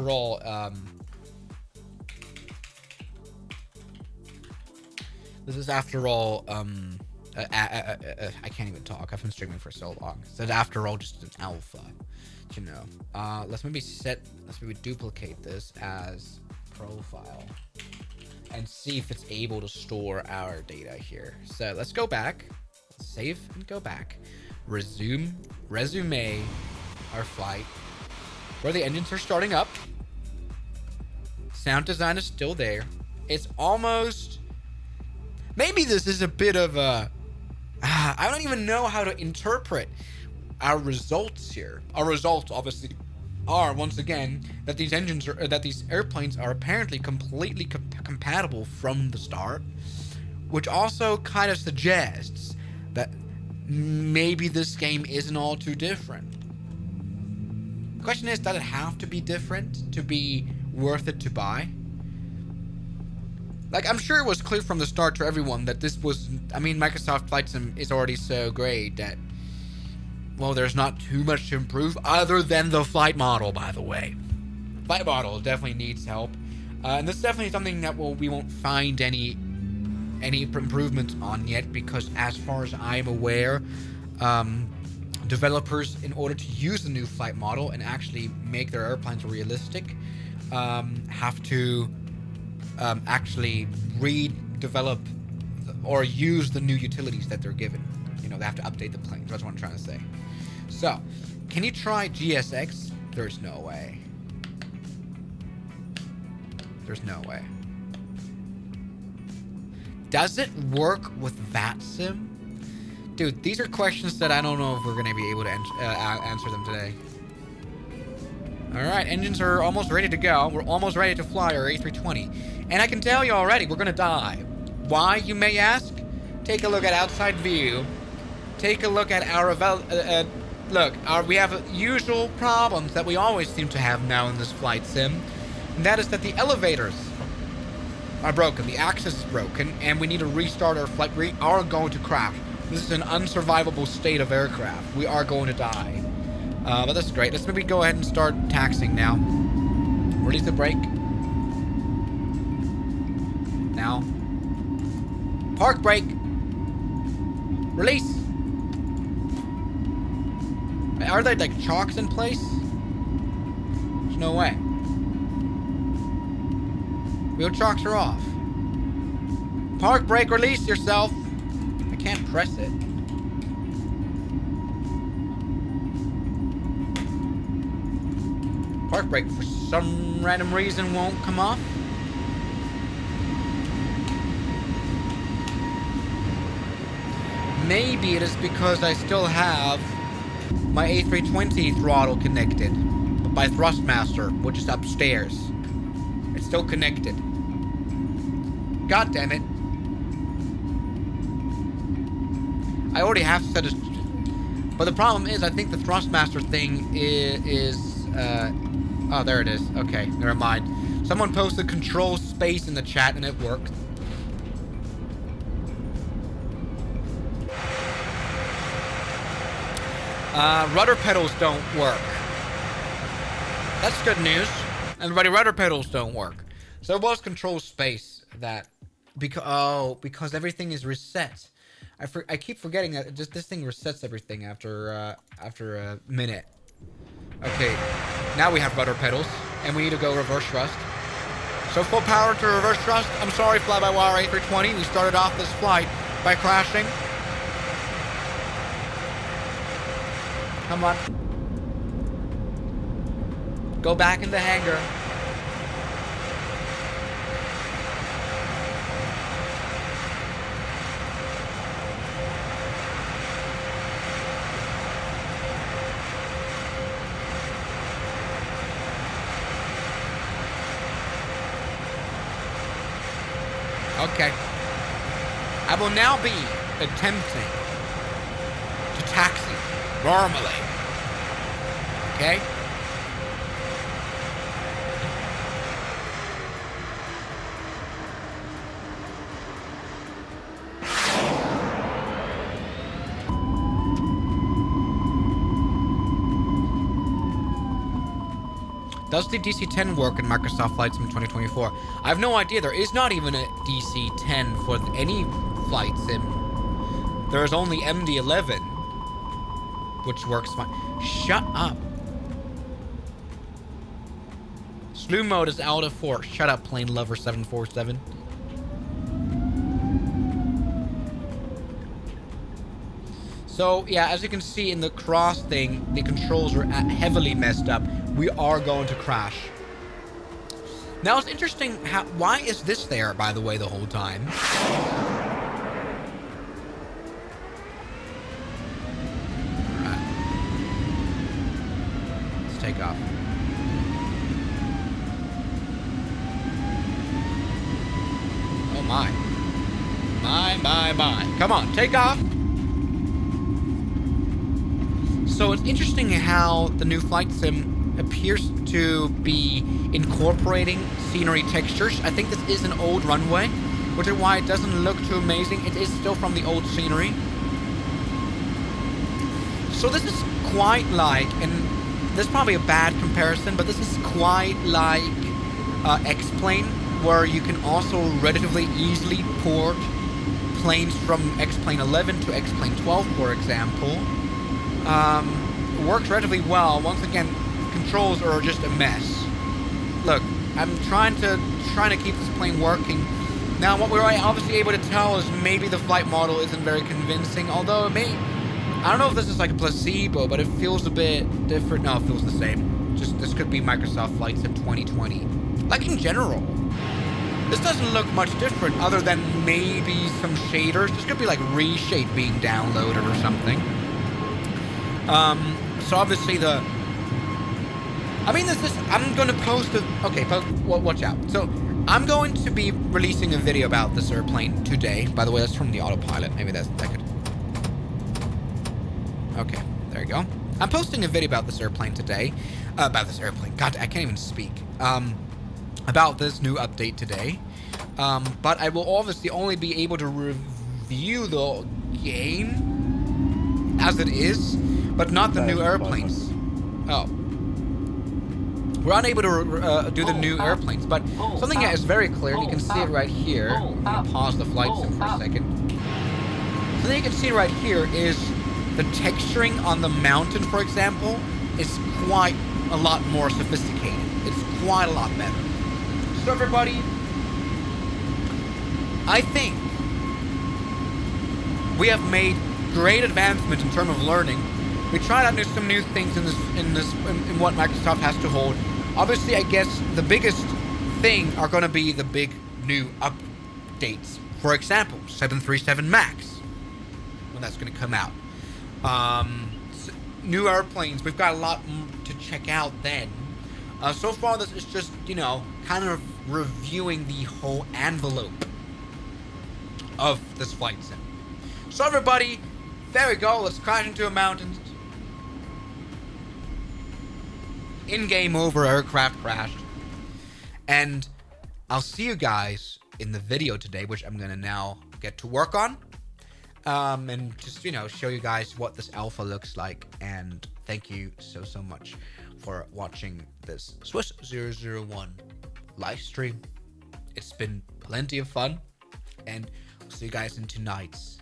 all I can't even talk. I've been streaming for so long. So after all, just an alpha, let's maybe duplicate this as profile and see if it's able to store our data here. So let's go back, save and go back, resume our flight where the engines are starting up. Sound design is still there. It's almost, maybe this is a bit of a, I don't even know how to interpret our results here. Our results obviously are, once again, that these airplanes are apparently completely compatible from the start, which also kind of suggests that maybe this game isn't all too different. The question is, does it have to be different to be worth it to buy? Like, I'm sure it was clear from the start to everyone that this was, Microsoft Flight Sim is already so great that, well, there's not too much to improve other than the flight model, by the way. Flight model definitely needs help. And this is definitely something that we won't find any improvements on yet, because as far as I'm aware, developers, in order to use the new flight model and actually make their airplanes realistic, have to actually redevelop or use the new utilities that they're given. They have to update the planes. That's what I'm trying to say. So, can you try GSX? There's no way. There's no way. Does it work with VATSIM? Dude, these are questions that I don't know if we're going to be able to answer them today. Alright, engines are almost ready to go. We're almost ready to fly our A320. And I can tell you already, we're going to die. Why, you may ask? Take a look at outside view. Take a look at our... we have usual problems that we always seem to have now in this flight sim. And that is that the elevators are broken. The axis is broken. And we need to restart our flight. We are going to crash. This is an unsurvivable state of aircraft. We are going to die. But that's great. Let's maybe go ahead and start taxiing now. Release the brake. Now. Park brake. Release. are there like chocks in place? There's no way. Wheel chocks are off. Park brake, release yourself. I can't press it. Park brake for some random reason won't come off. Maybe it is because I still have my A320 throttle connected. But by Thrustmaster, which is upstairs. It's still connected. God damn it. I already have set it. But the problem is, I think the Thrustmaster thing is oh, there it is. Okay, never mind. Someone posted control space in the chat and it worked. Rudder pedals don't work. That's good news. Everybody, rudder pedals don't work. So it was control space that... because everything is reset. I keep forgetting that just this thing resets everything after a minute. Okay, now we have rudder pedals, and we need to go reverse thrust. So full power to reverse thrust. I'm sorry, fly-by-wire A320. We started off this flight by crashing. Come on. Go back in the hangar. Okay. I will now be attempting to taxi normally. Okay? Does the DC-10 work in Microsoft Flight Sim 2024? I have no idea. There is not even a DC-10 for any flight sim. There is only MD-11, which works fine. Shut up. Slew mode is out of force. Shut up, plane lover 747. So, yeah, as you can see in the cross thing, the controls are heavily messed up. We are going to crash. Now, it's interesting, why is this there, by the way, the whole time? Alright. Let's take off. Oh, my. My. Come on, take off. So it's interesting how the new flight sim appears to be incorporating scenery textures. I think this is an old runway, which is why it doesn't look too amazing. It is still from the old scenery. So this is quite like, and this is probably a bad comparison, but this is quite like X-Plane, where you can also relatively easily port planes from X-Plane 11 to X-Plane 12, for example. Works relatively well. Once again, controls are just a mess. Look, I'm trying to keep this plane working. Now, what we're obviously able to tell is maybe the flight model isn't very convincing, although it may... I don't know if this is like a placebo, but it feels a bit different. No, it feels the same. Just, this could be Microsoft Flight Sim 2020. Like, in general. This doesn't look much different, other than maybe some shaders. This could be like Reshade being downloaded or something. So obviously the... I mean, this is... I'm going to post a... Okay, watch out. So, I'm going to be releasing a video about this airplane today. By the way, that's from the autopilot. Maybe that could... Okay, there you go. I'm posting a video about this airplane today. About this airplane. God, I can't even speak. About this new update today. But I will obviously only be able to review the game as it is, but not the new airplanes. Oh. We're unable to do the new airplanes, but something that is very clear, and you can see it right here. I'm going to pause the flight sim for a second. Something you can see right here is the texturing on the mountain, for example, is quite a lot more sophisticated. It's quite a lot better. So everybody, I think we have made great advancement in terms of learning. We tried out some new things in what Microsoft has to hold. Obviously, I guess the biggest thing are going to be the big new updates. For example, 737 MAX, when that's going to come out. New airplanes. We've got a lot to check out then. So far, this is just, you know, kind of reviewing the whole envelope of this flight sim. So everybody, there we go. Let's crash into a mountain. In-game over, aircraft crashed. And I'll see you guys in the video today, which I'm going to now get to work on. And just, you know, show you guys what this alpha looks like. And thank you so much for watching this Swiss001 live stream. It's been plenty of fun. And I'll see you guys in tonight's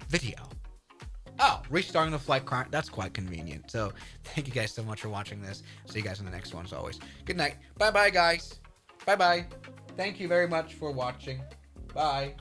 video. Oh, restarting the flight crash. That's quite convenient. So thank you guys so much for watching this. See you guys in the next one as always. Good night. Bye-bye, guys. Bye-bye. Thank you very much for watching. Bye.